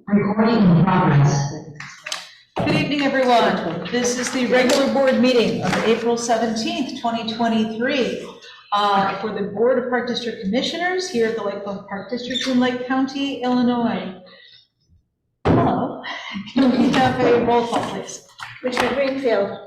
Recording in progress. Good evening, everyone. This is the regular board meeting of April 17th, 2023 for the Board of Park District Commissioners here at the Lake Bluff Park District in Lake County, Illinois. Hello. Can we have a roll call, please? Commissioner Greenfield.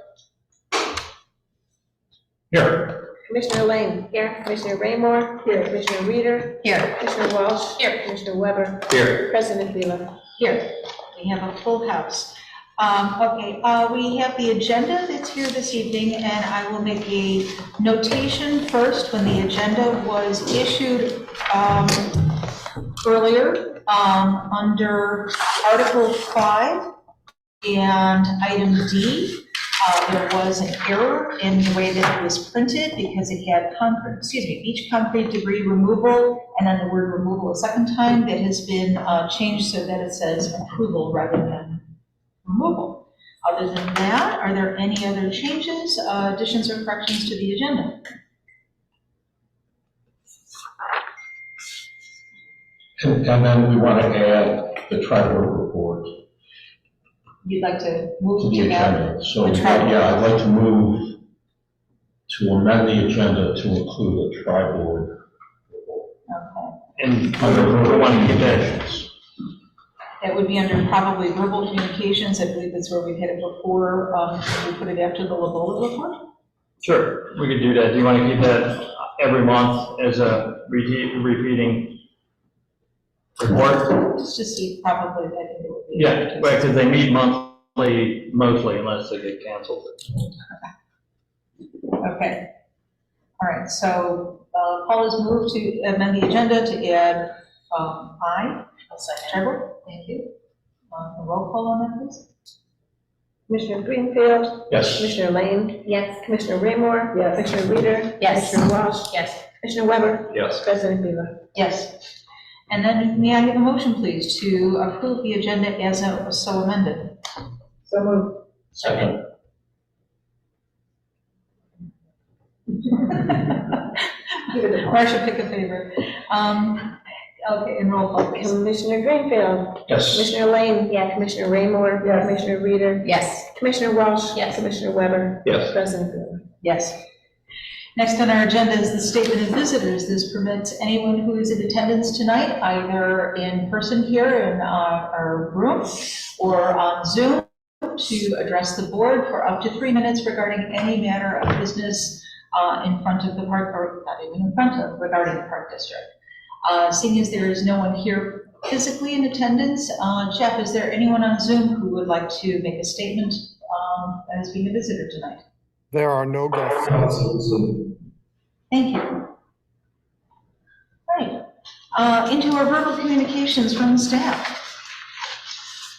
Here. Commissioner Lane. Here. Commissioner Raymore. Here. Commissioner Reeder. Here. Commissioner Walsh. Here. Commissioner Weber. Here. President Bluff. Here. We have a full house. We have the agenda that's here this evening, and I will make a notation first. When the agenda was issued earlier under Article 5 and item D, there was an error in the way that it was printed because it had beach concrete debris removal, and then the word removal a second time. That has been changed so that it says approval rather than removal. Other than that, are there any other changes, additions, or corrections to the agenda? And then we want to add the tribal report You'd like to to move the to that? agenda. So, the tribal yeah, I'd like to move to amend the agenda to include a tribal report. Okay. And under one conditions. That would be under probably verbal communications. I believe that's where we've had it before. Can we put it after the Labola report? Sure, we could do that. Do you want to keep that every month as a repeating report? Just to see, probably, I think it would be. Yeah, right, because they meet monthly, mostly, unless they get canceled. Okay. All right, so Paul has moved to amend the agenda to add I. Trevor, thank you. A roll call on that, please. Commissioner Greenfield. Yes. Commissioner Lane. Yes. Commissioner Raymore. Yes. Commissioner Reeder. Yes. Commissioner Walsh. Yes. Commissioner Weber. Yes. President Bluff. Yes. And then may I have a motion, please, to approve the agenda as so amended? So moved. Second. Marcia, pick a favorite. Okay, and roll call, please. Commissioner Greenfield. Yes. Commissioner Lane. Yeah. Commissioner Raymore. Yes. Commissioner Reeder. Yes. Commissioner Walsh. Yes. Commissioner Weber. Yes. President Bluff. Yes. Next on our agenda is the statement of visitors. This permits anyone who is in attendance tonight, either in person here in our room or on Zoom, to address the board for up to 3 minutes regarding any matter of business in front of the park, or not even in front of, regarding the park district. Seeing as there is no one here physically in attendance, Jeff, is there anyone on Zoom who would like to make a statement as being a visitor tonight? There are no guests. Thank you. All right, into our verbal communications from the staff.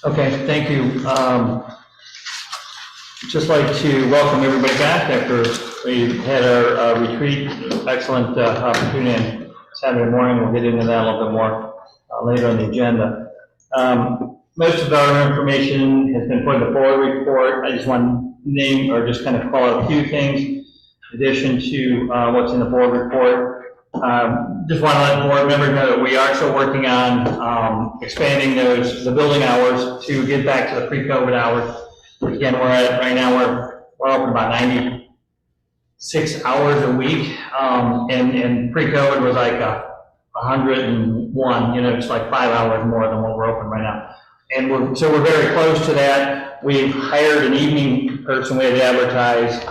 Okay, thank you. Just like to welcome everybody back after we had our retreat. Excellent opportunity on Saturday morning. We'll get into that a little bit more later on the agenda. Most of our information has been put in the board report. I just want to name or just kind of call out a few things in addition to what's in the board report. Just want to let the board members know that we are still working on expanding the building hours to get back to the pre-COVID hours. Again, right now we're open about 96 hours a week, and pre-COVID was like 101. It's like 5 hours more than what we're open right now. And so we're very close to that. We've hired an evening person. We had to advertise,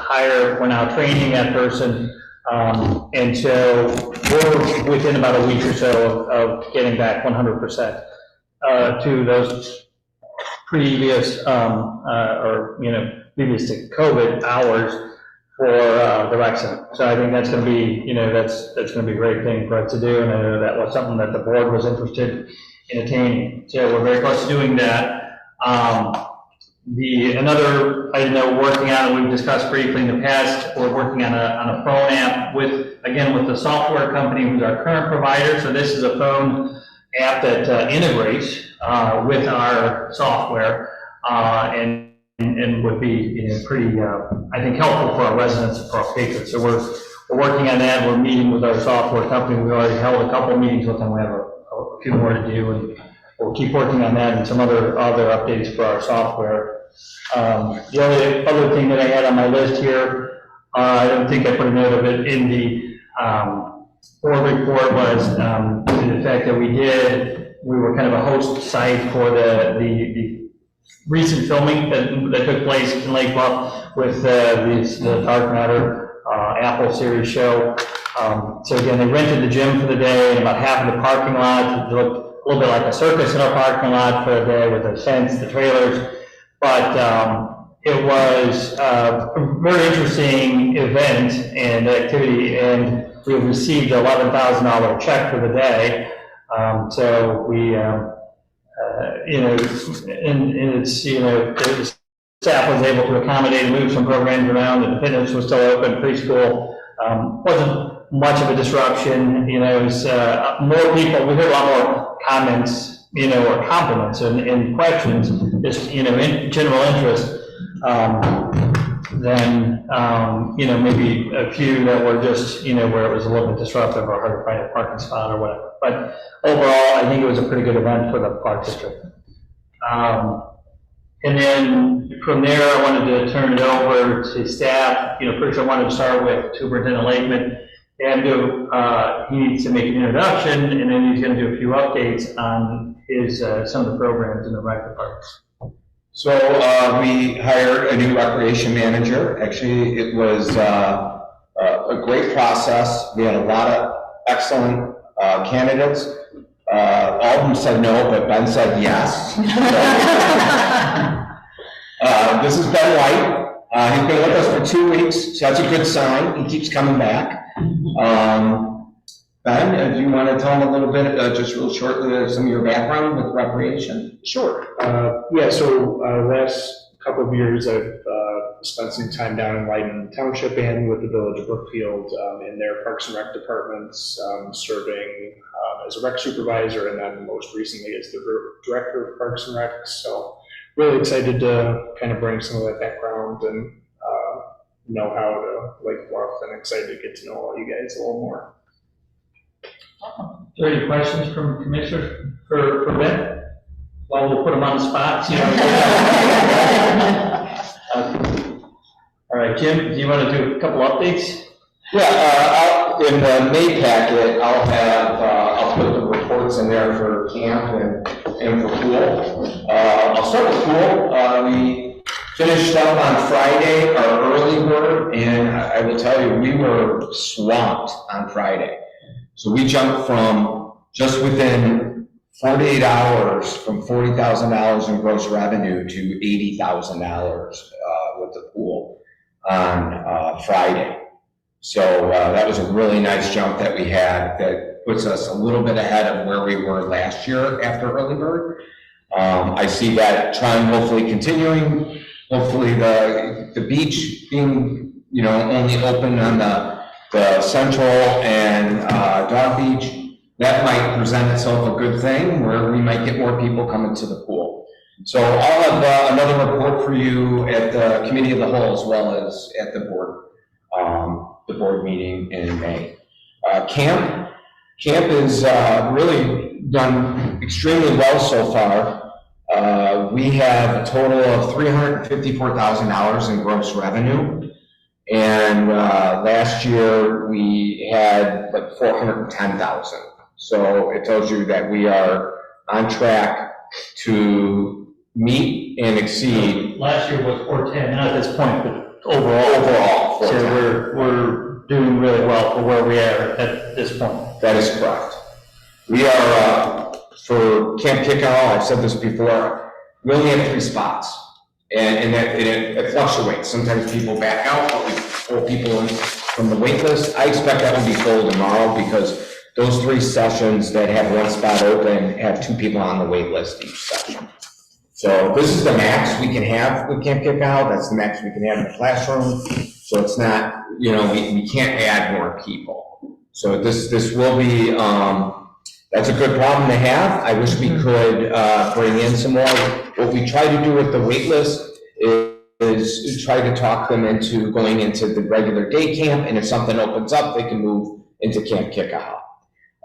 we're now training that person. And so we're within about a week or so of getting back 100% to those previous, previous to COVID hours for the rec center. So I think that's going to be, that's going to be a great thing for us to do. And I know that was something that the board was interested in attaining. So we're very close to doing that. Another item that we're working on, and we've discussed briefly in the past, we're working on a phone app with the software company who's our current provider. So this is a phone app that integrates with our software and would be pretty, I think, helpful for our residents and for our patrons. So we're working on that. We're meeting with our software company. We already held a couple of meetings with them. We have a few more to do, and we'll keep working on that and some other updates for our software. The only other thing that I had on my list here, I don't think I put a note of it in the board report, was the fact that we were kind of a host site for the recent filming that took place in Lake Bluff with the Dark Matter Apple series show. So again, they rented the gym for the day, and about half of the parking lot. It looked a little bit like a circus in our parking lot for the day with the tents, the trailers. But it was a very interesting event and activity, and we received an $11,000 check for the day. So we, and it's, the staff was able to accommodate and move some programs around, and the fitness was still open, preschool. Wasn't much of a disruption, it was more people, we heard a lot more comments, or compliments and questions, just, in general interest, than, maybe a few that were just, where it was a little bit disruptive or hard to find a parking spot or whatever. But overall, I think it was a pretty good event for the park district. And then from there, I wanted to turn it over to staff. First I wanted to start with Superintendent Lakeman. And he needs to make an introduction, and then he's going to do a few updates on his some of the programs in the rec department. So we hired a new recreation manager. Actually, it was a great process. We had a lot of excellent candidates. All of them said no, but Ben said yes. This is Ben White. He's been with us for 2 weeks, so that's a good sign. He keeps coming back. Ben, do you want to tell him a little bit, just real shortly, some of your background with recreation? Sure. So last couple of years I've spent some time down in Leiden Township and with the Village of Brookfield in their Parks and Rec departments, serving as a rec supervisor, and then most recently as the Director of Parks and Rec. So really excited to kind of bring some of that background and know-how to Lake Bluff, and excited to get to know all you guys a little more. Are there any questions from commissioners for Ben? Well, we'll put him on the spot. All right, Jim, do you want to do a couple updates? Yeah, in the May packet, I'll put the reports in there for camp and for pool. I'll start with pool. We finished up on Friday, our early bird, and I will tell you, we were swamped on Friday. So we jumped from just within 48 hours from $40,000 in gross revenue to $80,000 with the pool on Friday. So that was a really nice jump that we had that puts us a little bit ahead of where we were last year after early bird. I see that trend hopefully continuing. Hopefully the beach being, only open on the Central and Dog Beach, that might present itself a good thing where we might get more people coming to the pool. So I'll have another report for you at the committee of the whole as well as at the board meeting in May. Camp is really done extremely well so far. We have a total of $354,000 in gross revenue. And last year we had like 410,000. So it tells you that we are on track to meet and exceed. Last year was 410, not at this point, but overall. Overall. So we're doing really well for where we are at this point. That is correct. We are, for Camp Kickoff, I've said this before, we only have 3 spots. And it fluctuates. Sometimes people back out, but we pull people in from the wait list. I expect that will be full tomorrow because those 3 sessions that have 1 spot open have 2 people on the wait list each session. So this is the max we can have with Camp Kickoff. That's the max we can have in the classroom. So it's not, we can't add more people. So this will be, that's a good problem to have. I wish we could bring in some more. What we try to do with the wait list is try to talk them into going into the regular day camp, and if something opens up, they can move into Camp Kickoff.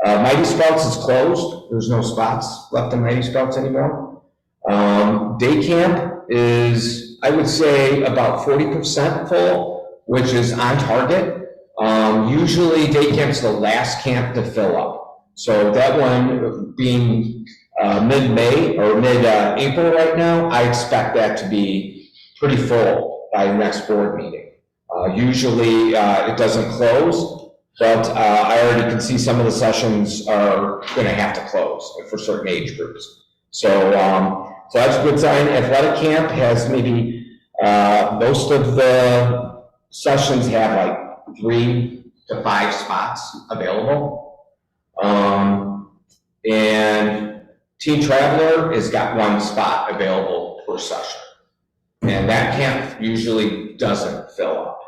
Mighty Sprouts is closed. There's no spots left in Mighty Sprouts anymore. Day camp is, I would say, about 40% full, which is on target. Usually day camp's the last camp to fill up. So that one being mid-May or mid-April right now, I expect that to be pretty full by the next board meeting. Usually it doesn't close, but I already can see some of the sessions are gonna have to close for certain age groups. So that's a good sign. Athletic camp has maybe, most of the sessions have like 3 to 5 spots available. And Teen Traveler has got 1 spot available per session. And that camp usually doesn't fill up.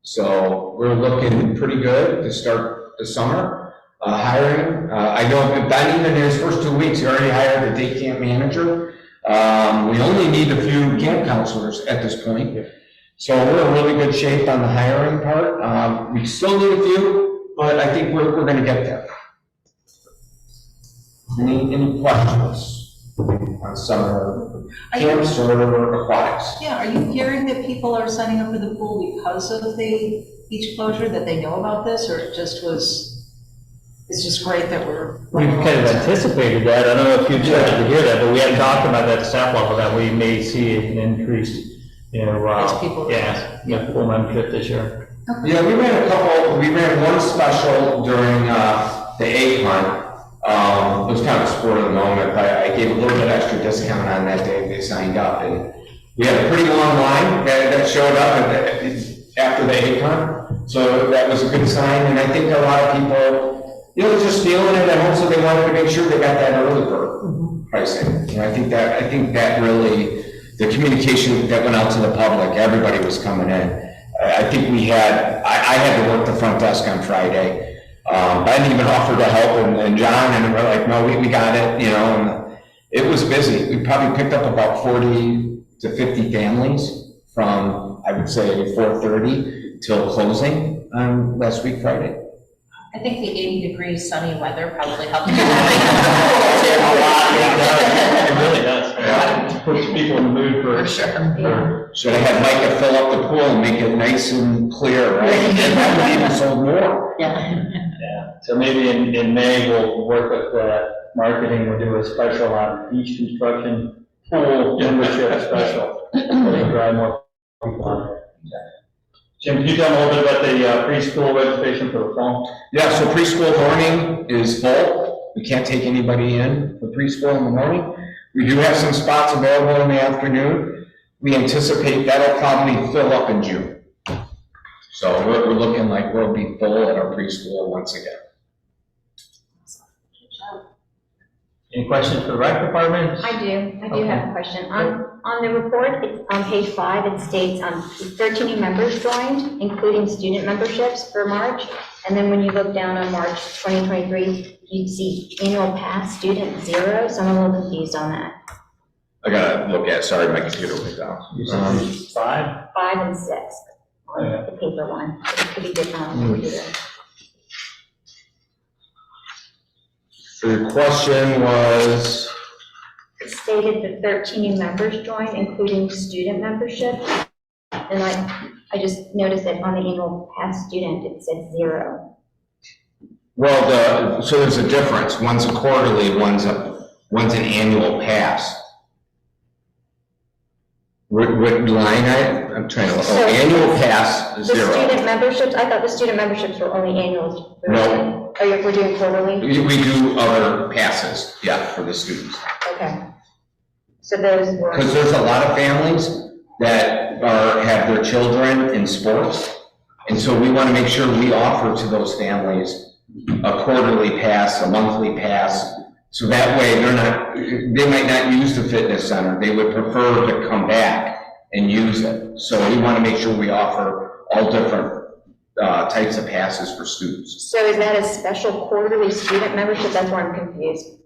So we're looking pretty good to start the summer hiring. I know Ben, even in his first 2 weeks, he already hired a day camp manager. We only need a few camp counselors at this point. So we're in really good shape on the hiring part. We still need a few, but I think we're gonna get there. Any questions on summer camps or aquatics? Yeah, are you hearing that people are signing up for the pool because of the beach closure, that they know about this, or it just was, it's just great that we're. We've kind of anticipated that. I don't know if you started to hear that, but we had talked about that at staff level, that we may see an increase, As people. pool membership this year. Yeah, we ran one special during the egg hunt. It was kind of a sport of the moment, but I gave a little bit extra discount on that day they signed up. And we had a pretty long line that showed up after the egg hunt. So that was a good sign. And I think a lot of people, just feeling it, and also they wanted to make sure they got that early bird pricing. I think that really, the communication that went out to the public, everybody was coming in. I think I had to work the front desk on Friday. I didn't even offer to help, and John, and we're like, no, we got it, and it was busy. We probably picked up about 40 to 50 families from, I would say, 4:30 till closing on last week, Friday. I think the 80-degree sunny weather probably helped. It really does. It puts people in the mood for sure. So they had Micah fill up the pool and make it nice and clear, right? And that would even sold more. Yeah. So maybe in May, we'll work with marketing, we'll do a special on beach construction, pool membership special. We'll drive more people on. Jim, can you tell me a little bit about the preschool registration for the fall? Yeah, so preschool morning is full. We can't take anybody in for preschool in the morning. We do have some spots available in the afternoon. We anticipate that'll probably fill up in June. So we're looking like we'll be full at our preschool once again. Any questions for the rec department? I do have a question. On the report, on page 5, it states 13 new members joined, including student memberships for March. And then when you look down on March 2023, you'd see annual pass student 0, so I'm a little confused on that. I gotta look at, sorry, my computer went down. You said 5? 5 and 6, on Yeah. the paper one. It could be different on the computer. So your question was? It stated that 13 new members joined, including student membership. And I just noticed that on the annual pass student, it said 0. Well, so there's a difference. One's a quarterly, one's an annual pass. What line I'm trying to, So annual pass, The 0. student memberships, I thought the student memberships were only annuals. No. Oh, we're doing quarterly? We do other passes, yeah, for the students. Okay. So those were. Because there's a lot of families that have their children in sports. And so we want to make sure we offer to those families a quarterly pass, a monthly pass. So that way they might not use the fitness center. They would prefer to come back and use it. So we want to make sure we offer all different types of passes for students. So is that a special quarterly student membership? That's where I'm confused.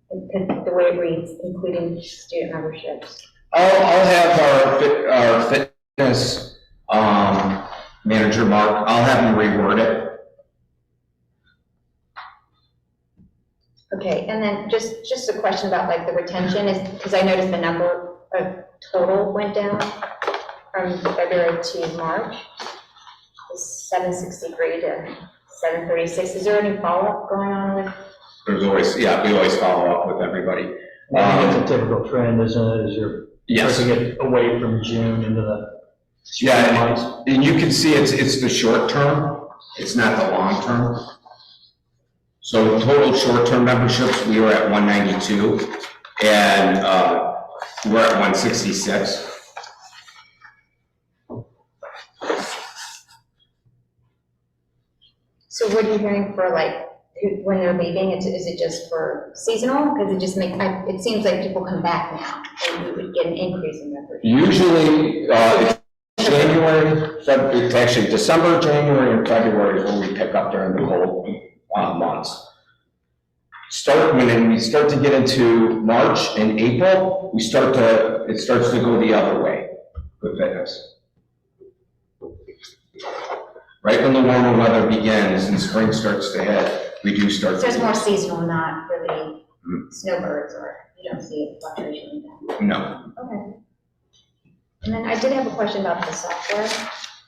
Because the way it reads, including student memberships. I'll have our fitness manager, Mark, I'll have him reword it. Okay, and then just a question about like the retention is, because I noticed the number of total went down from February to March. It's 763 to 736. Is there any follow-up going on with? There's always, yeah, we always follow up with everybody. I think it's a typical trend, isn't it, as you're Yes. starting to get away from June into the Yeah, months. and you can see it's the short term, it's not the long term. So total short-term memberships, we were at 192, and we're at 166. So what are you hearing for like, when they're leaving, is it just for seasonal? Because it just it seems like people come back now, and we would get an increase in membership. Usually, it's January, it's actually December, January, and February is when we pick up during the cold months. When we start to get into March and April, it starts to go the other way with fitness. Right when the warmer weather begins and spring starts to hit, we do start. So it's more seasonal, not really snowbirds, or you don't see a fluctuation in that? No. Okay. And then I did have a question about the software.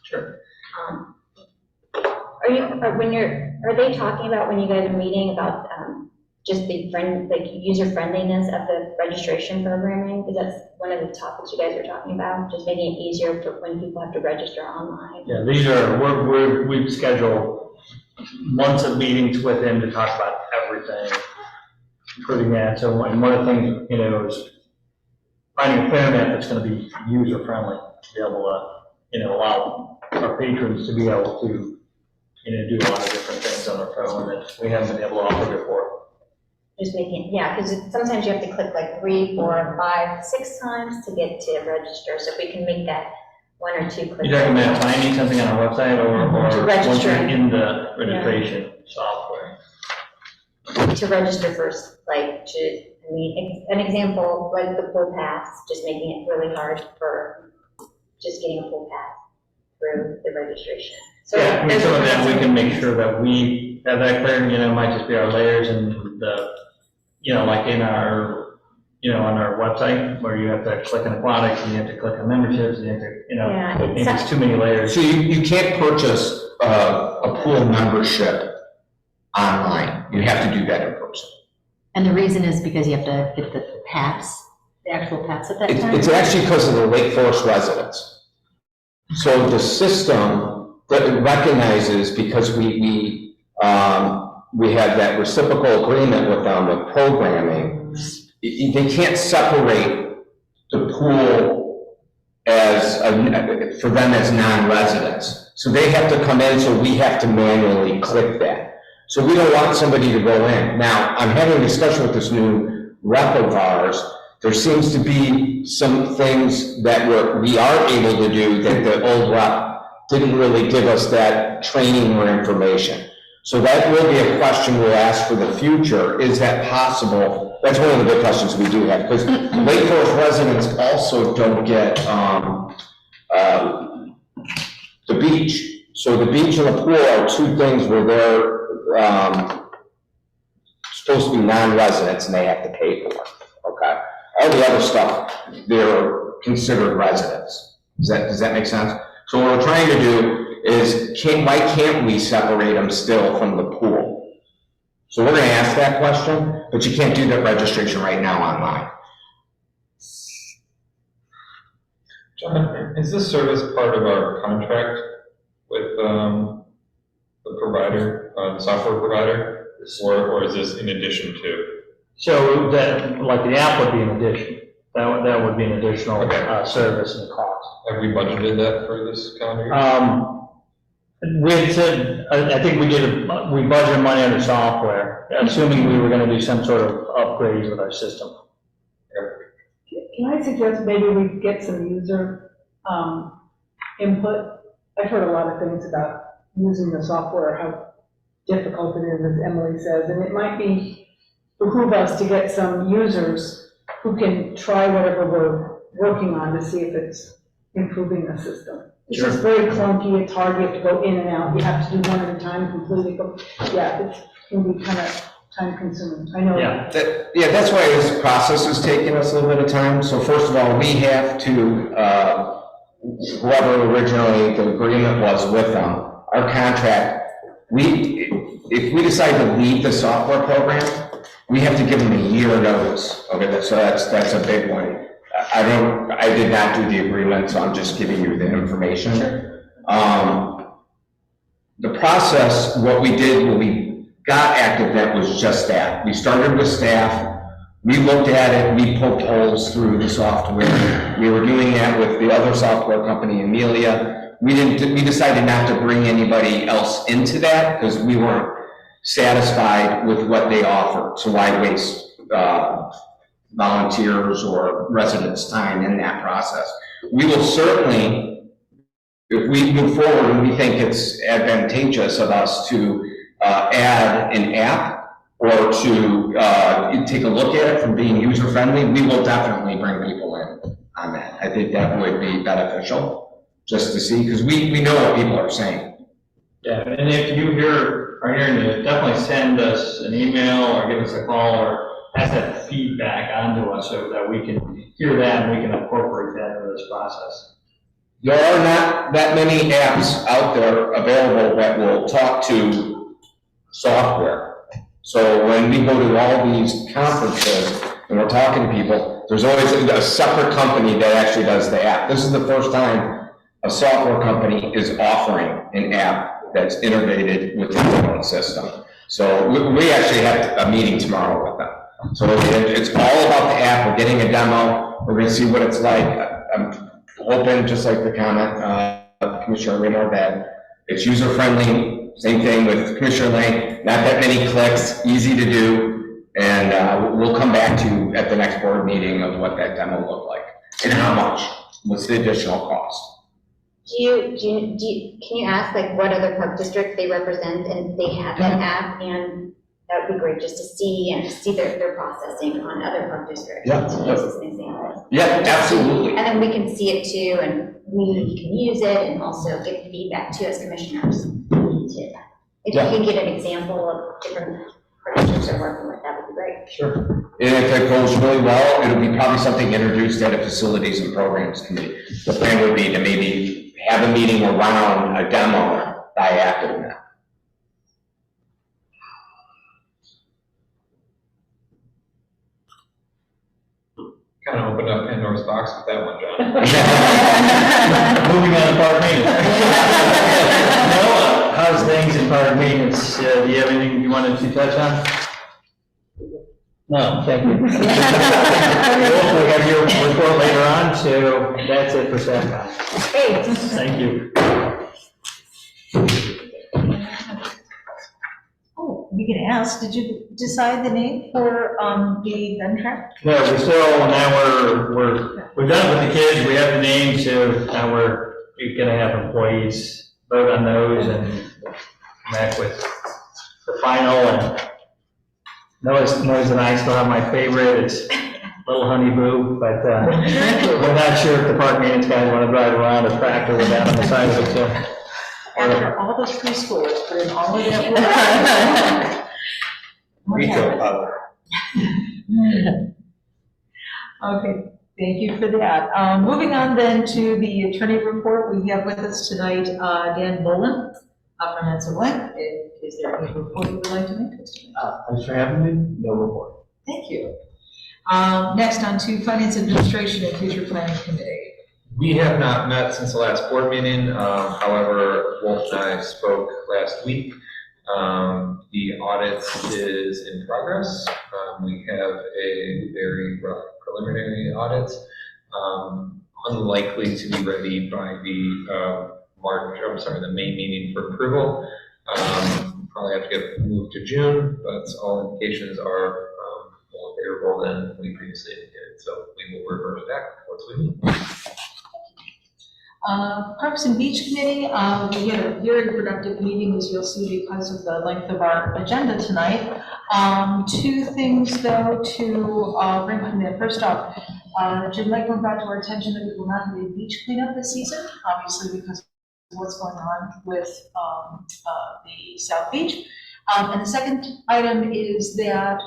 Sure. Are they talking about when you guys are meeting about just the user friendliness of the registration programming? Because that's one of the topics you guys are talking about, just making it easier for when people have to register online. Yeah, we've scheduled months of meetings with him to talk about everything, including that. So one of the things, is finding a format that's going to be user friendly, to be able to, allow our patrons to be able to, do a lot of different things on their phone that we haven't been able to offer before. Just making, yeah, because sometimes you have to click like 3, 4, 5, 6 times to get to register. So if we can make that 1 or 2 clicks. You're talking about finding something on our website or To register. once you're in the registration software? To register first, an example, like the pool pass, just making it really hard for just getting a pool pass through the registration. So Yeah, some of that we can make sure that we have that clear, it might just be our layers and the, like in our, on our website where you have to click on aquatics and you have to click on memberships and you have to, Yeah, it's just too many layers. So you can't purchase a pool membership online. You have to do that in person. And the reason is because you have to get the pass, the actual pass at that time? It's actually because of the Lake Forest residents. So the system that it recognizes, because we have that reciprocal agreement with them with programming, they can't separate the pool for them as non-residents. So they have to come in, so we have to manually click that. So we don't want somebody to go in. Now, I'm having a discussion with this new rep of ours. There seems to be some things that we are able to do that the old rep didn't really give us that training or information. So that will be a question we'll ask for the future. Is that possible? That's one of the big questions we do have, because Lake Forest residents also don't get the beach. So the beach and the pool are 2 things where they're supposed to be non-residents and they have to pay for it, okay? All the other stuff, they're considered residents. Does that make sense? So what we're trying to do is, why can't we separate them still from the pool? So we're gonna ask that question, but you can't do that registration right now online. John, is this service part of our contract with the provider, the software provider, or is this in addition to? So that, like the app would be an addition. That would be an additional service and cost. Have we budgeted that for this calendar year? We had said, I think we budgeted money under software, assuming we were gonna do some sort of upgrades with our system. Can I suggest maybe we get some user input? I've heard a lot of things about using the software, how difficult it is, as Emily says, and it might behoove us to get some users who can try whatever we're working on to see if it's improving the system. It's Sure. just very clunky, it's hard, you have to go in and out, you have to do one at a time, completely go, yeah, it's going to be kind of time consuming. I know. Yeah. Yeah, that's why this process is taking us a little bit of time. So first of all, we have to, whoever originally the agreement was with them, our contract, if we decide to leave the software program, we have to give them a year notice. Okay, so that's a big one. I did not do the agreement, so I'm just giving you the information. The process, what we did when we got ActiveNet was just that. We started with staff, we looked at it, we poked holes through the software. We were doing that with the other software company, Amelia. We decided not to bring anybody else into that because we weren't satisfied with what they offered. So why waste volunteers or residents' time in that process? We will certainly, if we move forward and we think it's advantageous of us to add an app or to take a look at it from being user-friendly, we will definitely bring people in on that. I think that would be beneficial, just to see, because we know what people are saying. Yeah, and if you are hearing it, definitely send us an email or give us a call or pass that feedback onto us so that we can hear that and we can incorporate that into this process. There are not that many apps out there available that will talk to software. So when we go to all these conferences and we're talking to people, there's always a separate company that actually does the app. This is the first time a software company is offering an app that's integrated with the phone system. So we actually have a meeting tomorrow with them. So it's all about the app. We're getting a demo. We're going to see what it's like. I'm hoping, just like the comment, Commissioner Raymore, that it's user-friendly. Same thing with Commissioner Lane. Not that many clicks, easy to do. And we'll come back to you at the next board meeting of what that demo looked like and how much. What's the additional cost? Can you ask like what other park districts they represent and they have that app, and that would be great just to see and see their processing on other park districts. Yeah. To use as an example. Yeah, absolutely. And then we can see it too, and we can use it and also give feedback to as commissioners. If you can give an example of different park districts they're working with, that would be great. Sure. And if it goes really well, it'll be probably something introduced at a facilities and programs committee. The plan would be to maybe have a meeting around a demo by ActiveNet. Kind of opened up Pandora's box with that one, John. Moving on to park maintenance. Noah, how's things in park maintenance? Do you have anything you wanted to touch on? No, thank you. We'll have your report later on, so that's it for staff. Great. Thank you. Oh, we can ask, did you decide the name for the gun track? No, we've done it with the kids, we have the name, so now we're gonna have employees vote on those and come back with the final. And Noah's and I still have my favorite, it's Little Honey Boo, but we're not sure if the park maintenance guys wanna drive around a tractor with that on the side of it, so. After all those preschoolers put in all of that work. Retail power. Okay, thank you for that. Moving on then to the attorney report, we have with us tonight Dan Boland from Ensign. Is there any report you would like to make us tonight? Thanks for having me. No report. Thank you. Next on to Finance Administration and Future Planning Committee. We have not met since the last board meeting. However, Wolf and I spoke last week. The audit is in progress. We have a very rough preliminary audit, unlikely to be ready by the the May meeting for approval. Probably have to get moved to June, but all indications are more favorable than we previously indicated. So we will revert back once we meet. Parks and Beach Committee, we had a very productive meeting, as you'll see, because of the length of our agenda tonight. Two things, though, to bring from there. First off, Jim Lakeland brought to our attention that we will not have a beach cleanup this season, obviously because of what's going on with the South Beach. And the second item is that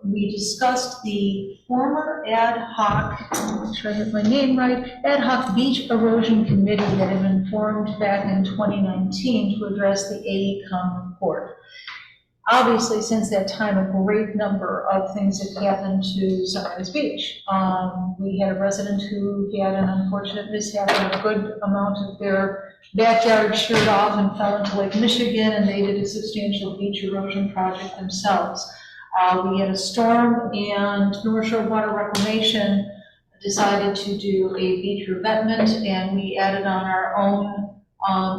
we discussed the former ad hoc, make sure I have my name right, ad hoc beach erosion committee that had been formed back in 2019 to address the AECOM report. Obviously, since that time, a great number of things have happened to Sunrise Beach. We had a resident who had an unfortunate mishap, and a good amount of their backyard sheared off and fell into Lake Michigan, and they did a substantial beach erosion project themselves. We had a storm, and North Shore Water Reclamation decided to do a beach revetment, and we added on our own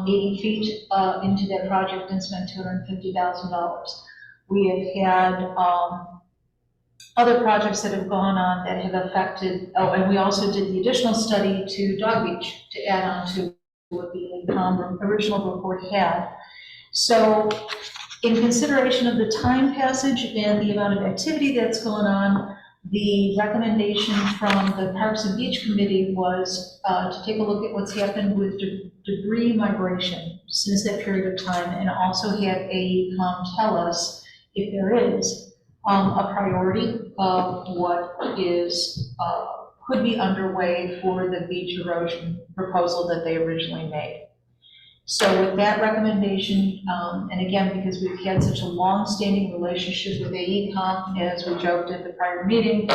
80 feet into that project and spent $250,000. We have had other projects that have gone on that have affected, and we also did the additional study to Dog Beach to add on to what the original report had. So in consideration of the time passage and the amount of activity that's going on, the recommendation from the Parks and Beach Committee was to take a look at what's happened with debris migration since that period of time, and also have AECOM tell us if there is a priority of what is could be underway for the beach erosion proposal that they originally made. So with that recommendation, and again, because we've had such a long-standing relationship with AECOM, as we joked at the prior meeting,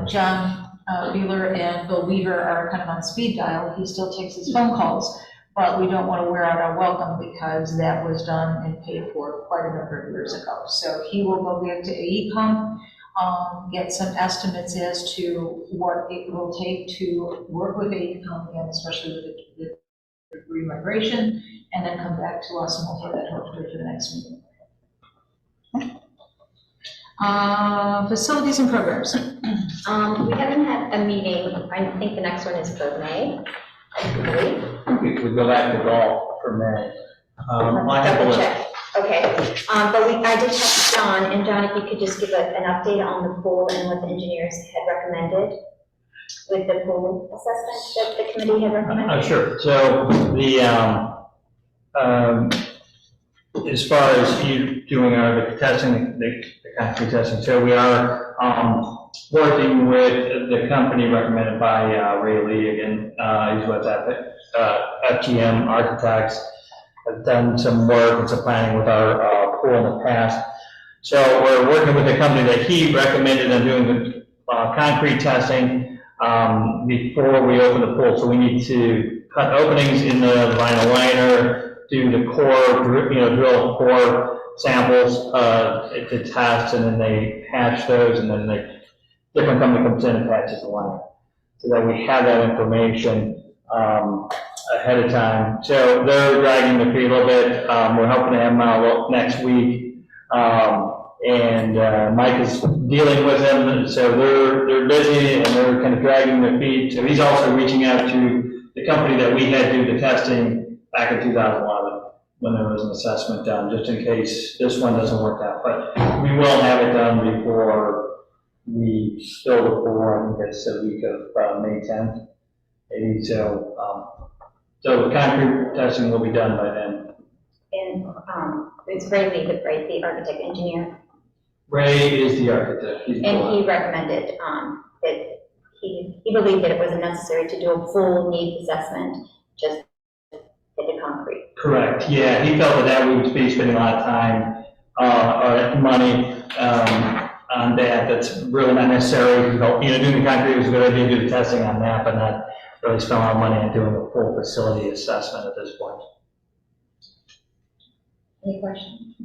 John Beeler and Bill Weaver are kind of on speed dial. He still takes his phone calls, but we don't want to wear out our welcome because that was done and paid for quite a number of years ago. So he will go back to AECOM, get some estimates as to what it will take to work with AECOM, and especially with the debris migration, and then come back to us, and we'll have that hopefully for the next meeting. Facilities and programs. We haven't had a meeting. I think the next one is for May, I believe. We go back to golf for May. I have a Double list. check. Okay, but I did text John, and John, if you could just give an update on the pool and what the engineers had recommended with the pool assessment that the committee had recommended. Sure. So the, as far as you doing the testing, the concrete testing, so we are working with the company recommended by Ray Lee again. He's with FGM Architects. Have done some work and some planning with our pool in the past. So we're working with a company that he recommended and doing the concrete testing before we open the pool. So we need to cut openings in the vinyl liner, do the core, drill core samples to test, and then they patch those, and then the different company comes in and patches the liner. So that we have that information ahead of time. So they're dragging the feet a little bit. We're hoping to have them out next week. And Mike is dealing with them, so they're busy and they're kind of dragging their feet. So he's also reaching out to the company that we had do the testing back in 2011 when there was an assessment done, just in case this one doesn't work out. But we will have it done before we fill the pool. I think it's the week of May 10th, maybe. So the concrete testing will be done by then. And it's Ray Lee, the architect engineer. Ray is the architect. He's And he recommended that he believed that it wasn't necessary to do a full needs assessment, just hit the concrete. Correct, yeah, he felt that we would be spending a lot of time or money on that. That's really not necessary. Doing the concrete was a good idea, do the testing on that, but not really spend a lot of money on doing a full facility assessment at this point. Any questions?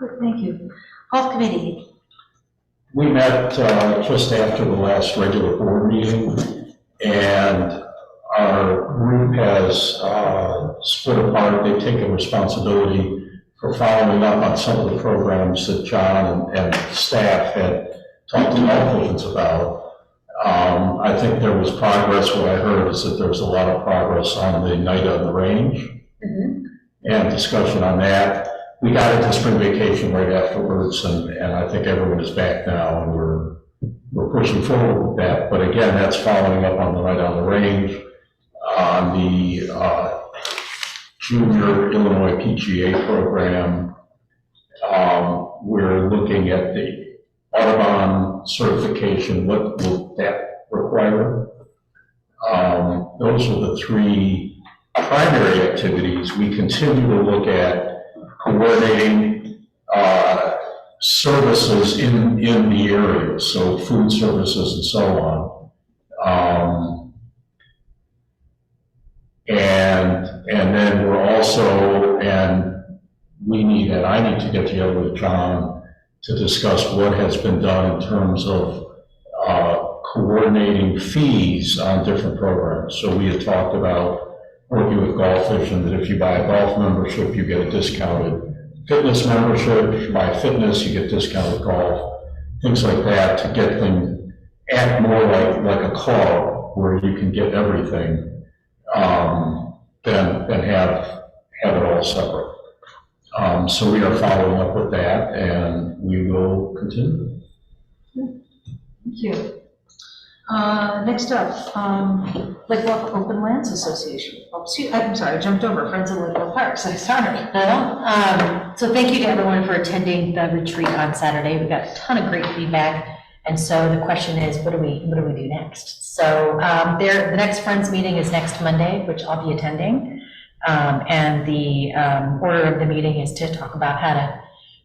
Good, thank you. Golf committee. We met just after the last regular board meeting, and our group has split apart. They've taken responsibility for following up on some of the programs that John and staff had talked to all agents about. I think there was progress. What I heard is that there was a lot of progress on the night on the range and discussion on that. We got into spring vacation right afterwards, and I think everyone is back now, and we're pushing forward with that. But again, that's following up on the night on the range, on the Junior Illinois PGA program. We're looking at the Audubon certification. What will that require? Those are the three primary activities. We continue to look at coordinating services in the area, so food services and so on. And then we're also, and I need to get together with John to discuss what has been done in terms of coordinating fees on different programs. So we had talked about working with Golf Vision, that if you buy a golf membership, you get a discounted fitness membership. If you buy fitness, you get discounted golf, things like that, to get them act more like a club where you can get everything, than have it all separate. So we are following up with that, and we will continue. Thank you. Next up, Lake Bluff Open Lands Association. Oh, I'm sorry, I jumped over Friends of Lake Bluff Parks. I'm sorry. So thank you to everyone for attending the retreat on Saturday. We got a ton of great feedback. And so the question is, what do we do next? So the next Friends meeting is next Monday, which I'll be attending. And the order of the meeting is to talk about how to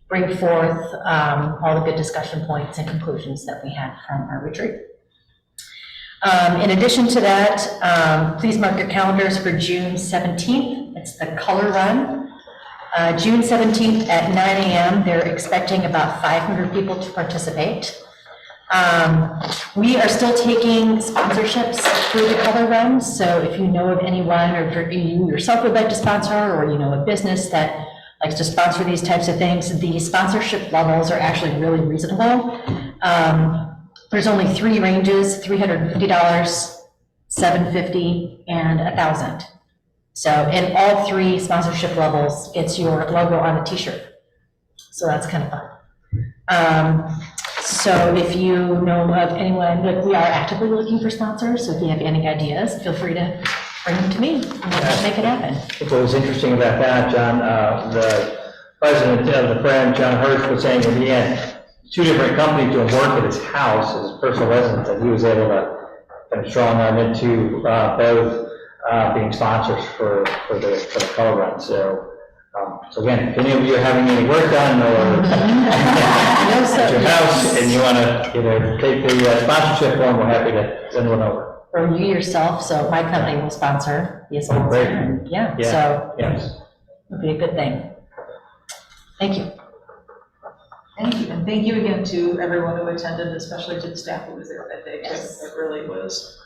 bring forth all the good discussion points and conclusions that we had from our retreat. In addition to that, please mark your calendars for June 17th. It's the Color Run. June 17th at 9 a.m. They're expecting about 500 people to participate. We are still taking sponsorships through the Color Run. So if you know of anyone, or if you yourself would like to sponsor, or you know a business that likes to sponsor these types of things, the sponsorship levels are actually really reasonable. There's only three ranges: $350, $750, and $1,000. So, and all three sponsorship levels gets your logo on a t-shirt. So that's kind of fun. So if you know of anyone, we are actively looking for sponsors. So if you have any ideas, feel free to bring them to me and we'll make it happen. What was interesting about that, John, the president of the Friend, John Hirsch, was saying that he had two different companies doing work at his house, his personal residence, and he was able to kind of strong arm into both being sponsors for the Color Run. So again, if any of you are having any work done or at your house and you want to take the sponsorship form, we're happy to send one over. Or you yourself, so my company will sponsor, be a sponsor. Great. And so it'll be a good thing. Thank you. Thank you, and thank you again to everyone who attended, especially to the staff who was there that day. Yes. It really was.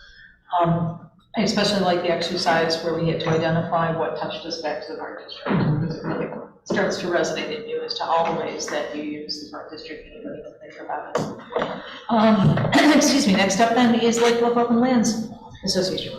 I especially like the exercise where we had to identify what touched us back to the Park District, because it really starts to resonate in you as to all the ways that you use the Park District and you don't even think about it. Excuse me, next up then is Lake Bluff Open Lands Association.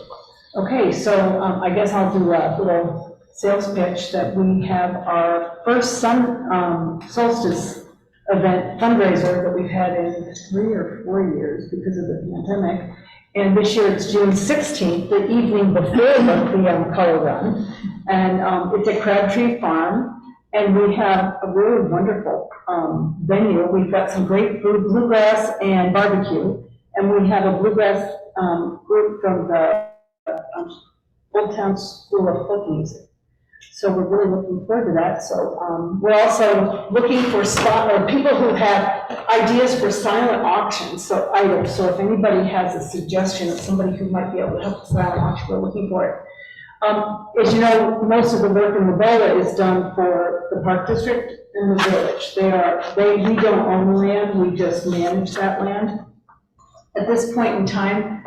Okay, so I guess I'll do a little sales pitch that we have our first sun solstice event fundraiser that we've had in 3 or 4 years because of the pandemic. And this year it's June 16th, the evening before the Color Run. And it's at Crabtree Farm. And we have a really wonderful venue. We've got some great food, bluegrass and barbecue. And we have a bluegrass group from the Old Town School of Folk Music. So we're really looking forward to that. So we're also looking for people who have ideas for silent auctions, so items. So if anybody has a suggestion of somebody who might be able to help with silent auction, we're looking for it. As you know, most of the work in the Bola is done for the Park District and the village. We don't own the land, we just manage that land. At this point in time,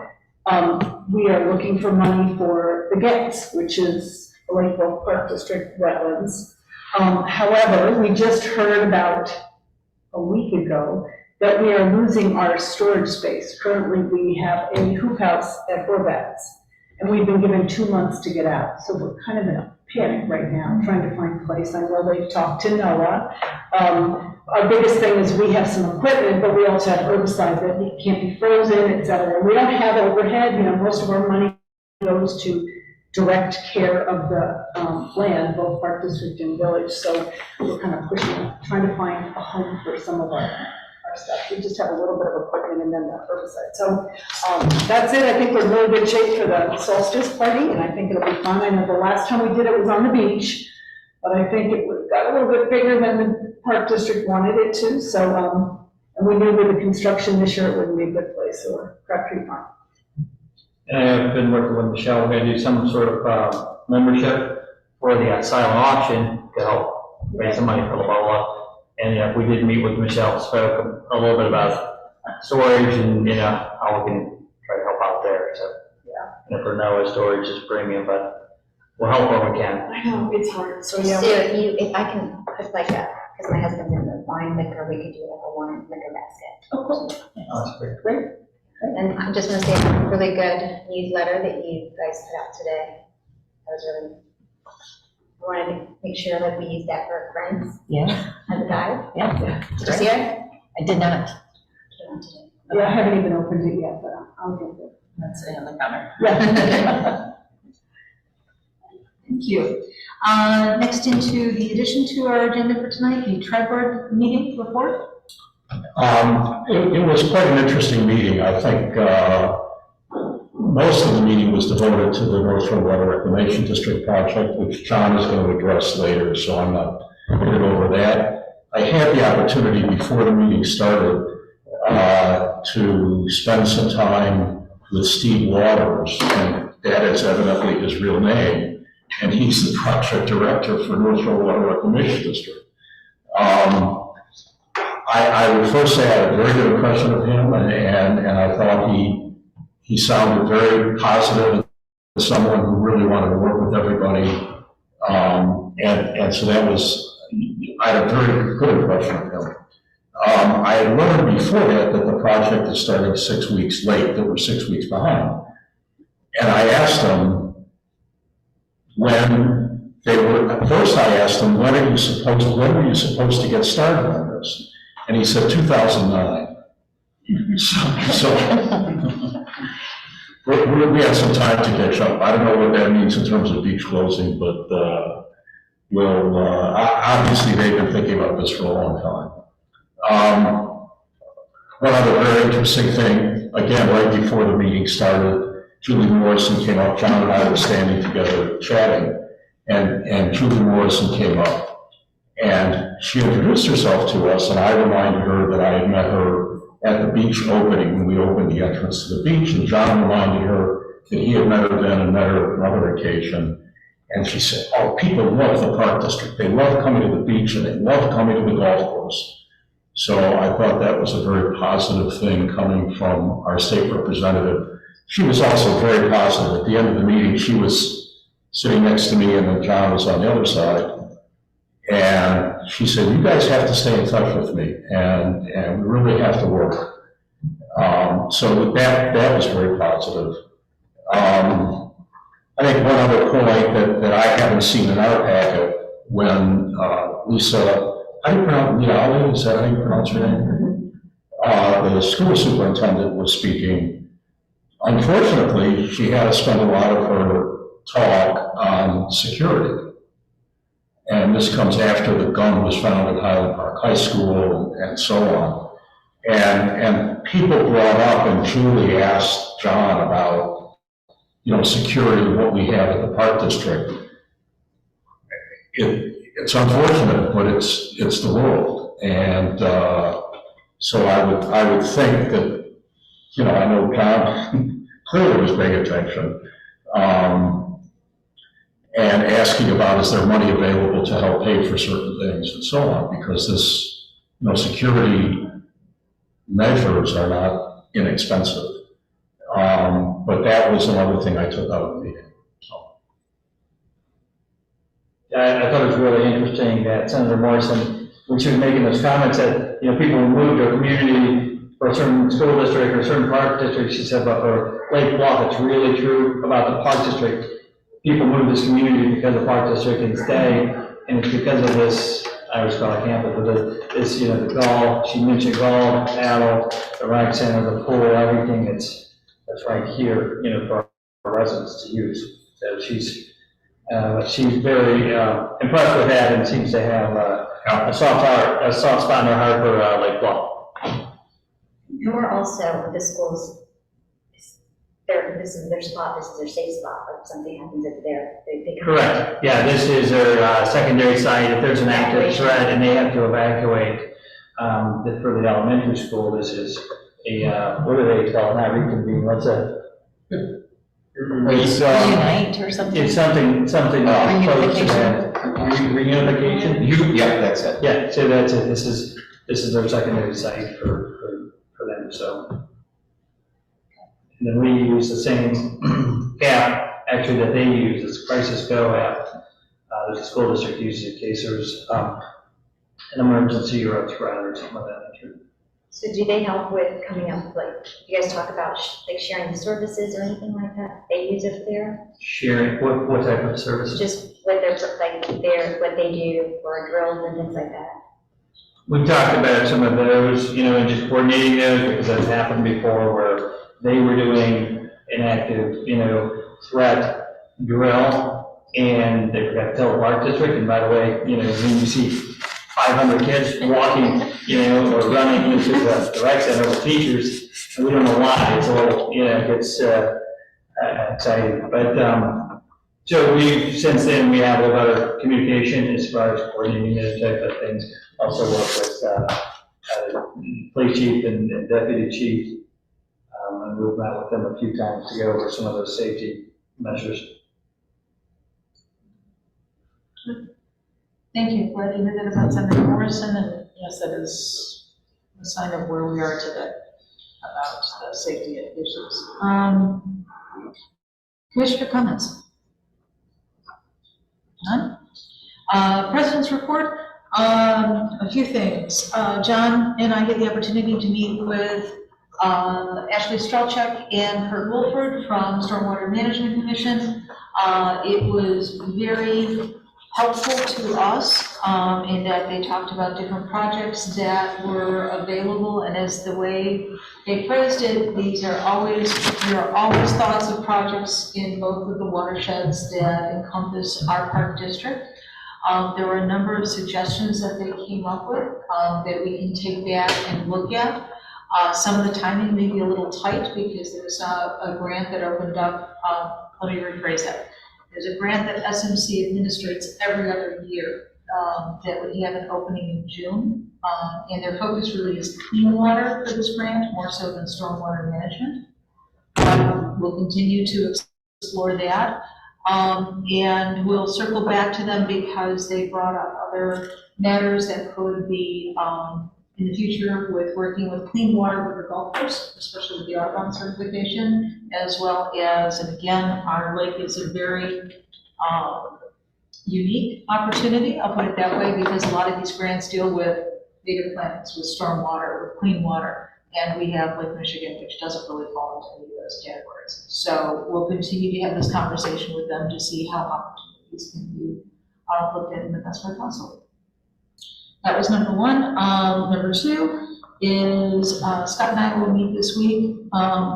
we are looking for money for the GETS, which is the Lake Bluff Park District wetlands. However, we just heard about a week ago that we are losing our storage space. Currently, we have a hoop house at Borbats, and we've been given 2 months to get out. So we're kind of in a panic right now, trying to find a place. I know they've talked to Noah. Our biggest thing is we have some equipment, but we also have herbicide that can't be frozen, et cetera. We don't have overhead. Most of our money goes to direct care of the land, both Park District and Village. So we're kind of pushing, trying to find a home for some of our stuff. We just have a little bit of equipment and then the herbicide. So that's it. I think we're in really good shape for the solstice party, and I think it'll be fun. I know the last time we did it was on the beach, but I think it got a little bit bigger than the Park District wanted it to. So, and we knew with the construction this year, it wouldn't be a good place, so we're Crabtree Farm. And I've been working with Michelle, we're gonna do some sort of membership for the silent auction to help raise some money for Lola. And we did meet with Michelle, spoke a little bit about storage and, how we can try to help out there, so. Yeah. And if we're no storage is premium, but we'll help where we can. I know, it's hard, so yeah. So if I can put like because my husband's in the wine liquor, we could do like a wine liquor basket. Oh, cool. That's great. Great. And I just want to say a really good newsletter that you guys put out today. That was really, I wanted to make sure that we use that for our friends Yeah, as a guide. yeah. Did you see it? I did not. Came out today. Yeah, I haven't even opened it yet, but I'll get it. That's sitting on the counter. Yeah. Thank you. Next into the addition to our agenda for tonight, the tri-board meeting report. It was quite an interesting meeting. I think most of the meeting was devoted to the North Shore Water Reclamation District project, which John is going to address later, so I'm not going to go over that. I had the opportunity before the meeting started to spend some time with Steve Waters, and that is evidently his real name, and he's the project director for North Shore Water Reclamation District. I would first say I had a very good impression of him, and I thought he sounded very positive, and someone who really wanted to work with everybody. And so that was, I had a very good impression of him. I had learned before that the project is starting 6 weeks late, that we're 6 weeks behind. And I asked him when they were, at first I asked him, when were you supposed to get started on this? And he said 2009. So we had some time to catch up. I don't know what that means in terms of beach closing, but obviously they've been thinking about this for a long time. One other very interesting thing, again, right before the meeting started, Julie Morrison came up. John and I were standing together chatting, and Julie Morrison came up. And she introduced herself to us, and I reminded her that I had met her at the beach opening when we opened the entrance to the beach, and John reminded her that he had met her then and met her on another occasion. And she said, oh, people love the Park District. They love coming to the beach, and they love coming to the golf course. So I thought that was a very positive thing coming from our state representative. She was also very positive. At the end of the meeting, she was sitting next to me, and then John was on the other side. And she said, you guys have to stay in touch with me, and we really have to work. So that was very positive. I think one other point that I haven't seen in our packet, when Lisa, how do you pronounce, is that how you pronounce her name? The school superintendent was speaking. Unfortunately, she had to spend a lot of her talk on security. And this comes after the gun was found at Highland Park High School and so on. And people brought up, and Julie asked John about, security, what we have at the Park District. It's unfortunate, but it's the world. And so I would think that, I know John clearly was paying attention. And asking about, is there money available to help pay for certain things and so on, because this, security measures are not inexpensive. But that was another thing I took out of the meeting. So. Yeah, I thought it was really interesting that Senator Morrison, when she was making those comments that, people would move to a community for a certain school district or a certain park district, she said, but for Lake Bluff, it's really true about the park district. People move to this community because of the Park District and stay, and it's because of this, I always call it campus, but this, the golf, she mentioned golf, paddle, the rec center, the pool, everything that's right here, for our residents to use. So she's very impressed with that and seems to have a soft spot in her heart for Lake Bluff. And we're also, the schools, this is their spot, this is their safe spot, if something happens at there, they come. Correct. Yeah, this is their secondary site. If there's an active threat and they have to evacuate for the elementary school, this is a, what do they call it? Not reconvene, what's that? It's, Reunite or something? It's something close to that. Reunification? Yeah, that's it. Yeah, so that's it. This is their secondary site for them, so. And then we use the same app, actually, that they use, it's Crisis Go app. There's a school district uses in case there's an emergency or a threat or something like that nature. So do they help with coming up, like, you guys talk about like sharing the services or anything like that they use up there? Sharing, what type of services? Just what they're, like, what they do for drills and things like that? We talked about some of those, and just coordinating those, because that's happened before where they were doing an active, threat drill, and they forgot to tell the Park District, and by the way, when you see 500 kids walking, or running into the rec center with teachers, and we don't know why, it's a little, it's exciting, but, so since then, we have a lot of communication as far as coordinating those type of things, also work with, police chief and deputy chief, and we've met with them a few times to go over some of those safety measures. Thank you. Glad to hear that about Senator Morrison, and yes, that is a sign of where we are today about the safety issues. Commissioner comments? None? President's report, a few things. John and I had the opportunity to meet with Ashley Strelchuk and Kurt Wolford from Stormwater Management Commission. It was very helpful to us in that they talked about different projects that were available, and as the way they phrased it, there are always thoughts of projects in both of the watersheds that encompass our park district. There were a number of suggestions that they came up with that we can take back and look at. Some of the timing may be a little tight because there's a grant that opened up, let me rephrase that. There's a grant that SMC administrates every other year that would have an opening in June. And their focus really is clean water for this grant, more so than stormwater management. We'll continue to explore that. And we'll circle back to them because they brought up other matters that could be in the future with working with clean water with the golf course, especially with the Argonne certification, as well as, and again, our lake is a very unique opportunity, I'll put it that way, because a lot of these grants deal with native plantings, with stormwater, with clean water, and we have Lake Michigan, which doesn't really fall into any of those categories. So we'll continue to have this conversation with them to see how opportunities can be looked at in the best way possible. That was number one. Number two is Scott and I will meet this week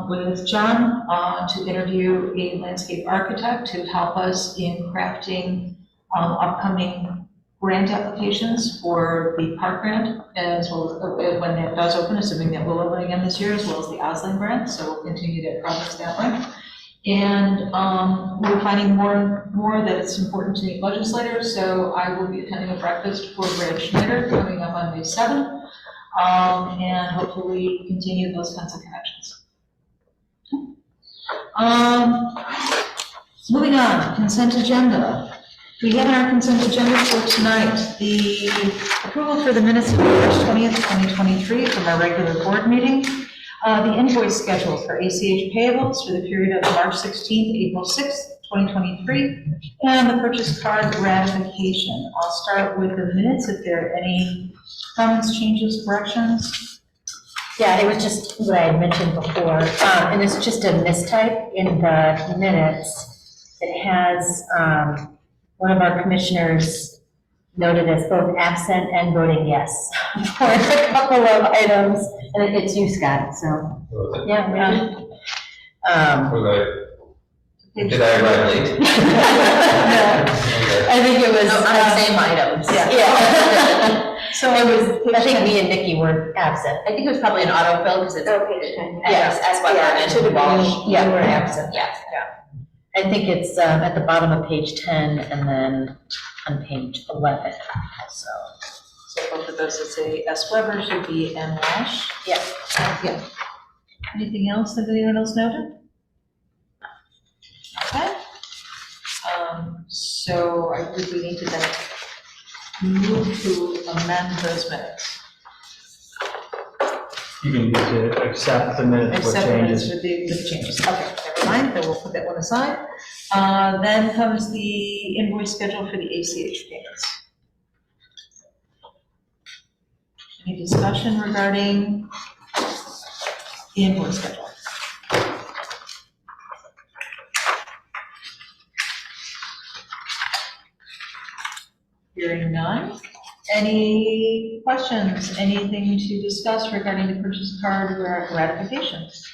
with John to interview a landscape architect to help us in crafting upcoming grant applications for the park grant, as well as when that does open, assuming that will open again this year, as well as the Osling grant. So we'll continue that progress that way. And we're finding more and more that it's important to meet legislators, so I will be attending a breakfast for Brad Schneider coming up on May 7th, and hopefully continue those kinds of connections. Moving on, consent agenda. We have on our consent agenda for tonight the approval for the minutes of March 20th, 2023 from our regular board meeting. The invoice schedule for ACH payables for the period of March 16th, April 6th, 2023, and the purchase card ratification. I'll start with the minutes if there are any comments, changes, corrections. Yeah, it was just what I had mentioned before, and it's just a mistype in the minutes. It has one of our commissioners noted as both absent and voting yes for a couple of items, and it's you, Scott, so, yeah. Was Did I arrive late? I think it was. On the same items. Yeah. So It was, I think me and Nikki were absent. I think it was probably an autofill because it's. Oh, page 10. Yes, as well, Yeah, it should have been Walsh. Yeah, we're absent. Yes. I think it's at the bottom of page 10 and then on page 11 also. So both of those that say S. Weber should be N. Walsh. Yeah. Yeah. Anything else that anyone else noted? Okay. So I think we need to then move to amend those minutes. You can just accept the minutes with Accept minutes changes. with the changes. Okay, never mind, then we'll put that one aside. Then comes the invoice schedule for the ACH payments. Any discussion regarding the invoice schedule? Hearing none. Any questions, anything to discuss regarding the purchase card ratifications?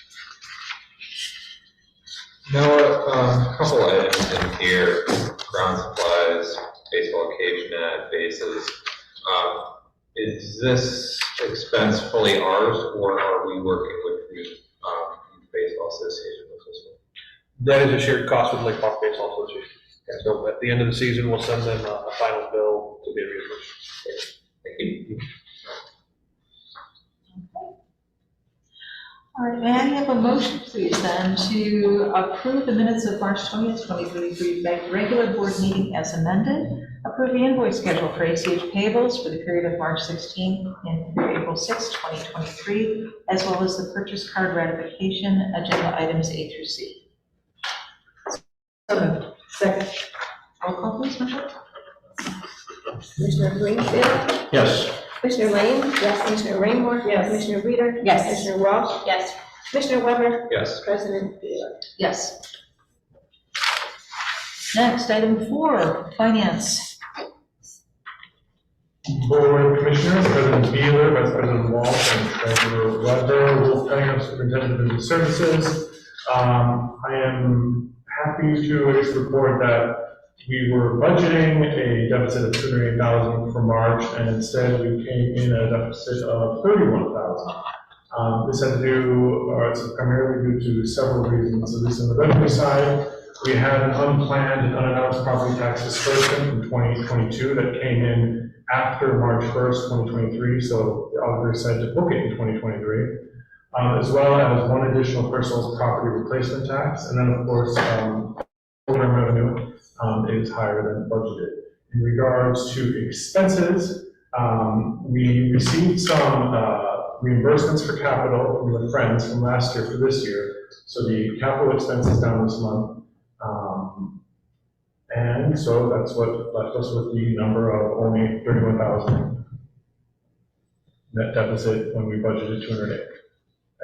No, a couple items in here, ground supplies, baseball cage net, bases. Is this expense fully ours, or are we working with the baseball association with this one? That is a shared cost with Lake Park Baseball Association. So at the end of the season, we'll send them a final bill to be reimbursed. Thank you. All right, may I have a motion, please, then, to approve the minutes of March 20th, 2023, regular board meeting as amended, approve the invoice schedule for ACH payables for the period of March 16th and through April 6th, 2023, as well as the purchase card ratification, agenda items A through C. So moved. Second. Roll call, please, Michelle. Commissioner Greenfield, Yes. Commissioner Lane, yes, Commissioner Raymore, Yes. Commissioner Reader, Yes. Commissioner Walsh, Yes. Commissioner Weber, Yes. President Taylor. Yes. Next, item 4, finance. Board Commissioners, President Beeler, Vice President Walsh, and Treasurer Weber, Wolf Cunningham, Superintendent of Business Services. I am happy to report that we were budgeting a deficit of $208,000 for March, and instead we came in at a deficit of $31,000. This had to do, or it's primarily due to several reasons. So this on the revenue side, we had an unplanned and unannounced property tax disbursement from 2022 that came in after March 1st, 2023, so the auditor decided to book it in 2023, as well as one additional personal property replacement tax, and then of course, program revenue is higher than budgeted. In regards to expenses, we received some reimbursements for capital from the Friends from last year for this year, so the capital expense is down this month. And so that's what left us with the number of only 31,000 net deficit when we budgeted 208.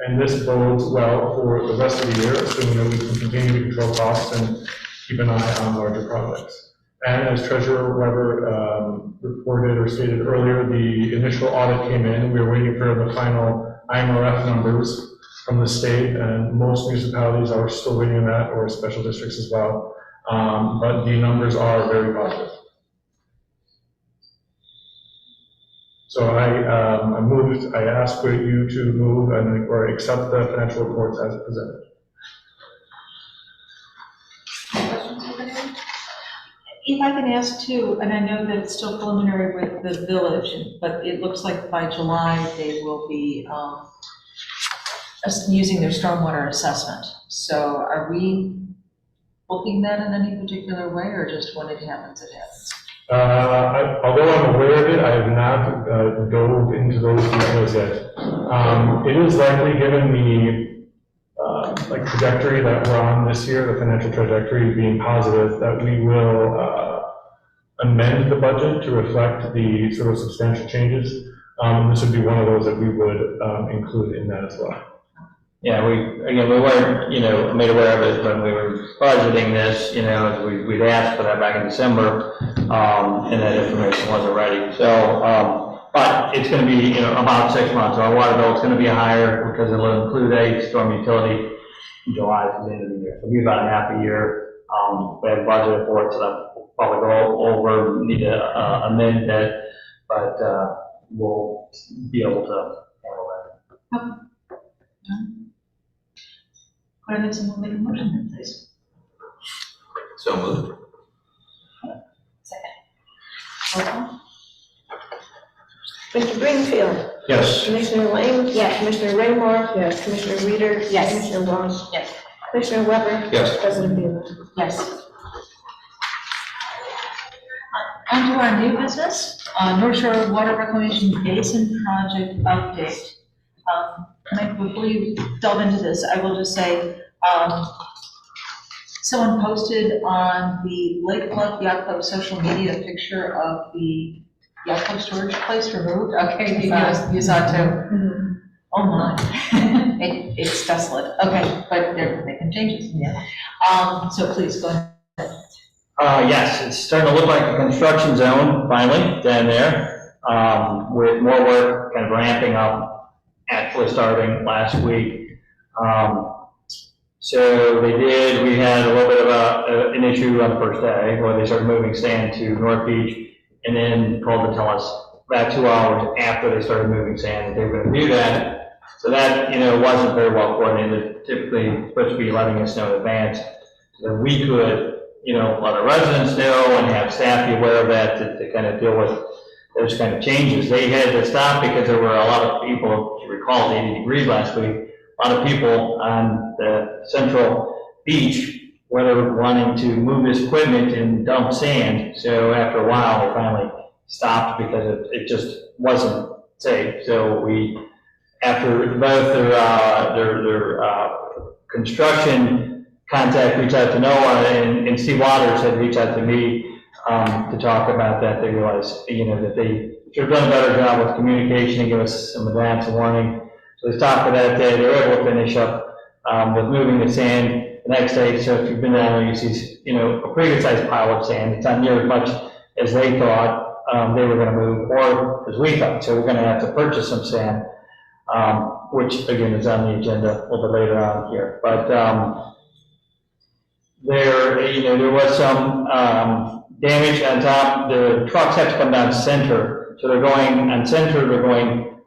And this bodes well for the rest of the year, assuming that we can continue to control costs and keep an eye on larger projects. And as Treasurer Weber reported or stated earlier, the initial audit came in. We were waiting for the final IMRF numbers from the state, and most municipalities are still waiting on that, or special districts as well. But the numbers are very positive. So I asked for you to move or accept the financial reports as presented. If I can ask too, and I know that it's still preliminary with the village, but it looks like by July they will be using their stormwater assessment. So are we booking that in any particular way, or just when it happens, it happens? Although I'm aware of it, I have not dove into those details yet. It is likely, given the trajectory that we're on this year, the financial trajectory being positive, that we will amend the budget to reflect the sort of substantial changes. This would be one of those that we would include in that as well. Yeah, we weren't, made aware of it when we were budgeting this, as we'd asked for that back in December, and that information wasn't ready. So, but it's gonna be, about 6 months. Our water bill is gonna be higher because it'll include a storm utility in July to the end of the year. It'll be about a half a year We have budget for it, so that will probably go over, need to amend that, but we'll be able to handle that. Could I have someone make a motion then, please? So moved. Roll call? Mr. Greenfield, Yes. Commissioner Lane? Yes. Commissioner Raymore? Yes. Commissioner Reader? Yes. Commissioner Walsh? Yes. Commissioner Weber? Yes. President Beal? Yes. On to our new business, North Shore Water Reclamation Basin Project update. Mike, before you delve into this, I will just say, someone posted on the Lake Bluff Yacht Club social media a picture of the yacht club storage place removed. Okay, you saw it too. Oh my, it's desolate. Okay, but they're making changes. Yeah. So please go ahead. Yes, it's starting to look like a construction zone finally down there, with more work kind of ramping up, actually starting last week. So we had a little bit of an issue on the first day where they started moving sand to North Beach and then called to tell us about 2 hours after they started moving sand that they were going to do that. So that, wasn't very well coordinated. Typically, supposed to be letting us know in advance so that we could let our residents know and have staff be aware of that to kind of deal with those kind of changes. They had to stop because there were a lot of people, if you recall, 80 degrees last week, a lot of people on the central beach were wanting to move this equipment and dump sand. So after a while, they finally stopped because it just wasn't safe. So after both their construction contact reached out to Noah and Steve Waters had reached out to me to talk about that. They realized, that they should have done a better job with communication and give us some advance warning. So they stopped for that day. They were able to finish up with moving the sand the next day. So if you've been down there, you see, a pretty good sized pile of sand. It's not near as much as they thought they were going to move or as we thought. So we're going to have to purchase some sand, which again is on the agenda a little bit later on here. But there was some damage on top. The trucks have to come down center. So they're going on center, they're going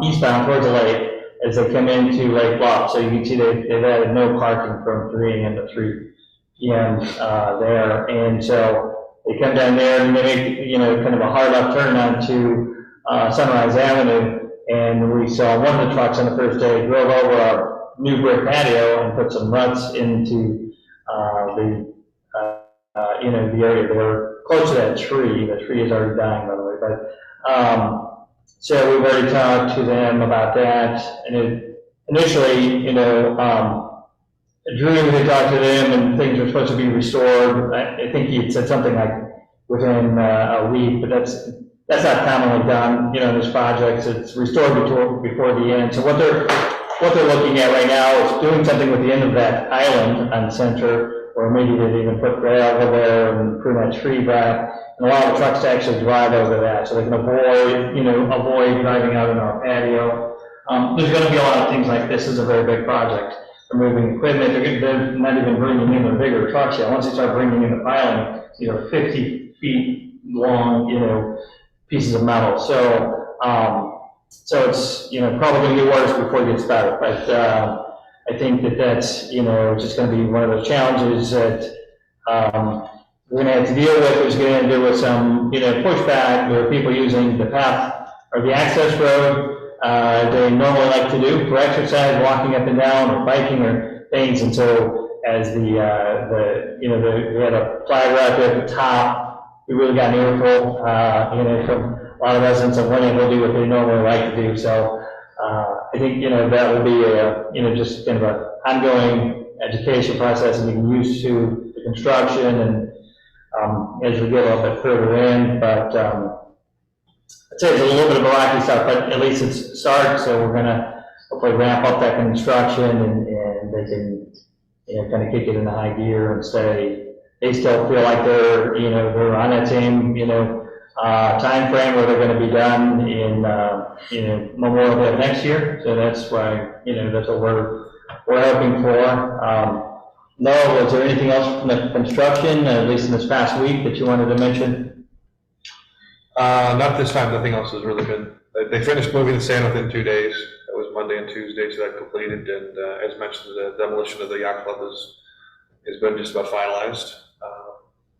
eastbound towards the lake as they come into Lake Bluff. So you can see they've added no parking from 3 a.m. to 3 p.m. There. And so they come down there and they make, kind of a hard left turn onto Sunrise Avenue. And we saw one of the trucks on the first day drove over our new brick patio and put some ruts into the area there, close to that tree. The tree is already dying, by the way. But so we've already talked to them about that. And initially, Drew had talked to them, and things were supposed to be restored. I think he had said something like within a week, but that's not commonly done. In this project, it's restored before the end. So what they're looking at right now is doing something with the end of that island on the center, or maybe they'd even put gravel there and prune that tree back, and allow the trucks to actually drive over that, so they can avoid driving out in our patio. There's going to be a lot of things like this. This is a very big project. They're moving equipment. They're not even bringing in the bigger trucks yet. Once they start bringing in the piling, 50 feet long, pieces of metal. So it's, probably going to get worse before it gets better. But I think that's, just going to be one of those challenges that we're going to have to deal with. There's going to deal with some, pushback. There are people using the path or the access road they normally like to do for exercise, walking up and down or biking or things. And so as we had a flag right there at the top, we really got an earful, from a lot of residents of wanting to do what they normally like to do. So I think, that will be just kind of an ongoing education process and getting used to the construction and as we get a little bit further in. But I'd say it's a little bit of a rocky start, but at least it's started. So we're going to hopefully ramp up that construction and they can, kind of kick it into high gear and they still feel like they're on that same, time frame where they're going to be done in, Memorial Day of next year. So that's why, that's what we're hoping for. No, was there anything else from the construction, at least in this past week, that you wanted to mention? Not this time, nothing else has really been, they finished moving the sand within 2 days. That was Monday and Tuesday, so that completed, and as mentioned, the demolition of the yacht club has been just about finalized.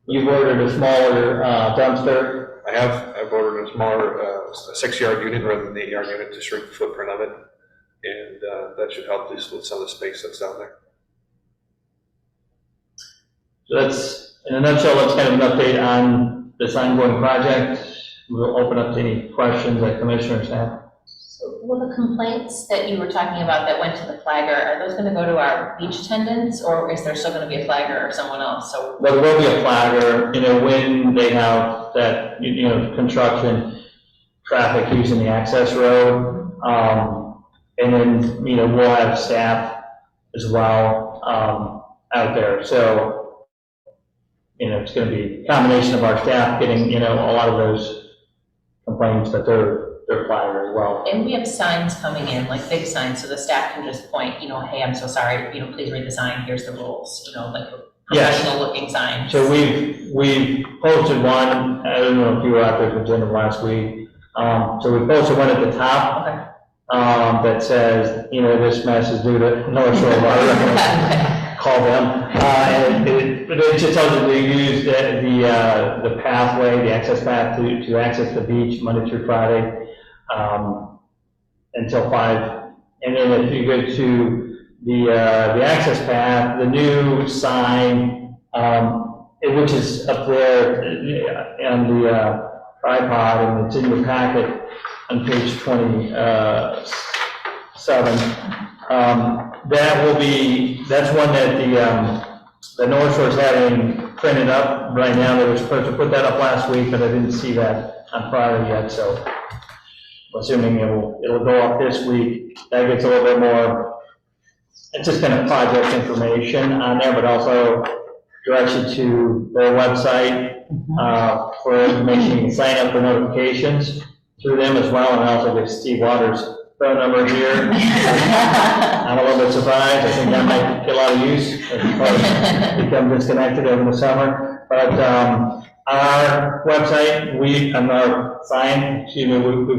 You've ordered a smaller dumpster. I've ordered a smaller, a 6-yard unit rather than the 8-yard unit to shrink the footprint of it, and that should help just with some of the space that's down there. So that's, in a nutshell, that's kind of an update on this ongoing project. We'll open up to any questions that commissioners have. So will the complaints that you were talking about that went to the flagger, are those gonna go to our beach attendants, or is there still gonna be a flagger or someone else? So But there will be a flagger, when they have that, construction, traffic using the access road. And then, we'll have staff as well, out there. So, it's gonna be a combination of our staff getting, a lot of those complaints, but they're flagger as well. and we have signs coming in, like big signs, so the staff can just point, hey, I'm so sorry, please read the sign, here's the rules, like a Yes. professional looking sign. So we've posted one, I don't know if you were out there for dinner last week. So we posted one at the top, Okay. that says, this mess is due to North Shore Water. Call them. But it just tells you to use the pathway, the access path to access the beach Monday through Friday, until 5. And then if you go to the access path, the new sign, which is up there on the tripod, and it's in your packet on page 27. That's one that the North Shore's having printed up right now. They were supposed to put that up last week, but I didn't see that on Friday yet, so I'm assuming it'll go up this week. That gets a little bit more, it's just kind of project information on there, but also directs you to their website for information. You can sign up for notifications through them as well, and I also give Steve Waters' phone number here. I'm a little bit surprised. I think that might get a lot of use as people become disconnected over the summer. But our website, on our sign, we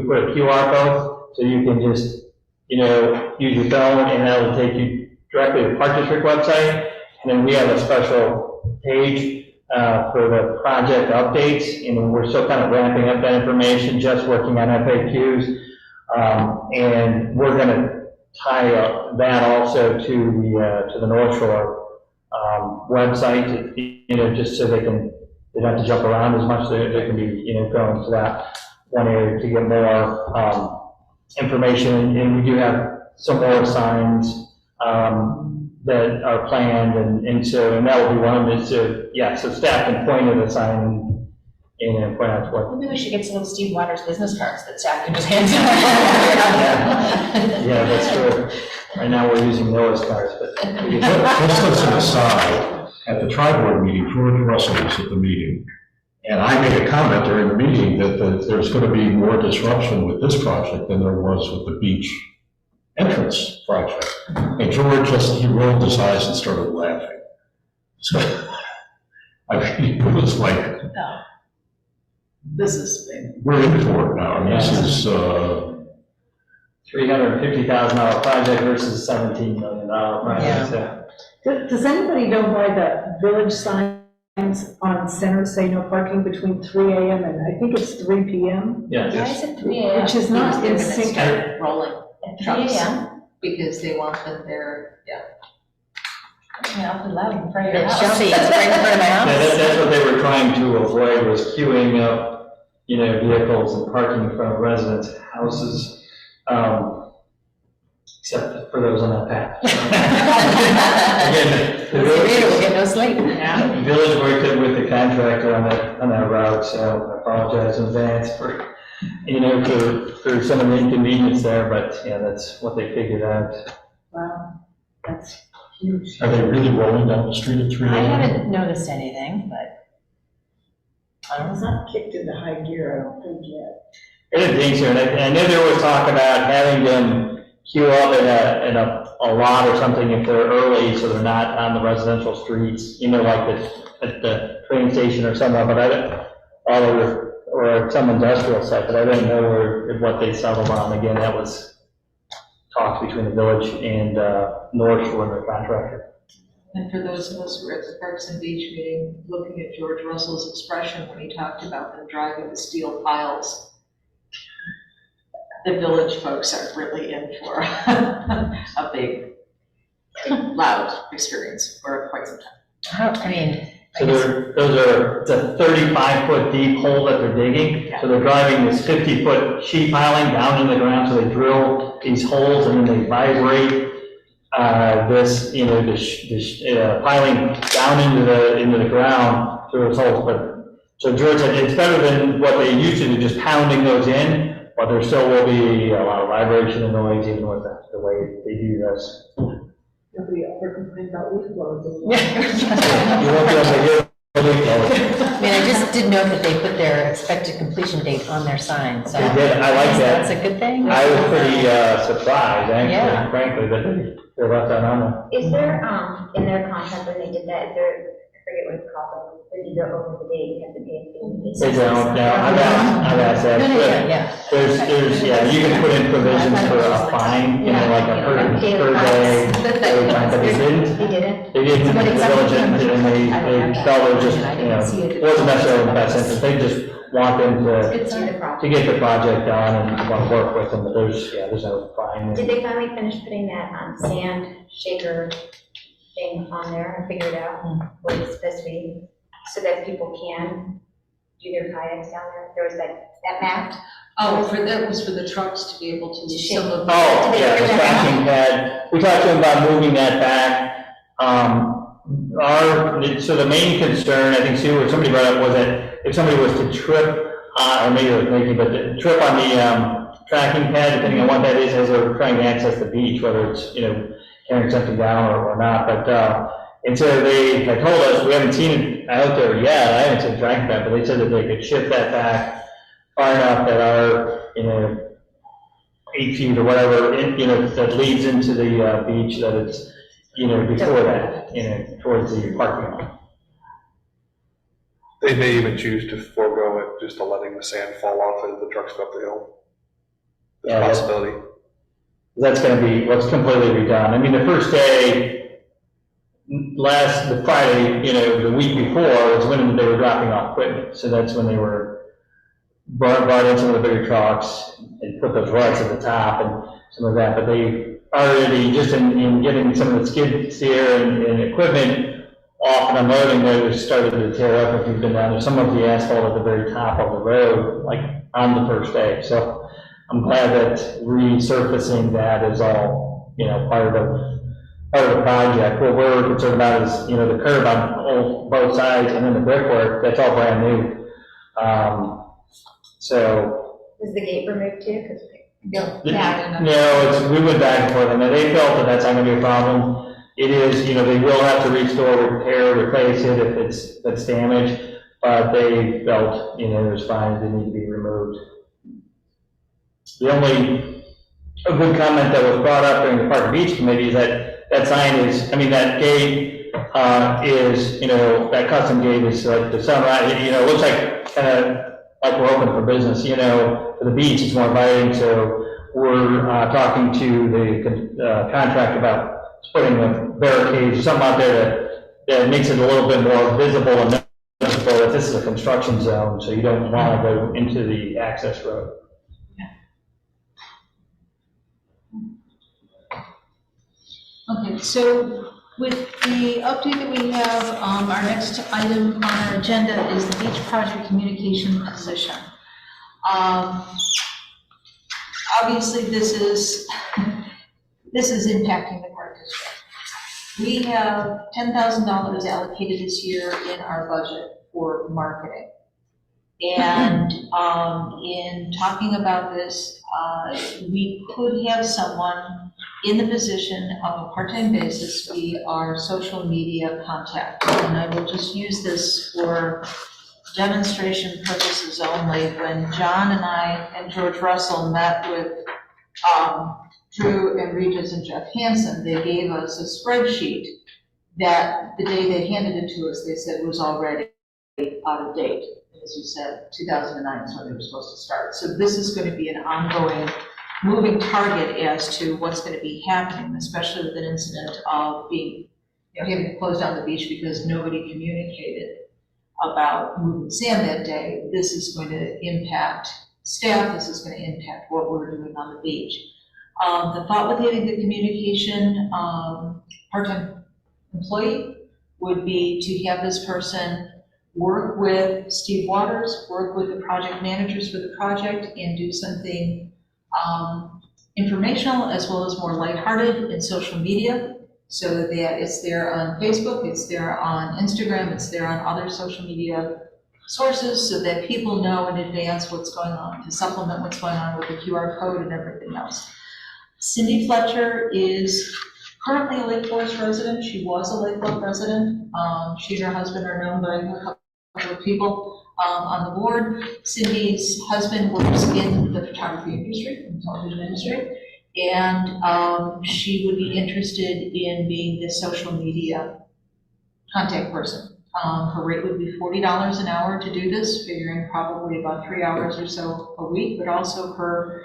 put a QR code, so you can just, use your phone, and that'll take you directly to the Park District website. And then we have a special page for the project updates, and we're still kind of ramping up that information, just working on FAQs. And we're going to tie up that also to the North Shore website, just so they don't have to jump around as much. They can be, going to that one area to get more information. And we do have some more signs that are planned, and that will be one of them. So staff can point at a sign and point out what. Maybe we should get some of Steve Waters' business cards that staff can just hand out. Yeah, that's true. Right now, we're using Noah's cards, but. Just as an aside, at the tri-board meeting, George Russell was at the meeting, and I made a comment during the meeting that there's going to be more disruption with this project than there was with the beach entrance project. And George he rolled his eyes and started laughing. So, it was like, This is big. we're in for it now. I mean, this is, $350,000 project versus $17 million project. So. Does anybody know why the village signs on Center say no parking between 3 AM and I think it's 3 PM? Why is it 3 a.m.? Which is not in Because they're sync. gonna start rolling at 3 a.m. Because they want them there, yeah. Awfully loud in front of your It's house. jumpy, it's right in front of my house. Yeah, that's what they were trying to avoid, was queuing up, vehicles and parking in front of residents' houses, except for those on that path. Again, the We'll get no sleep. the village worked with the contractor on that route, so I apologize in advance for some of the inconvenience there, but yeah, that's what they figured out. Wow, that's huge. are they really rolling down the street at 3 I AM? haven't noticed anything, but I don't know. It's not kicked into high gear, I don't think yet. I didn't think so, and I knew there was talk about having them queue up in a a lot or something if they're early, so they're not on the residential streets, like at the train station or somewhere, but I don't, or some industrial site, but I don't know what they settled on. Again, that was talks between the village and North Shore, the contractor. And for those of us who were at the Parks and Beach meeting, looking at George Russell's expression when he talked about them driving the steel piles, the village folks are really in for a big, loud experience for quite some time. I mean, So it's a 35-foot deep hole that they're digging. So they're driving this 50-foot sheet piling down in the ground, so they drill these holes and then they vibrate this piling down into the ground through those holes. But so George said it's better than what they used to do, just pounding those in, but there still will be a lot of vibration and noise even with the way they do this. Nobody ever complained about leaf blowers. You won't be able to hear the leaf blowers. I mean, I just did note that they put their expected completion date on their sign, so. They did, I like that. That's a good thing. I was pretty surprised, actually, Yeah. frankly, that they left that on there. Is there, in their contract when they did that, is there, I forget what it's called, when you go over the date, you have to pay a fee? They don't, no, I've asked that. No, no, yeah. There's, you can put in provisions for a fine, like a per day, every time, but they didn't. They didn't? They didn't, the village, and they felt it was just, it wasn't necessarily in the best interest, they just want them to get the project done and want to work with them, but there's no fine. Did they finally finish putting that sand shaker thing on there and figure it out what it's supposed to be, so that people can do their kayaks down there? There was that map. Oh, that was for the trucks to be able to use some of the. Oh, yeah, the tracking pad, we talked to them about moving that back. So the main concern, I think Sue or somebody brought up, was that if somebody was to trip, or maybe it was Nikki, but to trip on the tracking pad, depending on what that is, as they're trying to access the beach, whether it's, carrying something down or not, but, and so they had told us, we haven't seen it out there yet, I haven't seen tracking pad, but they said that they could shift that back far enough that our, 8 feet or whatever, that leads into the beach, that it's, before that, towards the parking lot. They may even choose to forego it, just to letting the sand fall off as the trucks go up the hill. There's a possibility. That's gonna be what's completely redone. I mean, the first day, the Friday, the week before was when they were dropping off equipment. So that's when they were brought in some of the bigger trucks and put those ruts at the top and some of that. But they already, just in getting some of the skid steer and equipment off and unloading, they started to tear up. If you've been down there, some of the asphalt at the very top of the road, like on the first day. So I'm glad that resurfacing that is all, part of the project. What we're concerned about is, the curb on both sides and then the brickwork, that's all brand new. So. Was the gate removed too? No, we went back and forth, and they felt that that's not gonna be a problem. It is, they will have to restore, repair, replace it if it's damaged, but they felt, it was fine, it didn't need to be removed. The only good comment that was brought up during the Park and Beach Committee is that sign is, that gate is, that custom gate is like the sunrise, it looks like kind of like we're open for business, for the beach, it's more inviting, so we're talking to the contract about putting the barricades or something out there that makes it a little bit more visible and noticeable that this is a construction zone, so you don't want to go into the access road. Okay, so with the update that we have, our next item on our agenda is the beach project communication position. Obviously, this is impacting the park district. We have $10,000 allocated this year in our budget for marketing. And in talking about this, we could have someone in the position of a part-time basis be our social media contact. And I will just use this for demonstration purposes only. When John and I and George Russell met with Drew and Regis and Jeff Hansen, they gave us a spreadsheet that the day they handed it to us, they said was already out of date. As you said, 2009 is when they were supposed to start. So this is going to be an ongoing, moving target as to what's going to be happening, especially with an incident of being, having to close down the beach because nobody communicated about moving sand that day. This is going to impact staff. This is going to impact what we're doing on the beach. The thought with having the communication part-time employee would be to have this person work with Steve Waters, work with the project managers for the project, and do something informational as well as more lighthearted in social media, so that it's there on Facebook, it's there on Instagram, it's there on other social media sources, so that people know in advance what's going on, to supplement what's going on with the QR code and everything else. Cindy Fletcher is currently a Lake Forest resident. She was a Lake Bluff resident. She and her husband are known by a couple of people on the board. Cindy's husband works in the photography industry, in the television industry, and she would be interested in being the social media contact person. Her rate would be $40 an hour to do this, figuring probably about 3 hours or so a week, but also her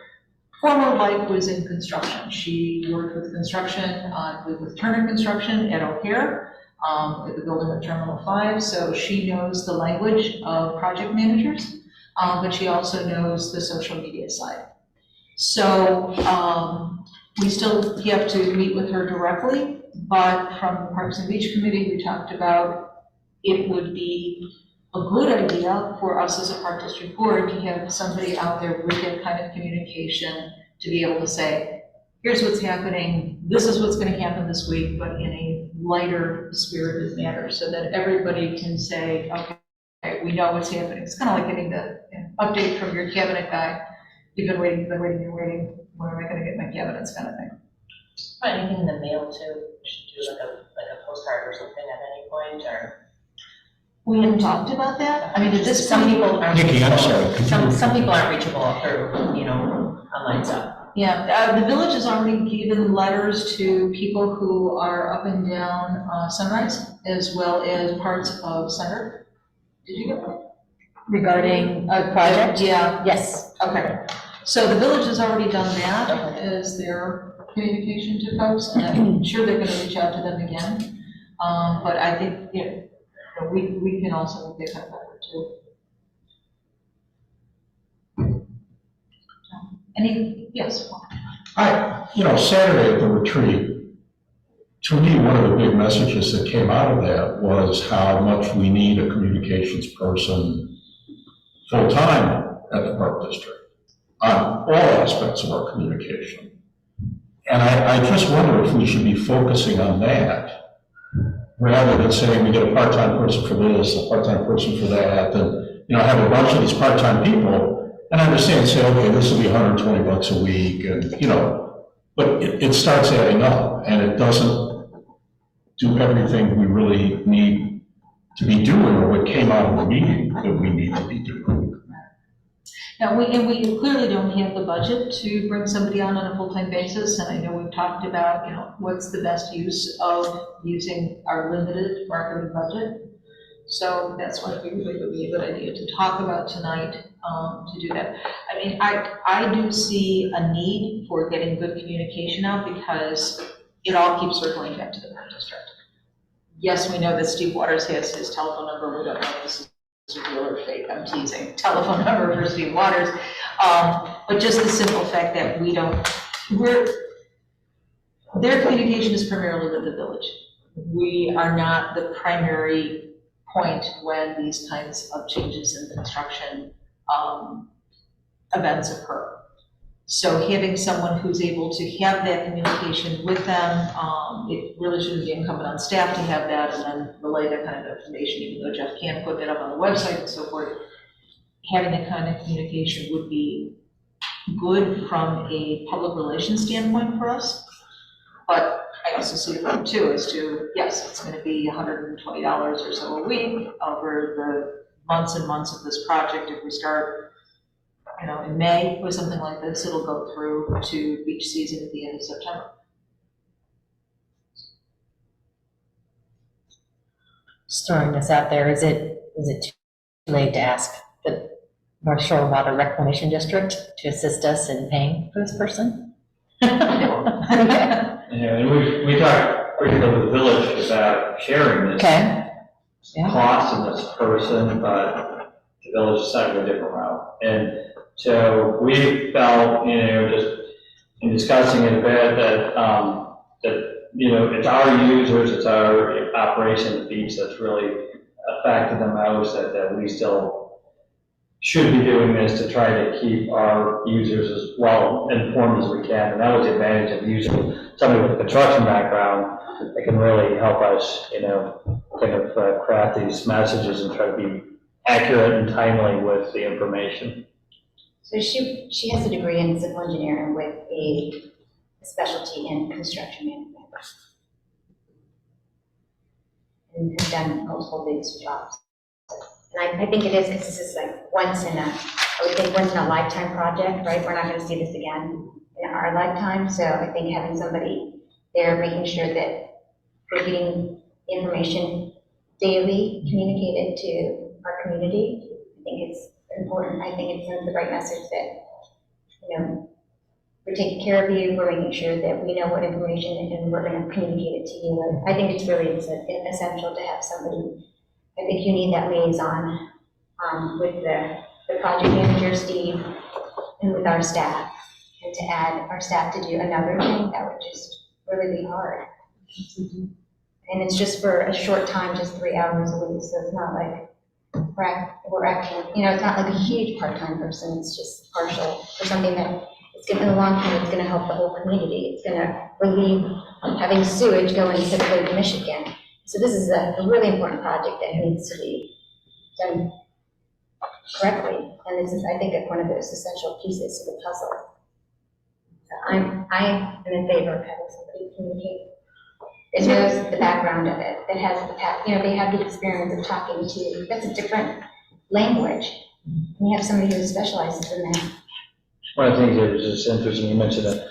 former life was in construction. She worked with construction, with Turner Construction at O'Hare, at the building of Terminal 5, so she knows the language of project managers, but she also knows the social media side. So we still have to meet with her directly, but from the Parks and Beach Committee, we talked about it would be a good idea for us as a Park District Board to have somebody out there with that kind of communication to be able to say, here's what's happening, this is what's going to happen this week, but in a lighter spirited manner, so that everybody can say, okay, we know what's happening. It's kind of like getting the update from your cabinet guy. You've been waiting, when am I going to get my cabinets, kind of thing. Or anything in the mail too, should do like a postcard or something at any point, or? We haven't talked about that. I mean, at this Some point, people aren't. Nikki, I'm sorry. Some people aren't reachable through, online stuff. yeah, the village has already given letters to people who are up and down Sunrise, as well as parts of Center. Did you get one? Regarding a project? Yeah, Yes. okay. So the village has already done that as their communication to folks, and I'm sure they're gonna reach out to them again. But I think, we can also make that kind of effort too. Yes? Saturday at the retreat, to me, one of the big messages that came out of that was how much we need a communications person full-time at the Park District on all aspects of our communication. And I just wonder if we should be focusing on that rather than saying we get a part-time person for this, a part-time person for that, and, have a bunch of these part-time people. And I understand, say, okay, this will be $120 a week, and, but it starts adding up, and it doesn't do everything we really need to be doing, or what came out of the meeting that we need to be doing. Now, we clearly don't have the budget to bring somebody on a full-time basis, and I know we've talked about, what's the best use of using our limited marketing budget. So that's why we figured it would be a good idea to talk about tonight, to do that. I mean, I do see a need for getting good communication out, because it all keeps circling back to the Park District. Yes, we know that Steve Waters has his telephone number. We don't know if this is real or fake. I'm teasing. Telephone number for Steve Waters. But just the simple fact that their communication is primarily with the village. We are not the primary point when these kinds of changes in construction events occur. So having someone who's able to have that communication with them, it really shouldn't be incumbent on staff to have that and then relay that kind of information, even though Jeff can't put that up on the website and so forth. Having that kind of communication would be good from a public relations standpoint for us. But I also see the point too, as to, yes, it's gonna be $120 or so a week over the months and months of this project. If we start in May or something like this, it'll go through to beach season at the end of September. Just throwing this out there, is it too late to ask the North Shore Water Reclamation District to assist us in paying for this person? Okay. And we talked briefly with the village about sharing this Okay. Yeah. cost in this person, but the village decided a different route. And so we felt, just in discussing it a bit, that it's our users, it's our operation at the beach that's really affected the most, that we still should be doing this to try to keep our users as well informed as we can. And that was the advantage of using somebody with a construction background that can really help us, kind of craft these messages and try to be accurate and timely with the information. So she has a degree in civil engineering with a specialty in construction management. And has done multiple big jobs. And I think it is, because this is like once in a lifetime project, right? We're not gonna see this again in our lifetime, so I think having somebody there, making sure that we're getting information daily communicated to our community, I think it's important. I think it sends the right message that, we're taking care of you, we're making sure that we know what information and we're gonna communicate it to you. I think it's really essential to have somebody, I think you need that liaison with the project manager, Steve, and with our staff. And to add our staff to do another thing, that would just really be hard. And it's just for a short time, just 3 hours a week, so it's not like we're acting, it's not like a huge part-time person, it's just partial for something that it's gonna, in the long term, it's gonna help the whole community. It's gonna relieve having sewage going typically to Michigan. So this is a really important project that needs to be done correctly. And this is, I think, one of those essential pieces of the puzzle. So I am in favor of having somebody communicate that knows the background of it, that has they have the experience of talking to, that's a different language. And you have somebody who specializes in that. One of the things that was just interesting, you mentioned that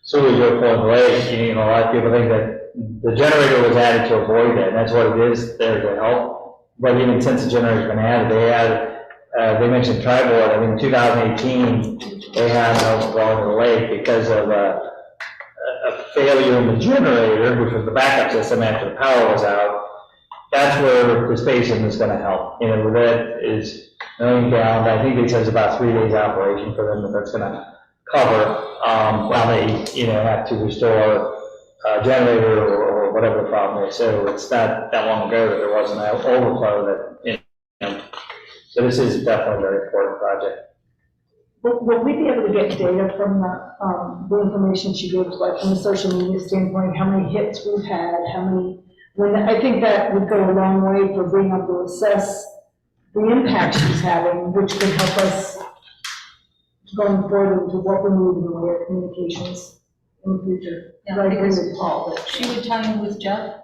sewage overflowing the lake, a lot of people think that the generator was added to avoid that, and that's what it is there to help. But even since the generator's been added, they mentioned Tri-Board, I think in 2018, they had an overflow in the lake because of a failure in the generator, which was the backup system after the power was out. That's where the station is gonna help. That is $1 million gallons. I think it says about 3 days operation for them that's gonna cover, while they, have to restore a generator or whatever the problem is. So it's not that long ago that there wasn't an overflow that, so this is definitely a very important project. Will we be able to get data from the information she gives, like from a social media standpoint, how many hits we've had, I think that would go a long way for being able to assess the impact she's having, which can help us going forward into what we need in the way of communications in the future. Yeah, Like because with Paul, but she would tie in with Jeff,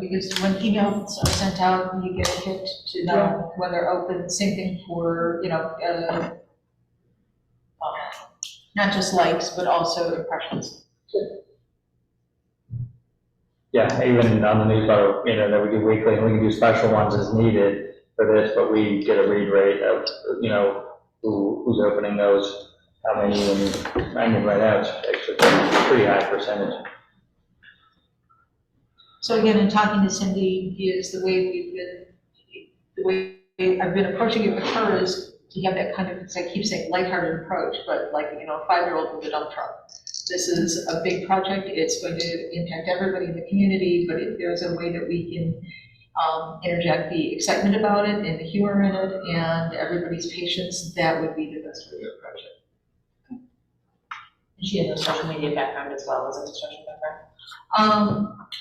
because when emails are sent out, you get a hit to them when they're open. Same thing for, not just likes, but also impressions. Yeah, even on the newsletter, that we do weekly, and we can do special ones as needed for this, but we get a read rate of, who's opening those, how many, and right now it's actually a pretty high percentage. So again, in talking to Cindy, is the way I've been approaching it with her is to have that kind of, as I keep saying, lighthearted approach, but like, a 5-year-old with a dump truck. This is a big project, it's going to impact everybody in the community, but if there's a way that we can interject the excitement about it and the humor in it and everybody's patience, that would be the best way to approach it. And she has a social media background as well as a construction background.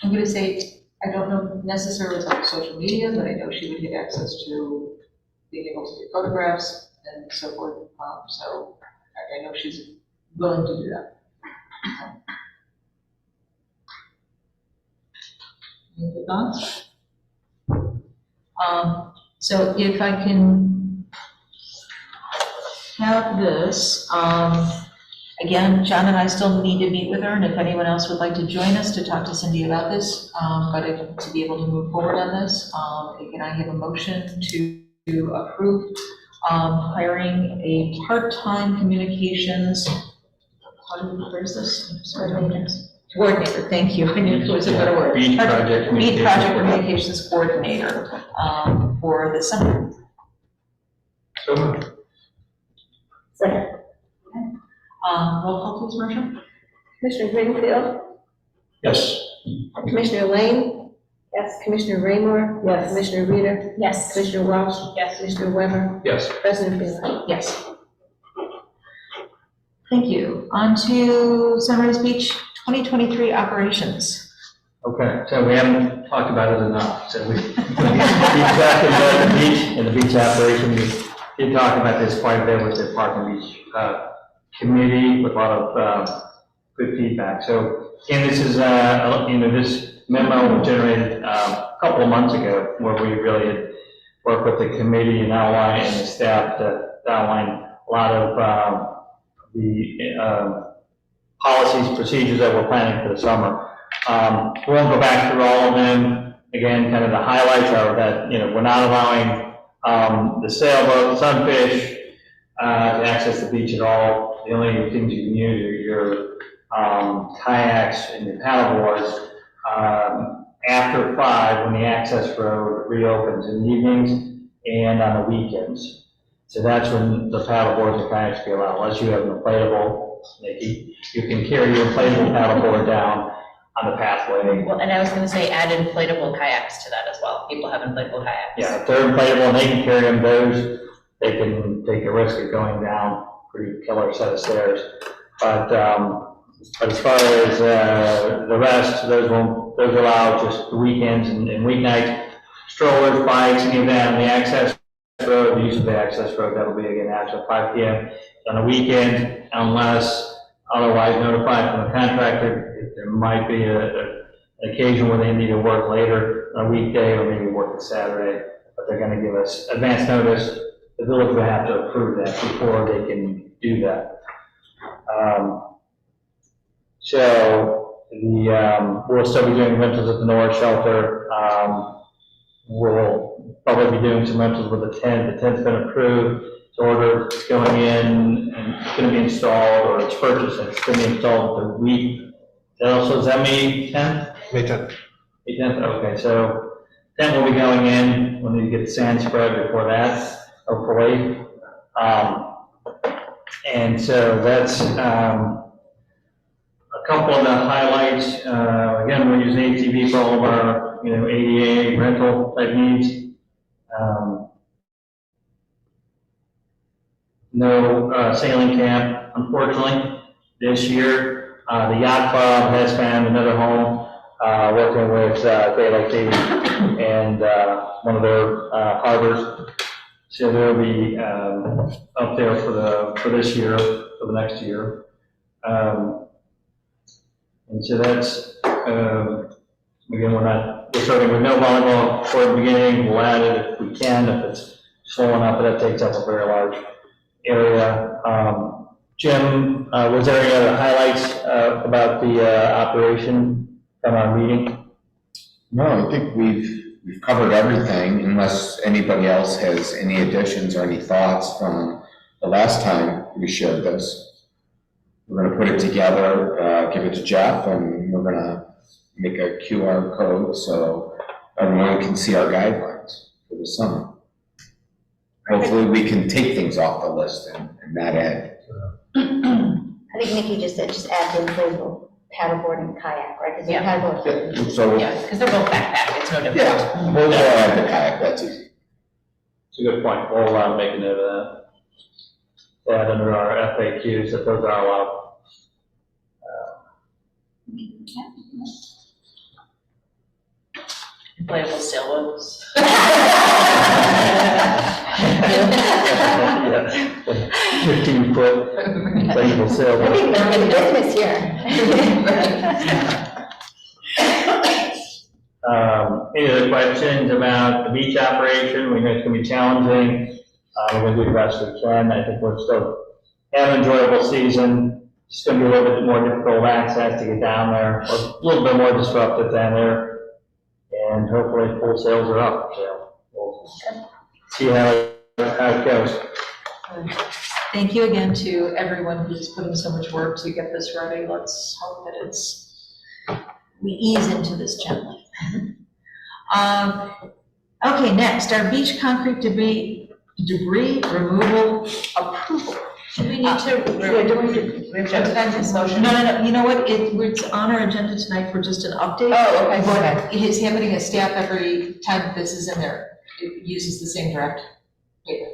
I'm gonna say, I don't know necessarily about social media, but I know she would get access to being able to do photographs and so forth. So I know she's willing to do that. Any thoughts? So if I can have this. Again, John and I still need to meet with her, and if anyone else would like to join us to talk to Cindy about this, to be able to move forward on this, can I have a motion to approve hiring a part-time communications, where is this? Coordinator, thank you, I knew it was a better word. Beach project Beach communications. project communications coordinator for the summer. So moved. Second. Roll call, please, Marcia. Commissioner Greenfield, Yes. Commissioner Lane? Yes. Commissioner Raymore? Yes. Commissioner Reader? Yes. Commissioner Welch? Yes. Commissioner Weber? Yes. President Feel. Yes. Thank you. On to Sunrise Beach 2023 operations. Okay, so we haven't talked about it enough, so we talked about the beach and the beach operation. We did talk about this quite a bit with the Park and Beach committee with a lot of good feedback. So, again, this is, this memo was generated a couple of months ago where we really had worked with the committee and outline and the staff to outline a lot of the policies, procedures that we're planning for the summer. We won't go back through all of them. Again, kind of the highlights are that, we're not allowing the sailboat, sunfish, to access the beach at all. The only things you can use are your kayaks and your paddleboards after 5 when the access road reopens in the evenings and on the weekends. So that's when the paddleboards and kayaks be allowed, unless you have an inflatable, Nikki. You can carry your inflatable paddleboard down on the pathway. Well, and I was gonna say add inflatable kayaks to that as well. People have inflatable kayaks. Yeah, if they're inflatable and they can carry them, those, they can take a risk of going down pretty killer set of stairs. But as far as the rest, those are allowed just the weekends and weeknights. Strollers, bikes, any of that on the access road, the use of the access road, that'll be again after 5 p.m. on a weekend, unless otherwise notified from the contractor. There might be an occasion where they need to work later on a weekday or maybe work a Saturday, but they're going to give us advance notice. The village will have to approve that before they can do that. So we'll still be doing rentals at the North Shelter. We'll probably be doing some rentals with the tent. The tent's been approved, it's ordered, it's going in, and it's going to be installed, or it's purchased, and it's going to be installed the week. Does that May 10th? May 10th. May 10th, okay, so tent will be going in. We'll need to get the sand spread before that, hopefully. And so that's a couple of the highlights. Again, we're using ATV for all of our, ADA rental type needs. No sailing camp, unfortunately, this year. The Yacht Club has found another home, working with Great Lake Davy and one of their harbors. So they'll be up there for this year, for the next year. And so that's, again, we're starting with no volleyball for the beginning. We'll add it if we can, if it's slow enough, but that takes up a very large area. Jim, was there any other highlights about the operation from our meeting? No, I think we've covered everything, unless anybody else has any additions or any thoughts from the last time we shared this. We're gonna put it together, give it to Jeff, and we're gonna make a QR code so everyone can see our guidelines for the summer. Hopefully we can take things off the list and not add. I think Nikki just said, just add the inflatable paddleboard and kayak, right? Because Yeah. paddleboard. So, Yeah, because they're both backpack, it's no different. yeah, we'll add the kayak, that's easy. It's a good point. We'll make a note of that. Add under our FAQs that those are allowed. Inflatable sailboats. Yeah. 15-foot inflatable I sailboat. think we're in business here. Any other questions about the beach operation? We know it's going to be challenging. We're gonna do the best we can. I think we're still have an enjoyable season. It's gonna be a little bit more difficult access to get down there, or a little bit more disruptive down there. And hopefully pool sales are up, so we'll see how it goes. Thank you again to everyone who's putting so much work to get this ready. Let's hope that we ease into this gently. Okay, next, our beach concrete debris removal approval. Do we need to, we have to amend this motion? No, you know what, it's on our agenda tonight for just an update. Oh, okay, But it is happening at staff every time this is in there, it uses the same direct paper.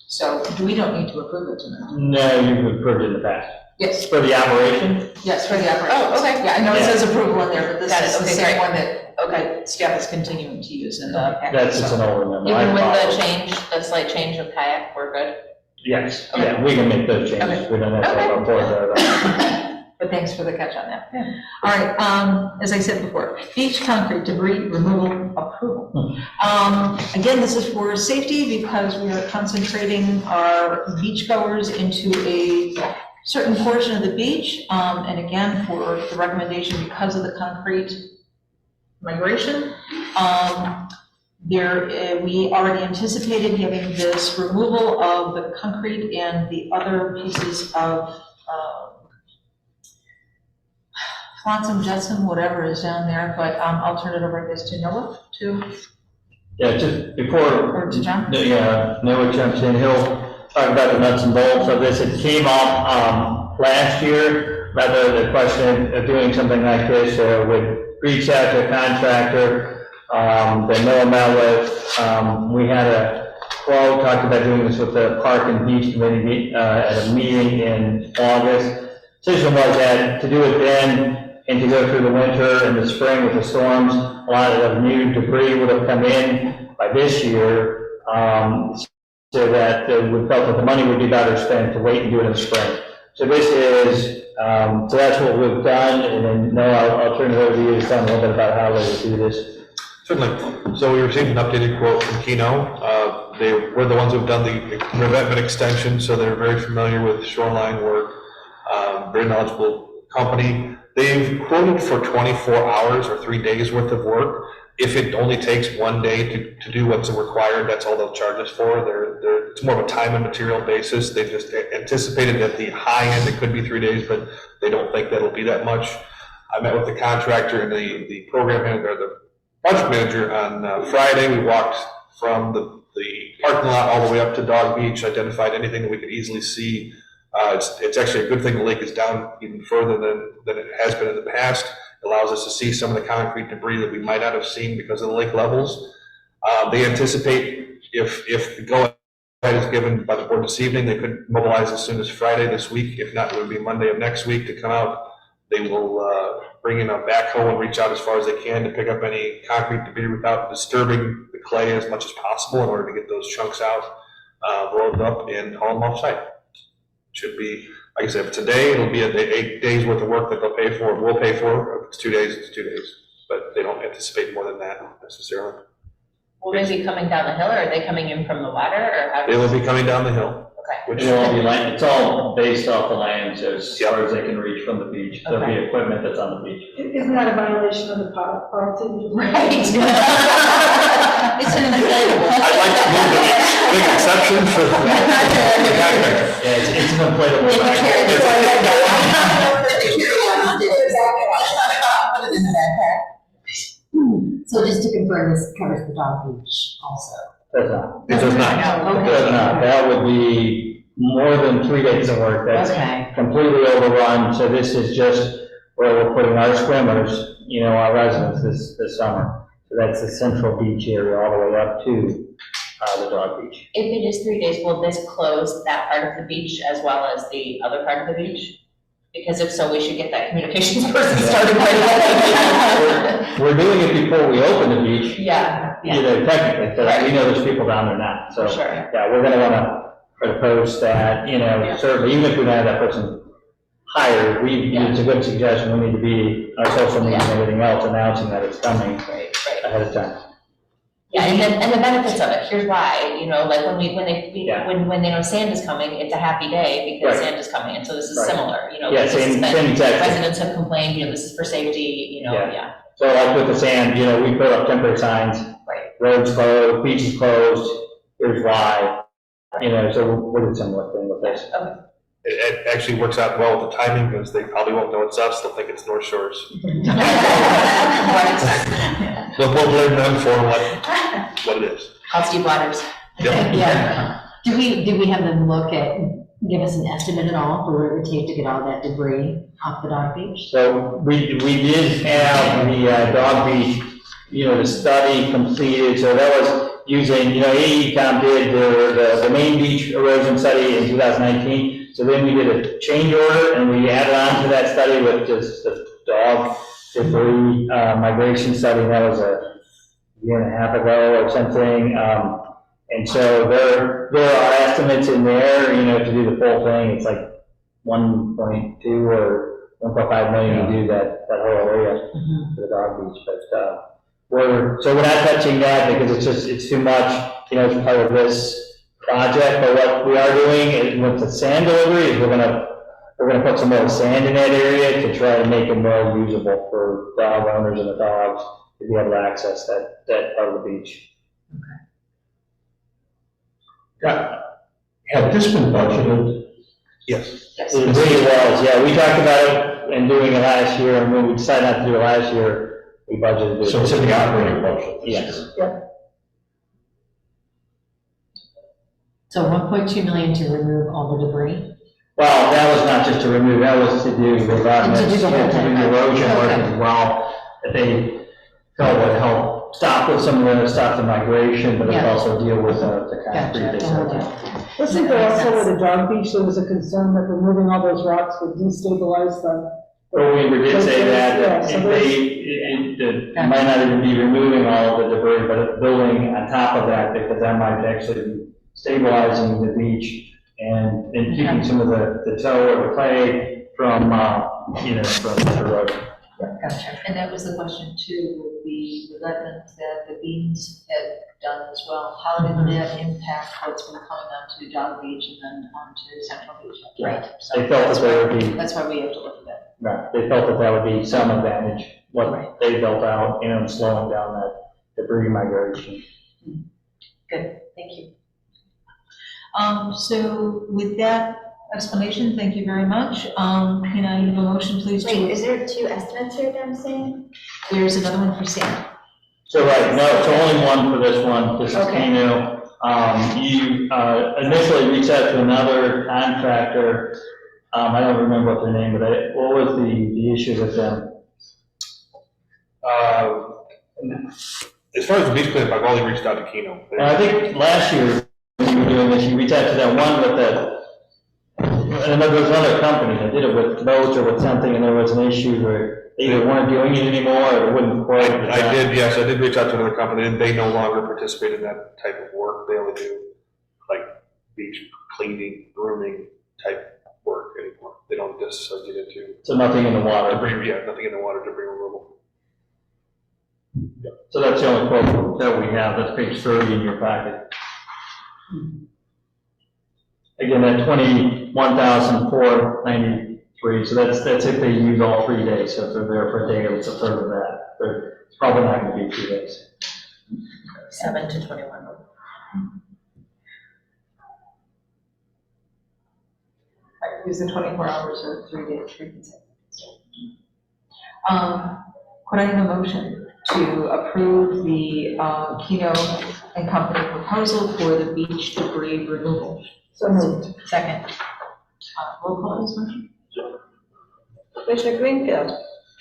So we don't need to approve it tonight. No, you've approved it in the past. Yes, For the operation? yes, for the operation. Oh, okay. Yeah, I know it Yeah. says approval in there, but this Got it, is the okay, same great. one that staff is continuing to use in the package. That's just an old memo. Even with I the follow. change, the slight change of kayak, we're good? Yes, Okay. yeah, we can make those changes. Okay. We don't have to Okay. report that. But thanks for the catch on that. All right, as I said before, beach concrete debris removal approval. Again, this is for safety because we are concentrating our beachgoers into a certain portion of the beach. And again, for the recommendation, because of the concrete migration, we already anticipated having this removal of the concrete and the other pieces of flotsam, jetsam, whatever is down there, but I'll turn it over, I guess, to Noah, Yeah, just before. or to John. Yeah, Noah jumps in, he'll talk about the nuts and bolts of this. It came up last year, rather the question of doing something like this, would reach out to a contractor that Noah met with. We had a quote, talked about doing this with the Park and Beach Committee at a meeting in August. Decision was that to do it then and to go through the winter and the spring with the storms, a lot of new debris would have come in by this year, so that we felt that the money would be better spent to wait and do it in the spring. So this is, so that's what we've done, and then Noah, I'll turn it over to you to tell me a little bit about how they would do this. Certainly. So we received an updated quote from Keno. They were the ones who've done the revetment extension, so they're very familiar with shoreline work, very knowledgeable company. They've quoted for 24 hours or 3 days worth of work. If it only takes 1 day to do what's required, that's all they'll charge us for. It's more of a time and material basis. They just anticipated at the high end, it could be 3 days, but they don't think that'll be that much. I met with the contractor and the program manager, the project manager on Friday. We walked from the parking lot all the way up to Dog Beach, identified anything that we could easily see. It's actually a good thing the lake is down even further than it has been in the past. It allows us to see some of the concrete debris that we might not have seen because of the lake levels. They anticipate if the go-ahead is given by the board this evening, they could mobilize as soon as Friday this week. If not, it would be Monday of next week to come out. They will bring in a backhoe and reach out as far as they can to pick up any concrete debris without disturbing the clay as much as possible in order to get those chunks out, rolled up and haul them off site. Should be, like I said, if it's a day, it'll be 8 days worth of work that they'll pay for, we'll pay for. If it's 2 days, it's 2 days. But they don't anticipate more than that necessarily. Will they be coming down the hill, or are they coming in from the water, or how? They will be coming down the hill. Okay. Which It won't be land, it's all based off the land, so as far as they can reach from the beach. There'll be equipment that's on the beach. Isn't that a violation of the policy? Right. It's an inflatable. I'd like to move the big exception for the contractor. Yeah, it's an inflatable bag. So just to confirm, this covers the Dog Beach also? Does not. It does not. It does not. That would be more than 3 days of work. That's Okay. completely overrun. So this is just where we're putting our swimmers, our residents this summer. So that's the central beach area all the way up to the Dog Beach. If it is 3 days, will this close that part of the beach as well as the other part of the beach? Because if so, we should get that communications person started right away. We're doing it before we open the beach, Yeah, technically, because we know there's people down there now. So, sure. yeah, we're gonna wanna try to post that, certainly, even if we don't have that person hired, it's a good suggestion, we need to be on our social media and everything else announcing that it's coming Right, right. ahead of time. Yeah, and the benefits of it, here's why, you know, like when Yeah. when they know sand is coming, it's a happy day because Right. sand is coming, and so this is Right. similar, you know. Yeah, this has same been- exact thing. Residents have complained, you know, this is for safety, you know, Yeah. yeah. So like with the sand, you know, we put up temporary signs, Right. roads closed, beaches closed, here's why. You know, so we'll do a similar thing with this. It actually works out well with the timing, because they probably won't know it's us, they'll think it's North Shores. Right. We'll blame them for what it is. Call Steve Waters. Yep. Yeah. Did we have them give us an estimate at all for what it would take to get all that debris off the dog beach? So we did have the dog beach, you know, the study completed, so that was using, you know, AECom did the main beach erosion study in 2019. So then we did a change order and we added on to that study with just the dog debris migration study. That was a year and a half ago or something. And so there are estimates in there, you know, to do the full thing, it's like 1.2 or 1.5 million to do that whole area for the dog beach. But we're not touching that because it's too much, you know, it's part of this project. But what we are doing is with the sand delivery is we're gonna put some more sand in that area to try to make it more usable for dog owners and the dogs to be able to access that part of the beach. Had this been budgeted? Yes. It really was, yeah, we talked about it and doing it last year, and when we decided not to do it last year, we budgeted it. So it's in the operating budget? Yes. So 1.2 million to remove all the debris? Well, that was not just to remove, that was to do the To do the whole thing. erosion work Okay. as well, that they felt would help stop the migration, but it Yeah. also deal with the concrete. Gotcha, they the said. whole thing. Wasn't there also with the dog beach, there was a concern that removing all those rocks would destabilize the. Well, we did say that, Yeah, that so it might not even be removing all the debris, but building on top of that, because that might actually be stabilizing the beach and keeping some of the tow or the clay from, you know, from the erosion. Gotcha. And that was the question too, with the revetment that the beams had done as well. How did that impact what's been coming onto Dog Beach and then onto Central Beach? Right. So They felt that there would be, that's why we have to look at that. right, they felt that would be some advantage, what Right. they built out, you know, and slowing down that debris migration. Good, thank you. So with that explanation, thank you very much. Can I have a motion, please? Wait, is there two estimates here that I'm seeing? There's another one for Sam. So, right, no, it's only one for this one, this is Okay. Kano. You initially reached out to another contractor, I don't remember what their name, but what was the issue with them? As far as the beach cleanup, I've only reached out to Keno. I think last year, when you were doing this, you reached out to that one with and there was another company that did it with boats or with something, and there was an issue where they either weren't doing it anymore, or it wouldn't quite. I did, yes, I did reach out to another company, and they no longer participate in that type of work. They only do like beach cleaning, grooming type work anymore. They don't necessarily get into So nothing in the water. debris, yeah, nothing in the water, debris removal. So that's the only quote that we have, that's page 30 in your packet. Again, that 21,493, so that's if they use all 3 days, so if they're there for a day, it's a third of that. But it's probably not gonna be 2 days. 7 to 21. Use the 24 hours or 3 days, 3 consecutive. Could I have a motion to approve the Keno and Company proposal for the beach debris removal? So moved. Second. Roll call on this motion? Commissioner Greenfield.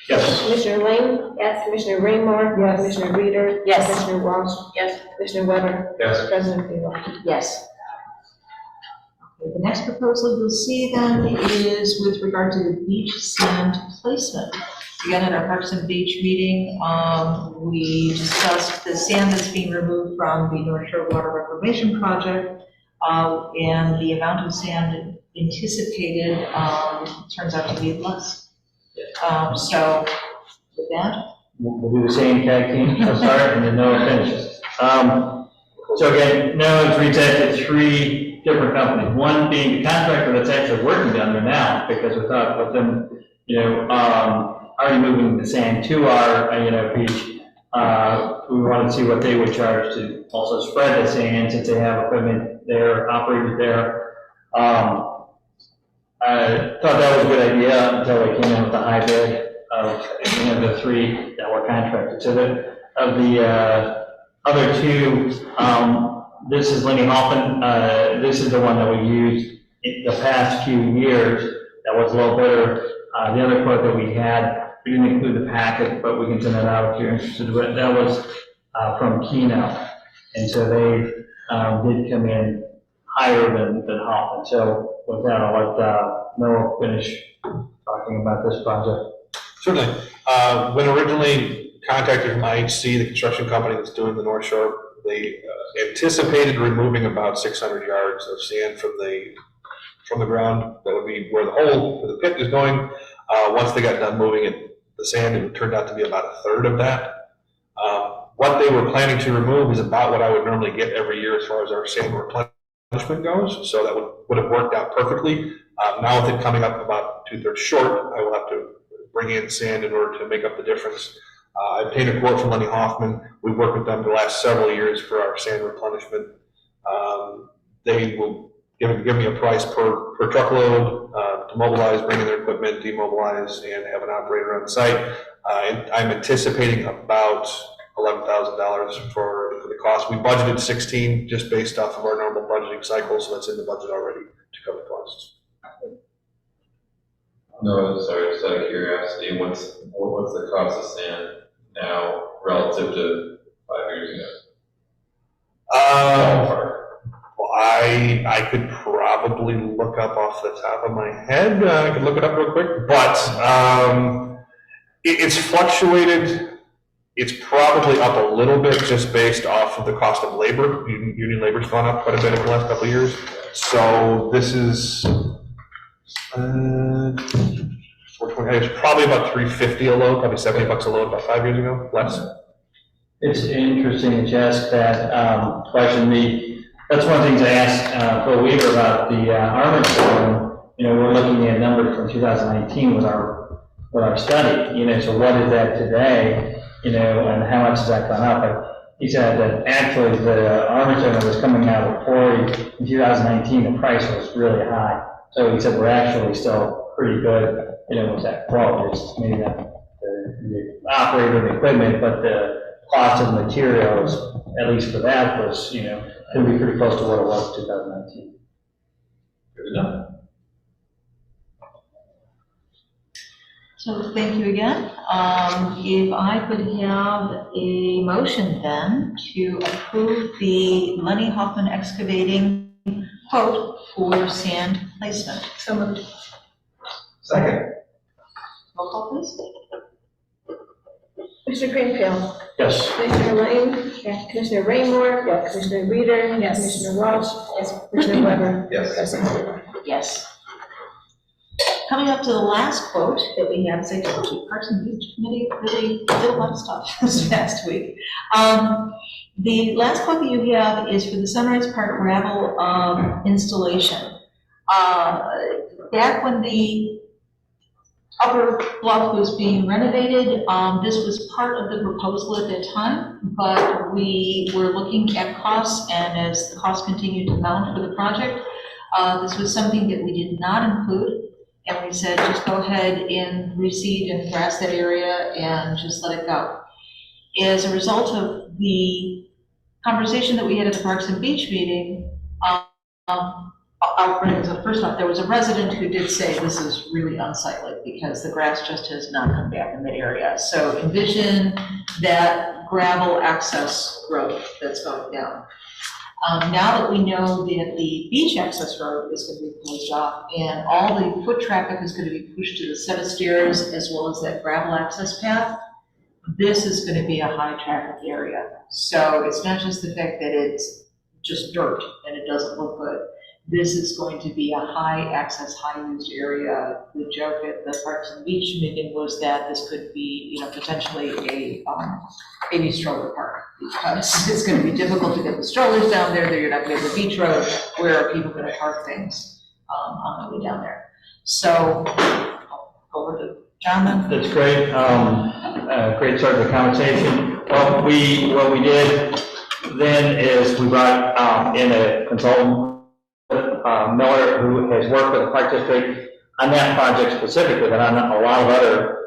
Yes. Commissioner Lane. Yes. Commissioner Raymore. Yes. Commissioner Reader. Yes. Commissioner Walsh. Yes. Commissioner Weber. Yes. President Tebow. Yes. Okay, the next proposal you'll see then is with regard to the beach sand placement. Again, at our Parks and Beach meeting, we discussed the sand that's being removed from the North Shore Water Reclamation Project, and the amount of sand anticipated turns out to be less. So with that, We'll do the same tag team, I'll start, and then Noah finishes. So again, no, it's reached out to 3 different companies, one being the contractor that's actually working down there now, because we thought with them, already moving the sand to our, beach, we wanted to see what they would charge to also spread the sand, since they have equipment there, operators there. I thought that was a good idea until they came in with the high bid of, the 3 that were contracted. So of the other 2, this is Lenny Hoffman. This is the one that we used in the past few years that was a little better. The other quote that we had, we didn't include the packet, but we can send that out if you're interested. But that was from Keno. And so they did come in higher than Hoffman. So with that, I'll let Noah finish talking about this project. Certainly. When originally contacted from IHC, the construction company that's doing the North Shore, they anticipated removing about 600 yards of sand from the ground. That would be where the hole for the pit is going. Once they got done moving it, the sand, it turned out to be about a third of that. What they were planning to remove is about what I would normally get every year as far as our sand replenishment goes. So that would have worked out perfectly. Now with it coming up about 2/3 short, I will have to bring in sand in order to make up the difference. I obtained a quote from Lenny Hoffman. We've worked with them the last several years for our sand replenishment. They will give me a price per truckload to mobilize, bring in their equipment, demobilize, and have an operator on site. And I'm anticipating about $11,000 for the cost. We budgeted 16 just based off of our normal budgeting cycle, so that's in the budget already to cover the costs. No, sorry, just out of curiosity, what's the cost of sand now relative to 5 years ago? Well, I could probably look up off the top of my head. I could look it up real quick, but it's fluctuated. It's probably up a little bit just based off of the cost of labor. Union labor's gone up quite a bit in the last couple of years. So this is 420. It's probably about $350 a load, probably $70 a load about 5 years ago, less. It's interesting that you asked that question. That's one of the things I asked Phil Weaver about the armor system. We're looking at numbers from 2019 with our study. So what is that today? And how much has that gone up? He said that actually the armor system that was coming out of quarry in 2019, the price was really high. So he said we're actually still pretty good, with that quote. It's maybe not the operator and equipment, but the cost of materials, at least for that, was, going to be pretty close to what it was in 2019. Good enough. So thank you again. If I could have a motion then to approve the Lenny Hoffman excavating quote for sand placement. So moved. Second. Roll call, please. Commissioner Greenfield. Yes. Commissioner Lane. Yes. Commissioner Raymore. Yes. Commissioner Reader. Yes. Commissioner Walsh. Yes. Commissioner Weber. Yes. President Taylor. Yes. Coming up to the last quote that we have, say, the Parks and Beach Committee really did a lot of stuff this past week. The last quote that you have is for the Sunrise Park gravel installation. Back when the upper bluff was being renovated, this was part of the proposal at that time, but we were looking at costs, and as the costs continued to mount for the project, this was something that we did not include. And we said, just go ahead and reseed and grass that area and just let it go. As a result of the conversation that we had at the Parks and Beach meeting, first off, there was a resident who did say this is really unsightly because the grass just has not come back in that area. So envision that gravel access road that's going down. Now that we know that the beach access road is going to be closed off and all the foot traffic is going to be pushed to the set of stairs as well as that gravel access path, this is going to be a high traffic area. So it's not just the fact that it's just dirt and it doesn't look good. This is going to be a high access, high used area. The joke at the Parks and Beach meeting was that this could be, potentially a baby stroller park. because it's gonna be difficult to get the strollers down there, you're not gonna have the beach road, where are people gonna park things, on the way down there? So, over to John then. That's great. Great start to the conversation. What we did then is we brought in a consultant, Miller, who has worked with the Park District on that project specifically, but on a lot of other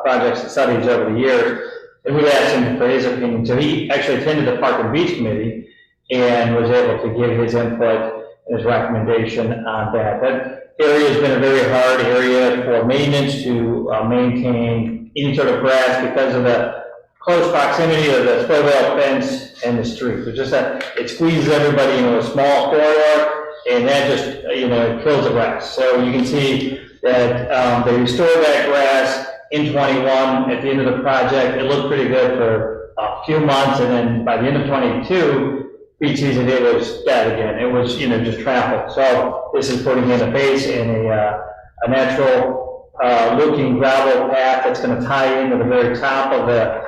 projects and studies over the years. And we asked him for his opinion. So he actually attended the Park and Beach Committee and was able to give his input and his recommendation on that. That area has been a very hard area for maintenance to maintain any sort of grass because of the close proximity of the split rail fence and the street. So just that, it squeezes everybody into a small corridor, and that just, kills the grass. So you can see that they restored that grass in 21 at the end of the project. It looked pretty good for a few months, and then by the end of 22, beach season, it was dead again. It was, just trampled. So this is putting in a base in a natural looking gravel path that's going to tie into the very top of the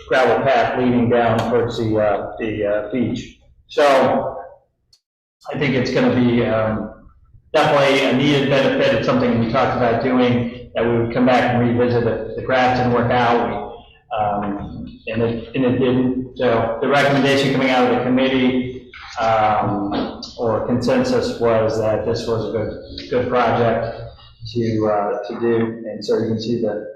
gravel path leading down towards the beach. So I think it's going to be definitely a needed benefit. It's something we talked about doing, that we would come back and revisit if the grass didn't work out. And it didn't. So the recommendation coming out of the committee or consensus was that this was a good project to do. And so you can see the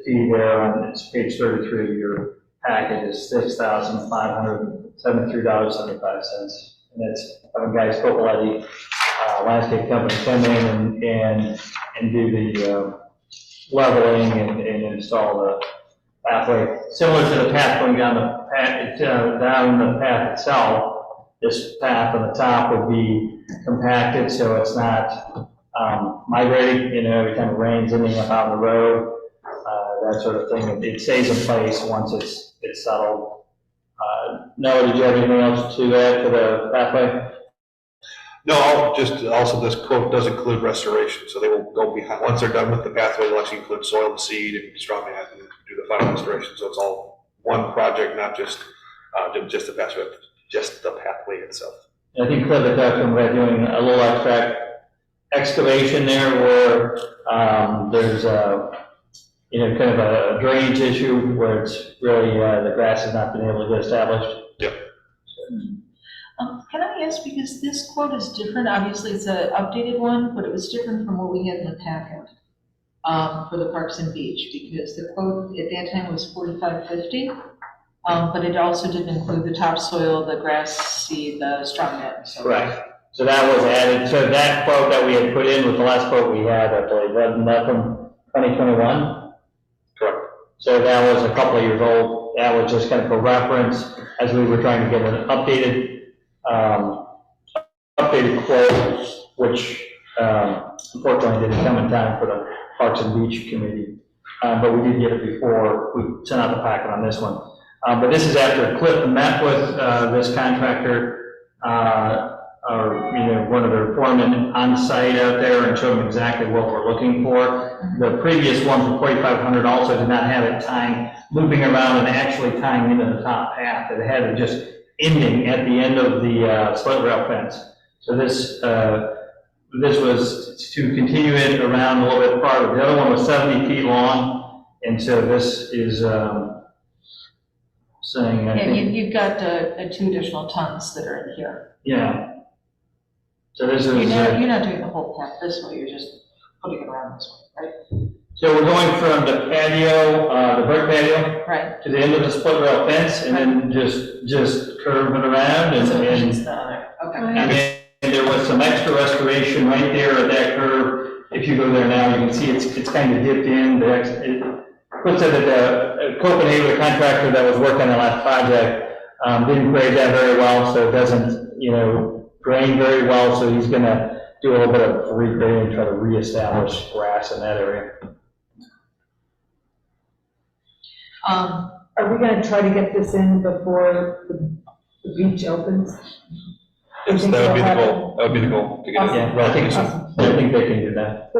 fee there on page 33 of your packet is $6,573.75. And that's having Guys Copoletti, landscape company, come in and do the leveling and install the pathway. Similar to the path going down the path itself, this path on the top would be compacted so it's not migrating, every time it rains, ending up out on the road, that sort of thing. It stays in place once it's settled. Noah, did you have anything else to add to the pathway? No, just also this quote does include restoration, so they will go behind, once they're done with the pathway, they'll actually include soil and seed and straw mat and do the final restoration, so it's all one project, not just the pathway, just the pathway itself. I think Cliff had talked about doing a little extra excavation there where there's kind of a drainage issue where it's really, the grass has not been able to get established. Yep. Can I ask, because this quote is different, obviously it's an updated one, but it was different from what we had in the packet for the Parks and Beach, because the quote at that time was $45.50, but it also didn't include the topsoil, the grass seed, the straw mat. So. Right. So that was added. So that quote that we had put in was the last quote we had, I believe, wasn't that from 2021? Correct. So that was a couple of years old. That was just kind of a reference as we were trying to get an updated quote, which unfortunately didn't come in time for the Parks and Beach Committee, but we did get it before we sent out the packet on this one. But this is after Cliff met with this contractor, or one of their foremen on site out there and showed them exactly what we're looking for. The previous one for $4,500 also did not have it looping around and actually tying into the top path. It had it just ending at the end of the split rail fence. So this was to continue it around a little bit farther. The other one was 70 feet long, and so this is saying, I think. You've got the 2 additional tons that are in here. Yeah. So this is. You're not doing the whole path this way, you're just putting it around this way, right? So we're going from the patio, the brick patio. Right. To the end of the split rail fence, and then just curve it around and the other, okay. and then there was some extra restoration right there at that curve. If you go there now, you can see it's kind of dipped in. It puts it at Copenhagen, the contractor that was working on the last project, didn't grade that very well, so it doesn't, drain very well. So he's going to do a little bit of regrading and try to reestablish grass in that area. Are we gonna try to get this in before the beach opens? Yes, that would be the goal. That would be the goal, to get it Yeah, relatively soon. I think they can do that.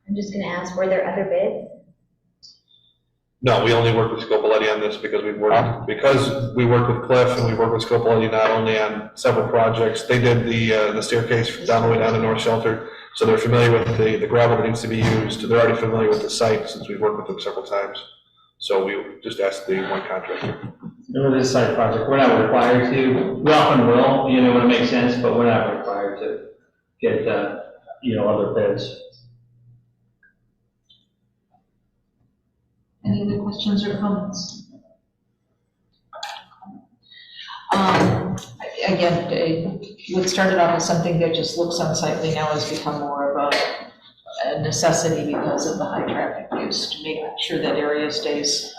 I'm just gonna ask, were there other bids? No, we only work with Scopoletti on this because we work with Cliff and we work with Scopoletti not only on several projects. They did the staircase down the way down to North Shelter, so they're familiar with the gravel that needs to be used. They're already familiar with the site since we've worked with them several times. So we just asked the one contractor. And with this site project, we're not required to, we often will, when it makes sense, but we're not required to get, other bids. Any other questions or comments? Again, what started off as something that just looks unsightly now has become more of a necessity because of the high traffic use, to make sure that area stays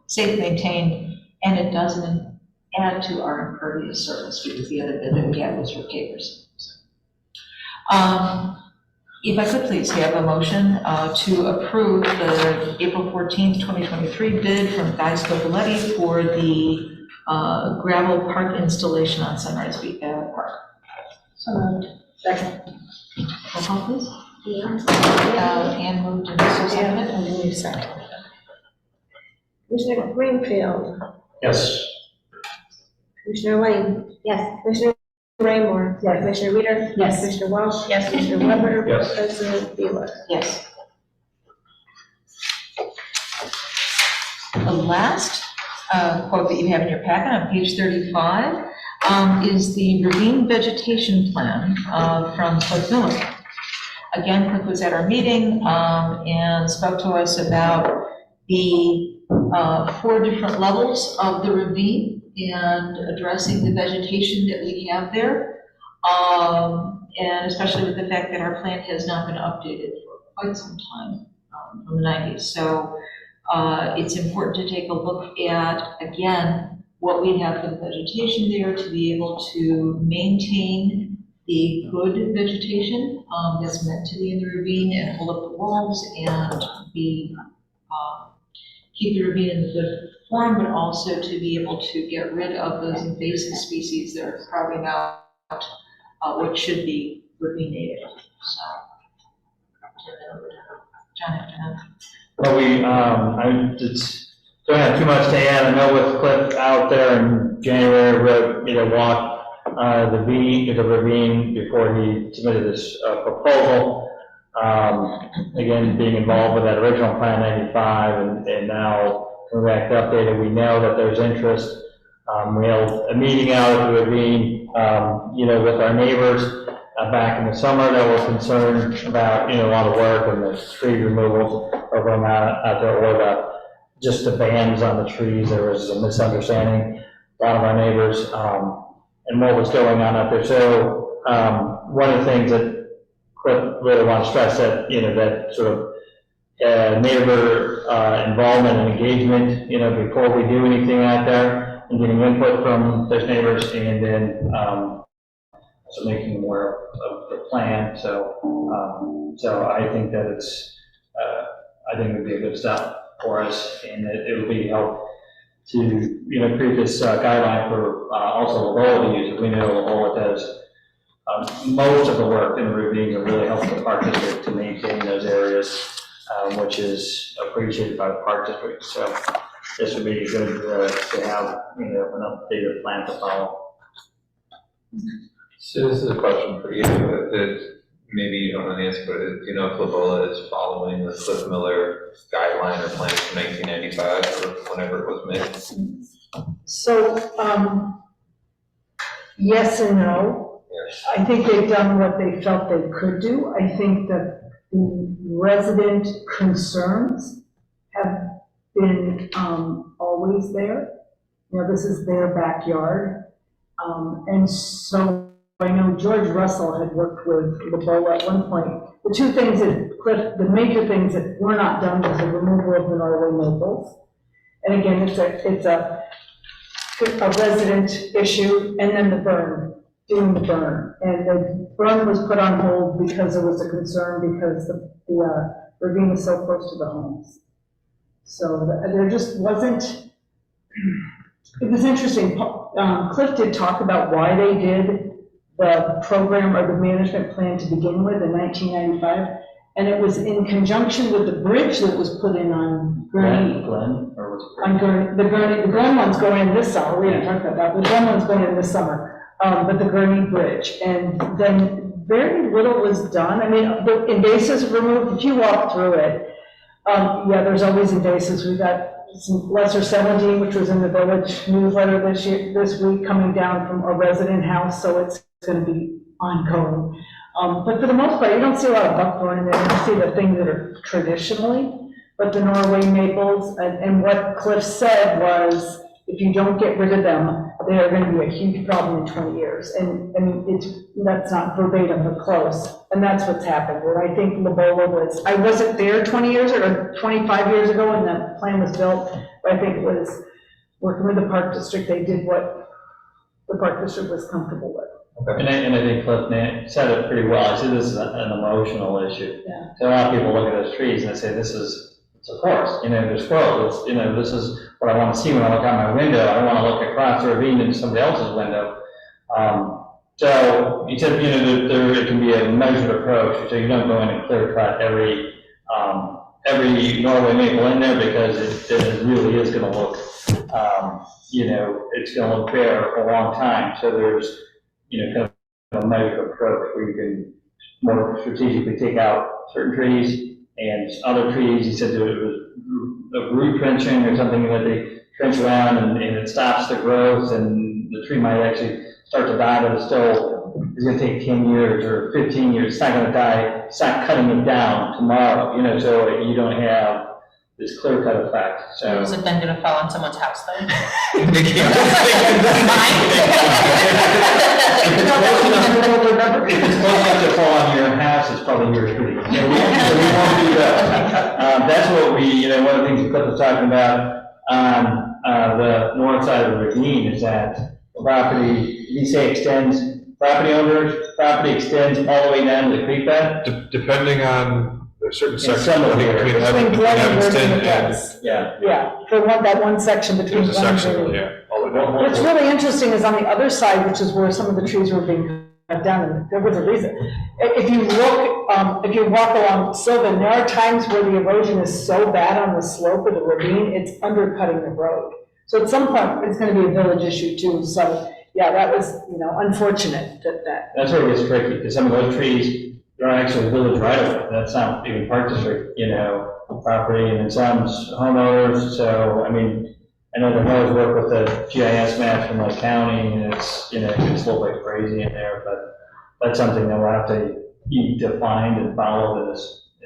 safe, maintained, and it doesn't add to our impervious surface, because the other bid that we had was for capers. If I could please have a motion to approve the April 14th, 2023 bid from Guy Scopoletti for the gravel park installation on Sunrise Beach Park. So moved. Second. Roll call, please. Yeah. Ann moved and Sue seconded. And then you second. Commissioner Greenfield, Yes. Commissioner Lane. Yes. Commissioner Raymore. Yes. Commissioner Reader. Yes. Commissioner Welch. Yes. Commissioner Weber. Yes. President Beeler. Yes. The last quote that you have in your packet on page 35 is the ravine vegetation plan from Cliff Miller. Again, Cliff was at our meeting and spoke to us about the 4 different levels of the ravine and addressing the vegetation that we have there, and especially with the fact that our plan has not been updated for quite some time, from the 90s. So it's important to take a look at, again, what we have for the vegetation there to be able to maintain the good vegetation that's meant to be in the ravine and hold up the walls and keep the ravine in the good form, but also to be able to get rid of those invasive species that are carving out what should be ravine native. So, John, after that. Well, I just don't have too much to add. I know with Cliff out there in January, we walked the ravine before he submitted this proposal. Again, being involved with that original Plan 95 and now coming back to update it, we know that there's interest. We held a meeting out at the ravine, with our neighbors back in the summer that were concerned about, a lot of work and the tree removals over out there, or just the bands on the trees. There was a misunderstanding, a lot of our neighbors, and what was going on out there. So one of the things that Cliff really want to stress that, that sort of neighbor involvement and engagement, before we do anything out there, and getting input from those neighbors, and then so making them aware of the plan. So I think that I think it would be a good step for us, and it would be help to, create this guideline for also Labola to use. We know Labola does most of the work in the ravines and really helps the park district to maintain those areas, which is appreciated by the park district. So this would be good to have, an updated plan to follow. So this is a question for you, that maybe you don't know the answer, but do you know if Labola is following the Cliff Miller guideline or plan from 1995 or whenever it was made? So, yes and no. Yes. I think they've done what they felt they could do. I think that the resident concerns have been always there. This is their backyard. And so I know George Russell had worked with Labola at one point. The two things that Cliff, the major things that were not done was the removal of the Norway maples. And again, it's a resident issue, and then the burn, doing the burn. And the burn was put on hold because there was a concern because the ravine is so close to the homes. So there just wasn't, it was interesting. Cliff did talk about why they did the program or the management plan to begin with in 1995. And it was in conjunction with the bridge that was put in on Gurney. Glenn, or what's it? On Gurney, the Glen one's going in this summer, we didn't talk about that, the Glen one's going in this summer, but the Gurney Bridge. And then very little was done. I mean, the invasives removed, if you walk through it, yeah, there's always invasives. We got some lesser 17, which was in the village newsletter this week, coming down from a resident house, so it's going to be ongoing. But for the most part, you don't see a lot of buckthorn in there. You see the things that are traditionally, but the Norway maples, and what Cliff said was, if you don't get rid of them, they are going to be a huge problem in 20 years. And that's not verbatim, but close. And that's what's happened. And I think Lobola was, I wasn't there 20 years or 25 years ago when the plan was built, but I think it was working with the Park District, they did what the Park District was comfortable with. And I think Cliff said it pretty well. I said this is an emotional issue. Yeah. So a lot of people look at those trees and they say, it's a forest, there's squirrels, this is what I want to see when I look out my window. I don't want to look across the ravine into somebody else's window. So he said, there it can be a measured approach, so you don't go in and clear cut every Norway maple in there, because it really is going to look, it's going to look bare for a long time. So there's, kind of a measured approach where you can more strategically take out certain trees and other trees. He said that it was a root trenching or something that they trench around and it stops the growth, and the tree might actually start to die, but it's going to take 10 years or 15 years. It's not going to die. It's not cutting it down tomorrow, so you don't have this clear cut effect. So Is it then gonna fall on someone's house then? If it's close enough to fall on your house, it's probably your tree. So we won't do that. That's what one of the things Cliff was talking about on the north side of the ravine is that the property, property owners, property extends all the way down to the creek bed. Depending on, there's certain sections some of between it. Between Glen and Evanston Gurney and, Yeah. Yeah, for that one section between there's a Glen and section, Gurney. yeah, all the way down. What's really interesting is on the other side, which is where some of the trees were being cut down, and there was a reason. If you look, if you walk along Sylvan, there are times where the erosion is so bad on the slope of the ravine, it's undercutting the road. So at some point, it's going to be a village issue too. So yeah, that was, unfortunate that. That's where it gets tricky, because some of those trees, they're actually village right of way. That's not even Park District, property, and then some homeowners. So, I know the homeowners work with the GIS maps from Lake County, and it's, it gets a little bit crazy in there, but that's something that we'll have to define and follow in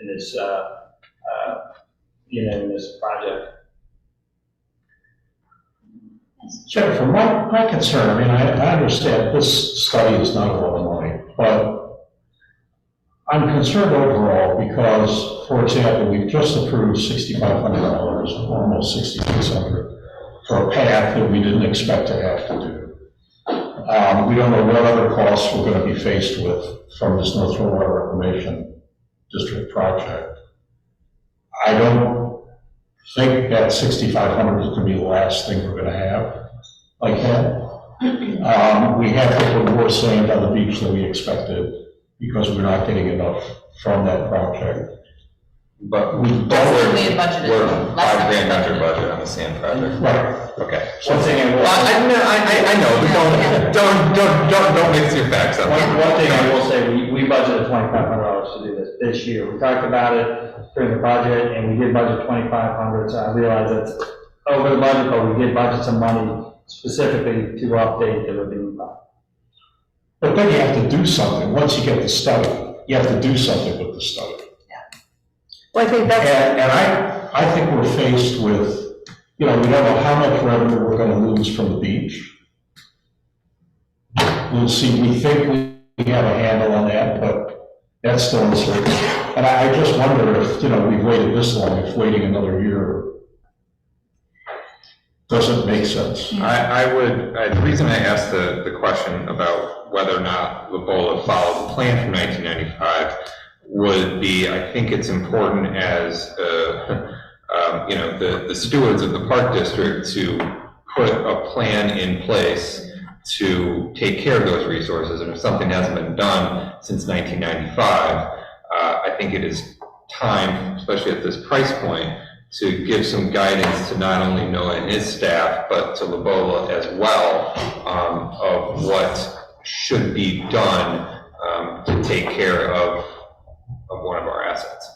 this project. Jennifer, my concern, I understand this study is not a lot of money, but I'm concerned overall because, for example, we've just approved $6,500, almost $6,600, for a path that we didn't expect to have to do. We don't know what other costs we're going to be faced with from this North Florida Reclamation District project. I don't think that $6,500 is going to be the last thing we're going to have like that. We have to put more sand on the beach than we expected, because we're not getting enough from that project. But We had budgeted we're less than $5,000 under budget on the sand project. Right. Okay. One thing I will. I know, but don't mix your facts up. One thing I will say, we budgeted $2,500 to do this year. We talked about it during the budget, and we did budget $2,500, so I realize that's over the budget, but we did budget some money specifically to update the ravine plan. But then you have to do something. Once you get the study, you have to do something with the study. Well, I think that's. And I think we're faced with, we don't know how much revenue we're going to lose from the beach. We'll see. We think we have a handle on that, but that's still uncertain. And I just wonder if, we've waited this long, if waiting another year doesn't make sense. The reason I asked the question about whether or not Lobola followed the plan from 1995 would be, I think it's important as, the stewards of the Park District to put a plan in place to take care of those resources. And if something hasn't been done since 1995, I think it is time, especially at this price point, to give some guidance to not only Noah and his staff, but to Lobola as well, of what should be done to take care of one of our assets.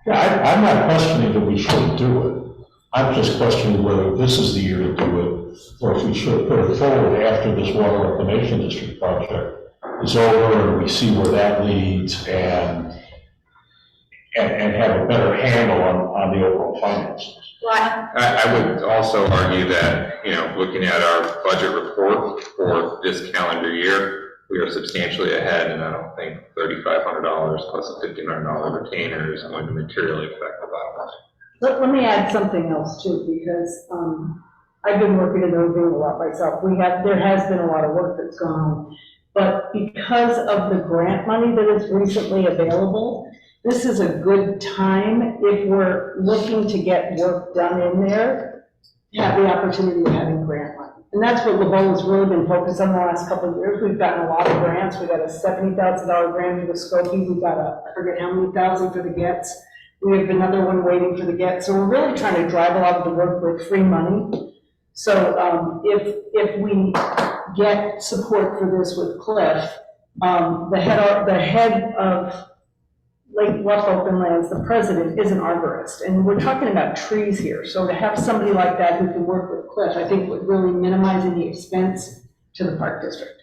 Yeah, I'm not questioning that we shouldn't do it. I'm just questioning whether this is the year to do it, or if we should put it forward after this water reclamation district project is over and we see where that leads and have a better handle on the overall finances. Well, I would also argue that, looking at our budget report for this calendar year, we are substantially ahead, and I don't think $3,500 plus a $1,500 retainer is going to materially affect the bottom line. Let me add something else too, because I've been working in Irving a lot myself. There has been a lot of work that's gone on, but because of the grant money that is recently available, this is a good time if we're looking to get work done in there, to have the opportunity of having grant money. And that's what Lobola's really been focused on the last couple of years. We've gotten a lot of grants. We got a $70,000 grant for the Skokie. We got I forget how many thousand for the Getz. We have another one waiting for the Getz. So we're really trying to drive a lot of the work with free money. So if we get support for this with Cliff, the head of Lake Bluff Open Lands, the president, is an arborist, and we're talking about trees here. So to have somebody like that who can work with Cliff, I think would really minimize any expense to the park district.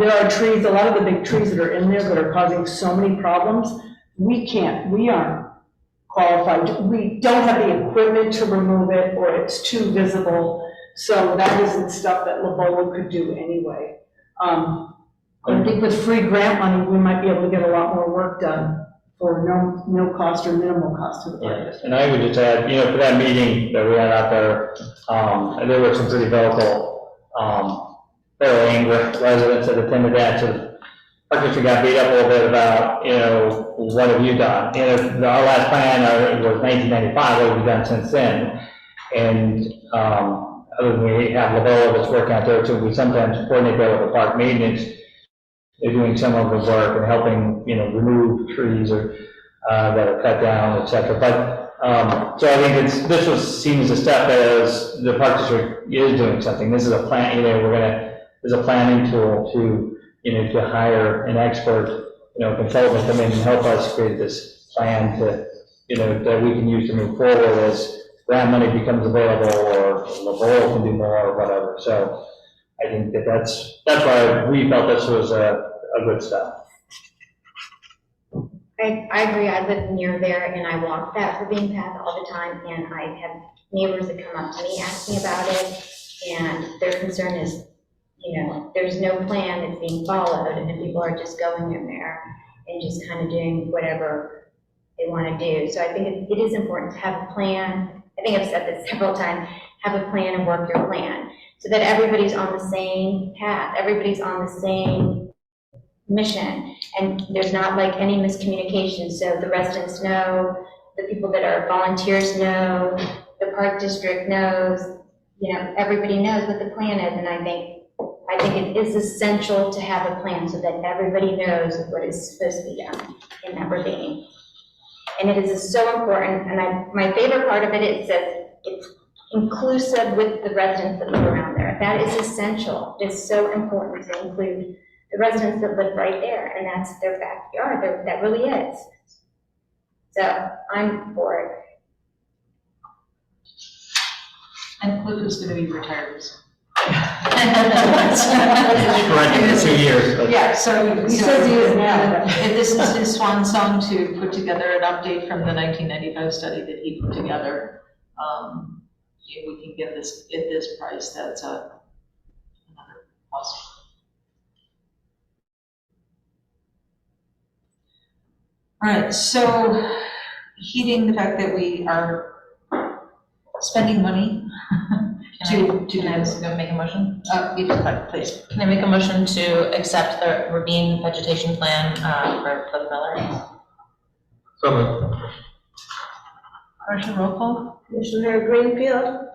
There are trees, a lot of the big trees that are in there that are causing so many problems. We aren't qualified. We don't have the equipment to remove it, or it's too visible. So that isn't stuff that Lobola could do anyway. I think with free grant money, we might be able to get a lot more work done for no cost or minimal cost to the park district. And I would just add, for that meeting that we had out there, there were some pretty vocal, very angry residents that attended that. So our district got beat up a little bit about, what have you done? Our last plan was 1995, what have we done since then? And other than we have Lobola that's working out there too, we sometimes coordinate that with the park maintenance. They're doing some of the work and helping, remove trees or that are cut down, et cetera. But so I think this was seen as a step as the park district is doing something. This is a plan. There's a planning tool to to hire an expert, consultant come in and help us create this plan to that we can use to move forward as grant money becomes available or Lobola can do more or whatever. So I think that's why we felt this was a good step. I agree. I live near there and I walk that Ravine path all the time, and I have neighbors that come up to me asking about it, and their concern is, there's no plan that's being followed, and people are just going in there and just kind of doing whatever they want to do. So I think it is important to have a plan. I think I've said this several times, have a plan and work your plan so that everybody's on the same path, everybody's on the same mission, and there's not like any miscommunication, so the residents know, the people that are volunteers know, the park district knows, everybody knows what the plan is, and I think it is essential to have a plan so that everybody knows what is supposed to be done in that ravine. And it is so important, and my favorite part of it, it says it's inclusive with the residents that live around there. That is essential. It's so important to include the residents that live right there, and that's their backyard. That really is. So I'm for it. And Cliff is going to be retired. Correct, in 2 years. But Yeah, so He says he is now. and this is his swan song to put together an update from the 1995 study that he put together. We can get this at this price. That's another plus. All right, so heeding the fact that we are spending money to Can I just go make a motion? please. Can I make a motion to accept the ravine vegetation plan for Cliff Miller? So moved. Commissioner roll call? Commissioner Greenfield,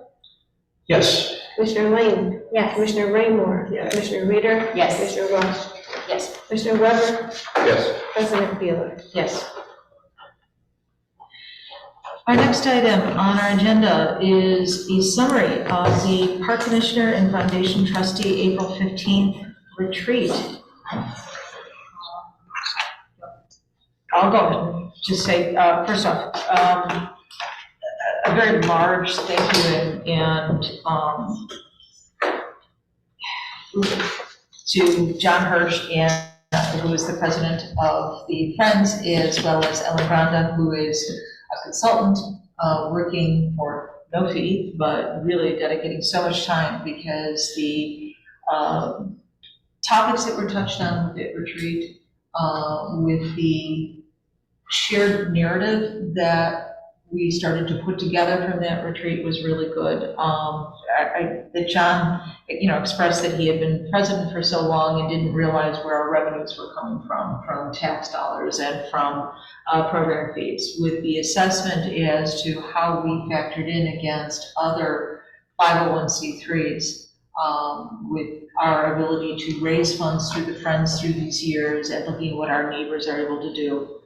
Yes. Commissioner Lane, Yes. Commissioner Raymore, Commissioner Reader, Yes. Commissioner Rush, Yes. Commissioner Weber, Yes. President Beeler. Yes. Our next item on our agenda is a summary of the Park Commissioner and Foundation Trustee April 15th retreat. I'll go ahead and just say, first off, a very large thank you and to John Hirsch, who is the president of the Friends, as well as Ellen Granda, who is a consultant working for no fee, but really dedicating so much time, because the topics that were touched on with the retreat, with the shared narrative that we started to put together from that retreat was really good. That John, expressed that he had been president for so long and didn't realize where our revenues were coming from tax dollars and from program fees, with the assessment as to how we factored in against other 501c3s, with our ability to raise funds through the Friends through these years, and looking at what our neighbors are able to do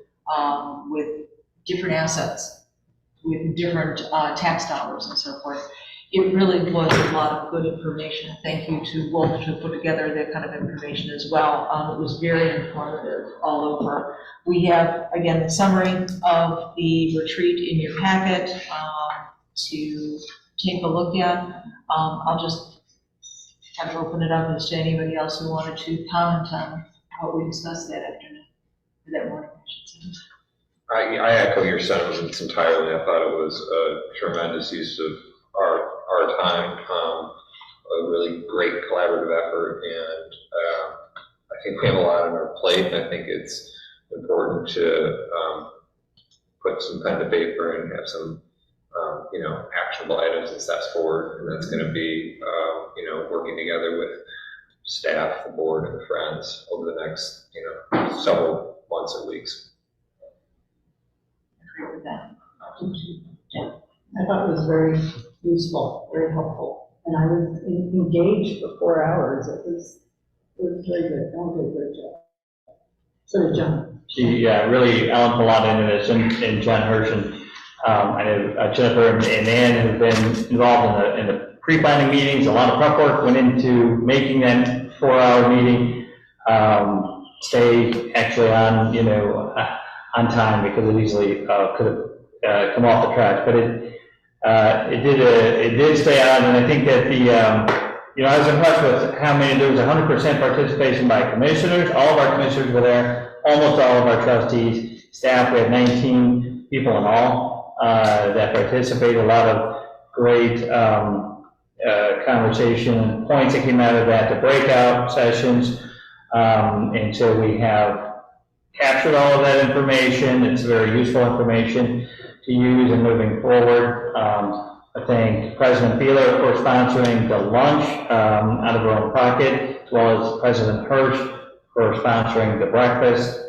with different assets, with different tax dollars and so forth. It really was a lot of good information. Thank you to Wolf to put together that kind of information as well. It was very informative all over. We have, again, the summary of the retreat in your packet to take a look at. I'll just have to open it up as to anybody else who wanted to comment on what we discussed that afternoon, that morning, I should say. I echo your sentiments entirely. I thought it was a tremendous use of our time, a really great collaborative effort, and I think we have a lot on our plate, and I think it's important to put some pen to paper and have some actionable items and steps forward, and that's going to be working together with staff, the board, and the Friends over the next several months and weeks. With that. I thought it was very useful, very helpful, and I was engaged for 4 hours. It was very good. Ellen did a great job. So did John. Really, Ellen put a lot into this, and John Hirsch, and I know Jennifer and Ann have been involved in the pre-planning meetings. A lot of prep work went into making that 4-hour meeting stay actually on time, because it easily could have come off the track, but it did stay on, and I think that I was impressed with how many. There was 100% participation by commissioners. All of our commissioners were there, almost all of our trustees, staff. We had 19 people in all that participated. A lot of great conversation points that came out of that, the breakout sessions, and so we have captured all of that information. It's very useful information to use in moving forward. I thank President Beeler for sponsoring the lunch out of her own pocket, as well as President Hirsch for sponsoring the breakfast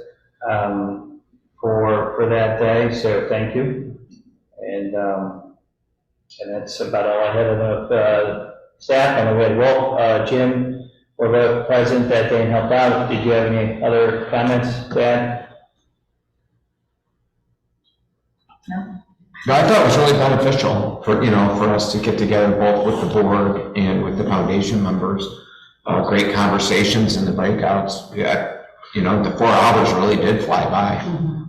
for that day. So thank you. And that's about all I had of staff. I know we had Wolf, Jim, were both present that day and helped out. Did you have any other comments to add? No, I thought it was really beneficial for us to get together both with the board and with the foundation members. Great conversations in the breakouts. Yeah, the 4 hours really did fly by. Mm-hmm.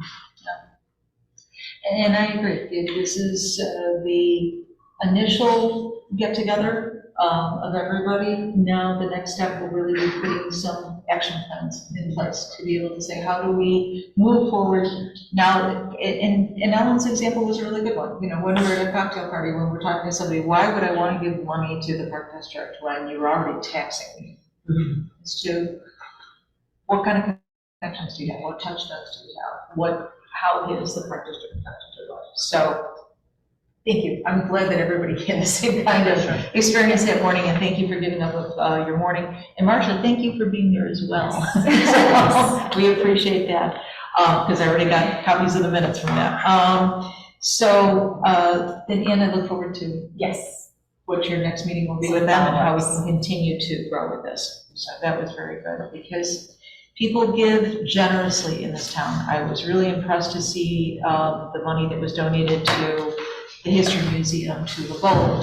Yeah. And I agree. This is the initial get-together of everybody. Now the next step will really be putting some action plans in place to be able to say, how do we move forward now? And Ellen's example was a really good one. When we're at a cocktail party, when we're talking to somebody, why would I want to give money to the Park District when you're already taxing me? Mm-hmm. As to what kind of connections do you have? What touchstones do you have? How is the Park District connected to life? So thank you. I'm glad that everybody had the same kind of experience that morning, and thank you for giving up with your morning. And Marcia, thank you for being here as well. So, we appreciate that, because I already got copies of the minutes from that. Then Ann, I look forward to what your next meeting will be with them and how we can continue to grow with this. So that was very good, because people give generously in this town. I was really impressed to see the money that was donated to the History Museum, to Lobola,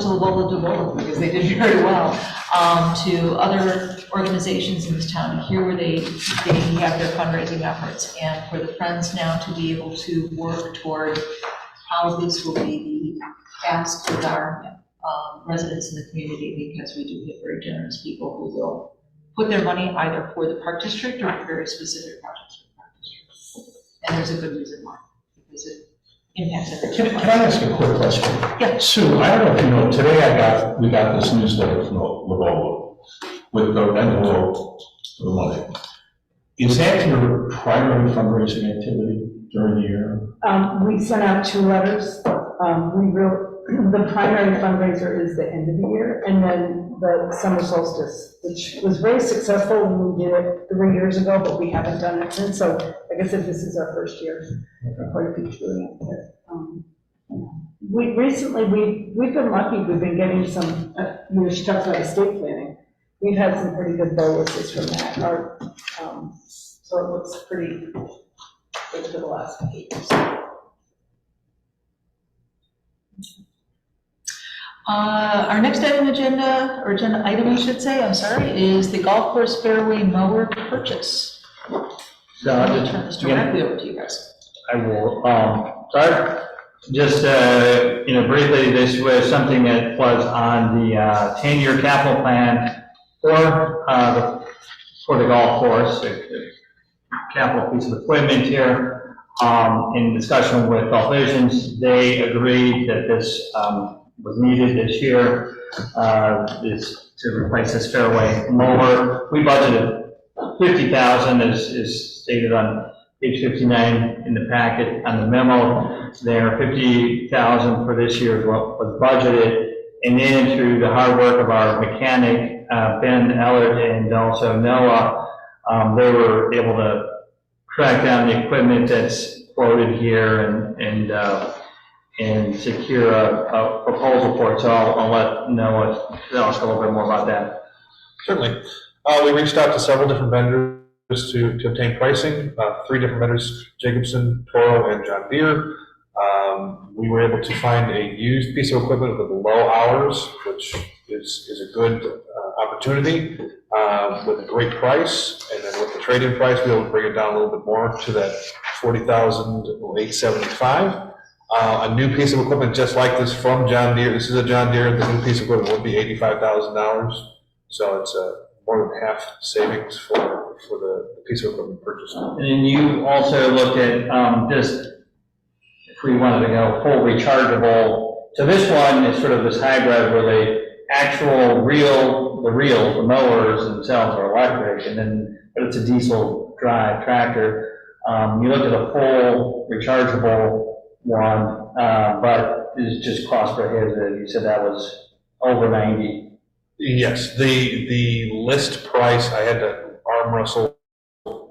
Lobola, because they did very well, to other organizations in this town, here where they have their fundraising efforts, and for the Friends now to be able to work toward how this will be asked with our residents in the community, because we do get very generous people who will put their money either for the park district or for very specific projects for the park district. And there's a good reason why, because it impacts everything. Can I ask a quick question? Yeah. Sue, I don't know if you know, today we got this newsletter from Lavola with the envelope for the money. Is that your primary fundraising activity during the year? We sent out 2 letters. The primary fundraiser is the end of the year, and then the summer solstice, which was very successful when we did it 3 years ago, but we haven't done it since. So like I said, this is our first year for quite a few doing it. We've been lucky. We've been getting some, she talks about estate planning. We've had some pretty good bonuses from that. So it looks pretty good for the last couple of years. Our next item agenda item, I should say, is the golf course fairway mower purchase. So I'm I'll going to just, turn this directly over to you guys. I will, start, just, briefly, this was something that was on the 10-year capital plan for the golf course, the capital piece of equipment here. In discussion with Golf Visions, they agreed that this was needed this year, is to replace this fairway mower. We budgeted $50,000, as stated on page 59 in the packet on the memo. There, $50,000 for this year is what was budgeted, and then through the hard work of our mechanic, Ben Ellard, and also Noah, they were able to track down the equipment that's quoted here and secure a proposal for it. So I'll let Noah tell us a little bit more about that. Certainly. We reached out to several different vendors to obtain pricing, 3 different vendors, Jacobson, Toro, and John Deere. We were able to find a used piece of equipment with low hours, which is a good opportunity, with a great price, and then with the trade-in price, we were able to bring it down a little bit more to that $40,875. A new piece of equipment just like this from John Deere, this is a John Deere, the new piece of equipment would be $85,000. So it's more than half savings for the piece of equipment purchased. And then you also looked at just, if we wanted to go full rechargeable. So this one is sort of this hybrid where the actual the mowers themselves are electric, but it's a diesel drive tractor. You looked at a full rechargeable one, but it's just cost prohibitive. You said that was over 90. Yes, the list price, I had to arm wrestle the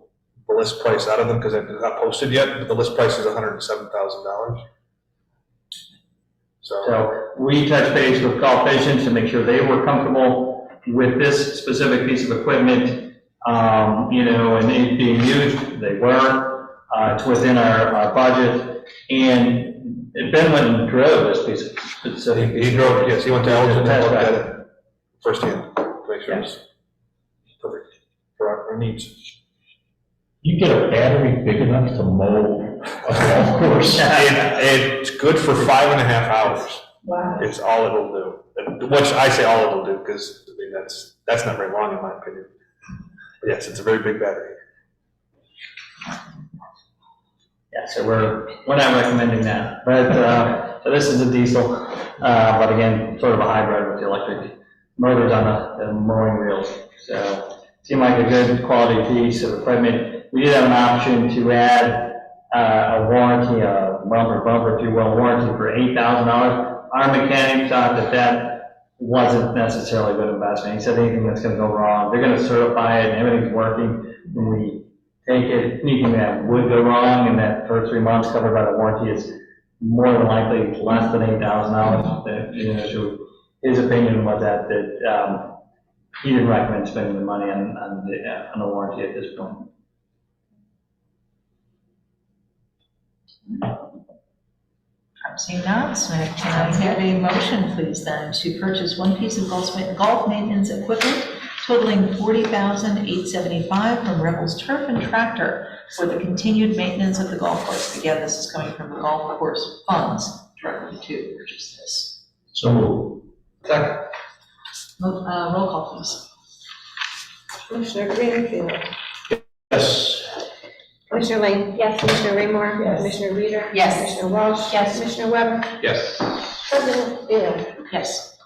list price out of them because it's not posted yet, but the list price is $107,000. So we touched base with Golf Visions to make sure they were comfortable with this specific piece of equipment, and it being used. They were. It's within our budget, and Ben went and drove this piece of specific. He drove, yes, he went to Elgin and looked at it firsthand to make sure it's perfect for our needs. You get a battery big enough to mow a golf course? It's good for 5.5 hours. Wow. It's all it'll do. Which I say all it'll do, because I mean that's not very long in my opinion. But yes, it's a very big battery. Yeah, so we're not recommending that, but so this is a diesel, but again, sort of a hybrid with the electric motors on the mowing reels. So seemed like a good quality piece of equipment. We did have an option to add a warranty, a bumper, if you will, warranty for $8,000. Our mechanic thought that wasn't necessarily a good investment. He said anything that's going to go wrong, they're going to certify it and everything's working. When we take it, anything that would go wrong in that first 3 months covered by the warranty is more than likely less than $8,000. So his opinion was that he didn't recommend spending the money on the warranty at this point. Seeing none, so can I have a motion, please, then, to purchase one piece of golf maintenance equipment totaling $40,875 from Rebels Turf and Tractor for the continued maintenance of the golf course. Again, this is coming from the golf course funds directly to purchase this. So moved. Second. Roll call, please. Commissioner Greenfield, Yes. Commissioner Lane, yes, Commissioner Raymore, Yes. Commissioner Reader, Yes. Commissioner Walsh, Yes. Commissioner Webb, Yes. President Beal. Yes.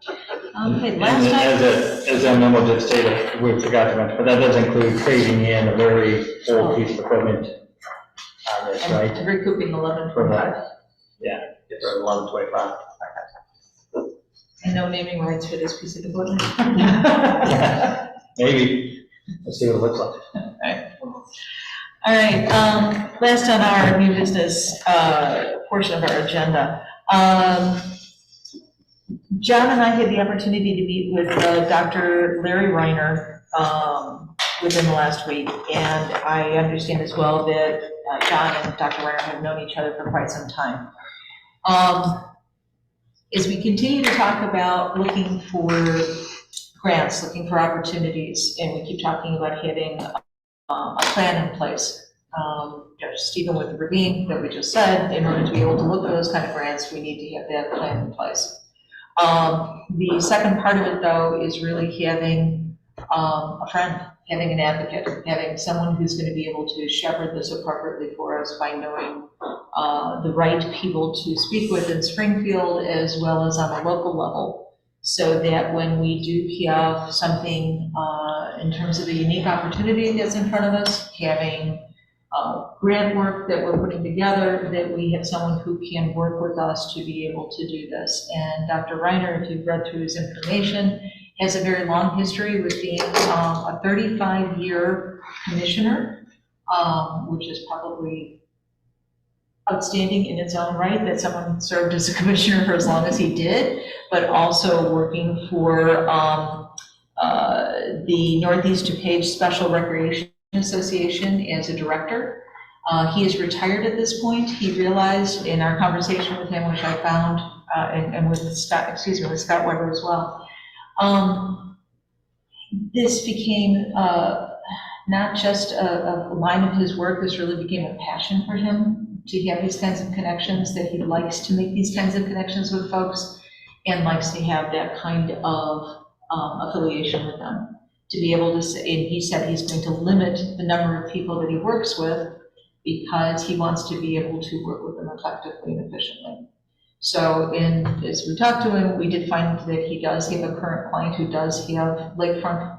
Okay, And last item. as a memo did state, we forgot to mention, but that does include trading in a very old piece of equipment on this, right? And recouping For 11.5. that, yeah, it's 1125. And no naming rights for this piece of equipment. Maybe, let's see what it looks like. All right, last on our new business portion of our agenda. John and I had the opportunity to meet with Dr. Larry Reiner within the last week, and I understand as well that John and Dr. Reiner have known each other for quite some time. As we continue to talk about looking for grants, looking for opportunities, and we keep talking about having a plan in place. Stephen with the ravine that we just said, in order to be able to look at those kind of grants, we need to have that plan in place. The second part of it, though, is really having a friend, having an advocate, having someone who's going to be able to shepherd this appropriately for us by knowing the right people to speak with in Springfield as well as on a local level, so that when we do have something in terms of a unique opportunity that's in front of us, having grant work that we're putting together, that we have someone who can work with us to be able to do this. And Dr. Reiner, if you've read through his information, has a very long history with being a 35-year commissioner, which is probably outstanding in its own right, that someone served as a commissioner for as long as he did, but also working for the Northeast DuPage Special Recreation Association as a director. He is retired at this point. He realized in our conversation with him, which I found, and with Scott, with Scott Weber as well, this became not just a line of his work, this really became a passion for him to have these kinds of connections, that he likes to make these kinds of connections with folks and likes to have that kind of affiliation with them. To be able to say, and he said he's going to limit the number of people that he works with because he wants to be able to work with them effectively and efficiently. So as we talked to him, we did find that he does have a current client who does have lakefront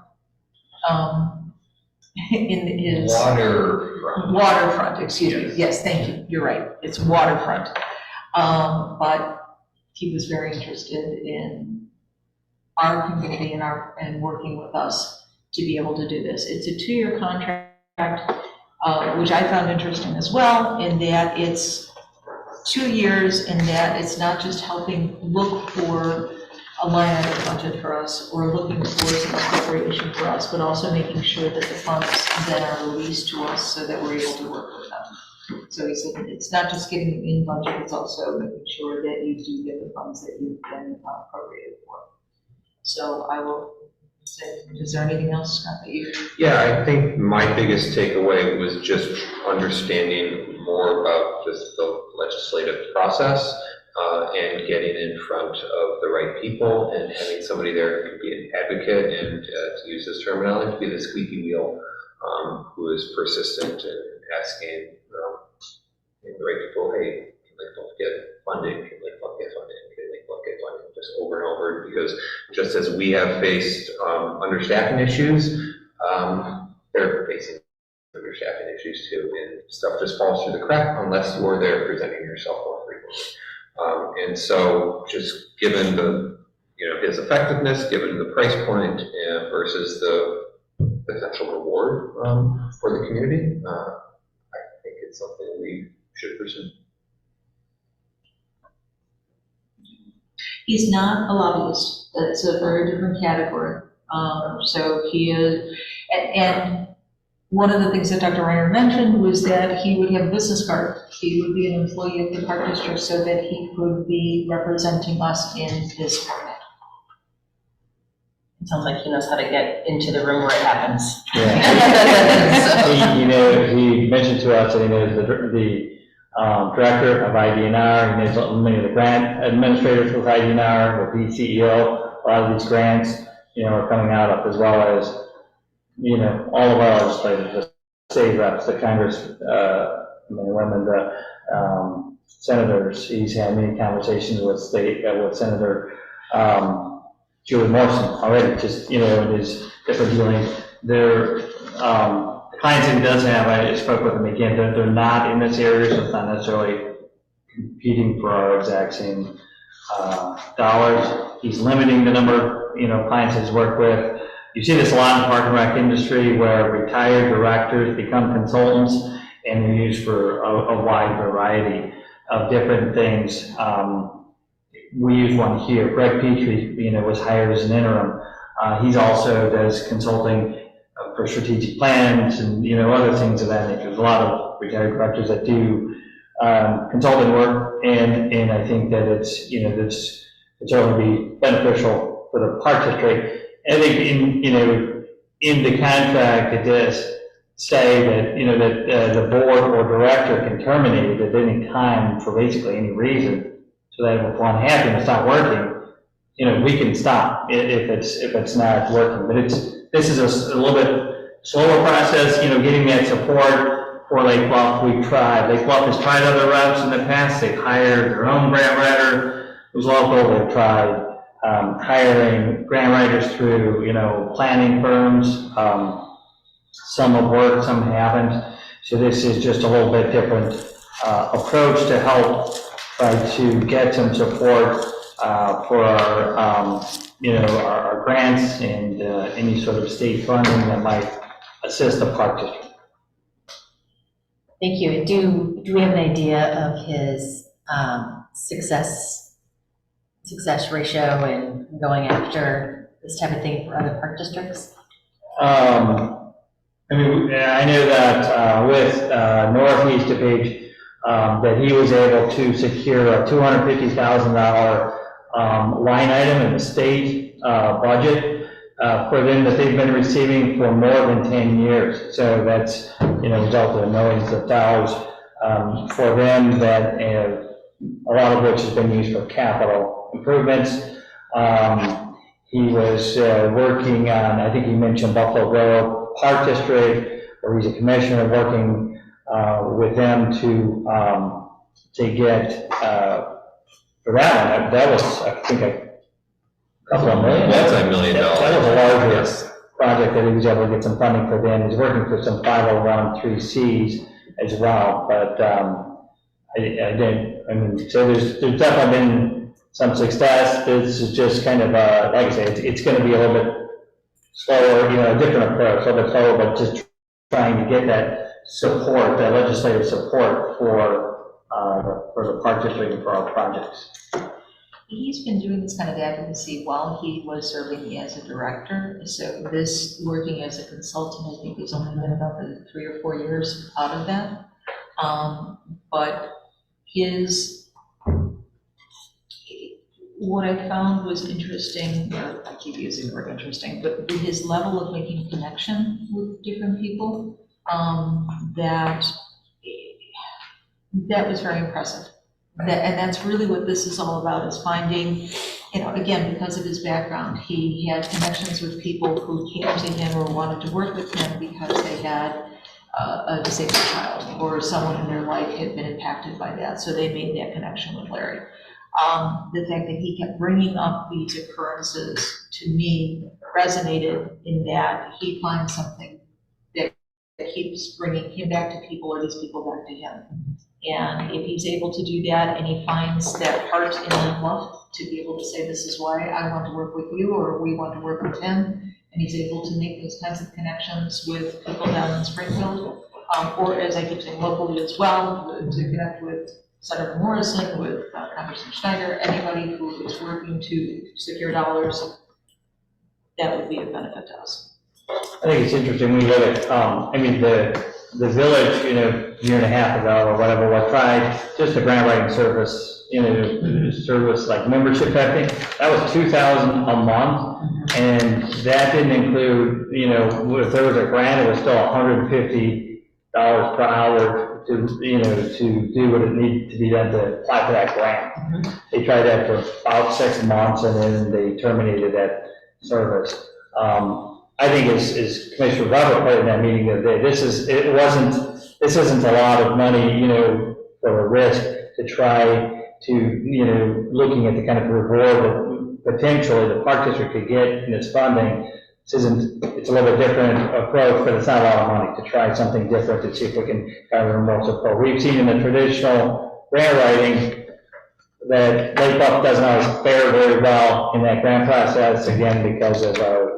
in his. Waterfront, excuse me. Yes, thank you. You're right. It's waterfront. But he was very interested in our community and working with us to be able to do this. It's a 2-year contract, which I found interesting as well, in that it's 2 years, and that it's not just helping look for a line item budget for us or looking for some appropriation for us, but also making sure that the funds then are released to us so that we're able to work with them. So he said it's not just getting them in budget, it's also making sure that you do get the funds that you've been appropriated for. So I will say, is there anything else, Scott, that you? Yeah, I think my biggest takeaway was just understanding more about just the legislative process and getting in front of the right people and having somebody there who can be an advocate and, to use this terminology, be the squeaky wheel, who is persistent and asking the right people, hey, can Lakeville get funding? Can Lakeville get funding? Can Lakeville get funding? Just over and over, because just as we have faced understaffing issues, they're facing understaffing issues too, and stuff just falls through the crack unless you're there presenting yourself more frequently. And so just given the, his effectiveness, given the price point versus the potential reward for the community, I think it's something we should pursue. He's not a lobbyist. That's a very different category. So he is, and one of the things that Dr. Reiner mentioned was that he would have a business card. He would be an employee of the park district so that he could be representing us in this format. It sounds like he knows how to get into the room where it happens. He, he mentioned to us that he knows the director of IDNR, he knows many of the grant administrators with IDNR, with the CEO. A lot of these grants, are coming out of, as well as, all of our legislators, the state reps, the Congress, men and women, the senators. He's had many conversations with with Senator Julie Morrison already, just, in his different dealings. They're, the clients that he does have, I spoke with them again, they're not in this area, so it's not necessarily competing for our exact same dollars. He's limiting the number of, clients he's worked with. You see this a lot in the park and rec industry where retired directors become consultants and they're used for a wide variety of different things. We use one here. Greg Petrie, was hired as an interim. He's also does consulting for strategic plans and, other things of that nature. There's a lot of retired directors that do consulting work, and I think that it's, it's certainly be beneficial for the park district. I think in the contract, it does say that, that the board or director can terminate it at any time for basically any reason. So that if one happy and it's not working, we can stop if it's not working. But this is a little bit slower process, getting that support for Lake Bluff. We've tried. Lake Bluff has tried other reps in the past. They've hired their own grant writer who's local. They've tried hiring grant writers through, planning firms. Some have worked, some haven't. So this is just a little bit different approach to help try to get some support for our, our grants and any sort of state funding that might assist the park district. Thank you. Do we have an idea of his success ratio and going after this type of thing for other park districts? I know that with Northeast DePage, that he was able to secure a $250,000 line item in the state budget for them that they've been receiving for more than 10 years. So that's, resulted in millions of dollars for them that a lot of which has been used for capital improvements. He was working on, I think he mentioned Buffalo Grove Park District, where he's a commissioner working with them to get for that one. That was, I think, a couple of million. That's $1 million. That was a larger project that he was able to get some funding for them. He's working for some 501(c)(3)s as well, but so there's definitely been some success. This is just kind of, like I say, it's going to be a little bit slower, a different approach, a little bit slower, but just trying to get that support, that legislative support for the park district and for our projects. He's been doing this kind of advocacy while he was serving as a director. So this working as a consultant, I think he's only been about 3 or 4 years out of that. But what I found was interesting, I keep using the word interesting, but his level of making connection with different people, that was very impressive. And that's really what this is all about, is finding, again, because of his background, he had connections with people who came to him or wanted to work with him because they had a disabled child or someone in their life had been impacted by that, so they made that connection with Larry. The fact that he kept bringing up these occurrences to me resonated in that he finds something that keeps bringing him back to people or these people back to him. And if he's able to do that and he finds that heart in Bluff to be able to say, this is why I want to work with you, or we want to work with him, and he's able to make those kinds of connections with people down in Springfield, or as I keep saying, locally as well, to connect with Senator Morrison, with Congressman Schneider, anybody who is working to secure dollars, that would be a benefit to us. I think it's interesting when you look at, I mean, the village, you know, year and a half ago or whatever, what tried just a grant writing service, you know, service like membership type thing. That was $2,000 a month, and that didn't include, you know, if there was a grant, it was still $150 per hour to, you know, to do what it needed to be done to apply for that grant. They tried that for about 6 months, and then they terminated that service. I think as Commissioner Weber put in that meeting the other day, this isn't a lot of money, you know, for a risk to try to, you know, looking at the kind of reward that potentially the park district could get in this funding. It's a little bit different approach, but it's not a lot of money to try something different to see if we can kind of remote support. We've seen in the traditional grant writing that Lake Bluff doesn't always fare very well in that grant process, again, because of our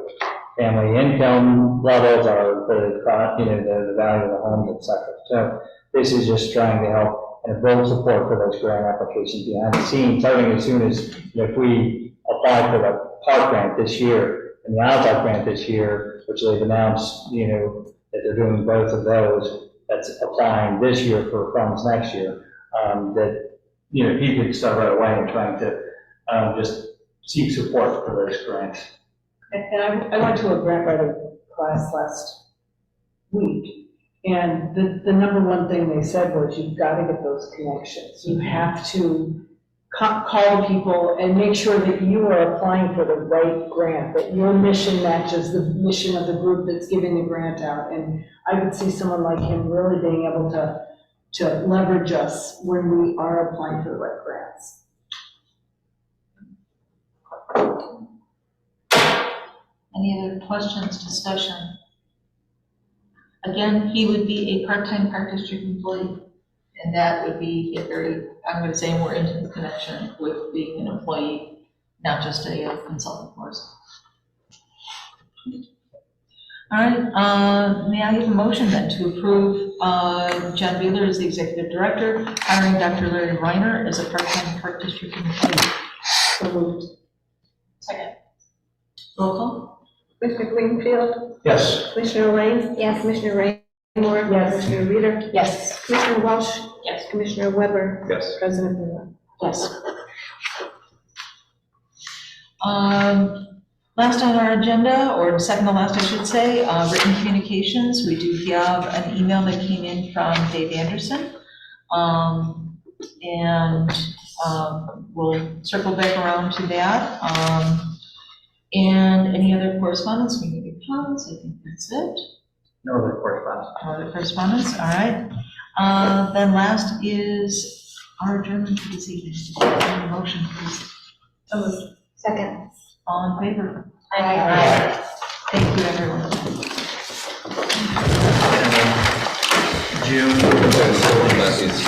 family income levels, the value of the homes, et cetera. So this is just trying to help and build support for those grant applications behind the scenes, starting as soon as, you know, if we apply for the park grant this year and the outside grant this year, which they've announced, you know, that they're doing both of those, that's applying this year for funds next year, that, you know, he could start right away and trying to just seek support for those grants. And I went to a grant writing class last week, and the number one thing they said was, you've got to get those connections. You have to call people and make sure that you are applying for the right grant, that your mission matches the mission of the group that's giving the grant out. And I would see someone like him really being able to leverage us when we are applying for the right grants. Any other questions, discussion? Again, he would be a part-time park district employee, and that would be a very, I'm going to say, more intimate connection with being an employee, not just a consultant for us. All right, may I have a motion then to approve John Wheeler as the executive director, hiring Dr. Larry Reiner as a part-time park district employee? So moved. Second. Roll call? Commissioner Greenfield? Yes. Commissioner Lane? Yes. Commissioner Raymore? Yes. Commissioner Reader? Yes. Commissioner Walsh? Yes. Commissioner Weber? Yes. President Miller? Yes. Last on our agenda, or second to last, I should say, written communications. We do have an email that came in from Dave Anderson. We'll circle back around to that. And any other correspondence? We need comments. I think that's it. No other correspondence. No other correspondence, all right. Then last is our adjournment for this evening. Motion, please. Second. All in favor? Aye. Thank you, everyone. June.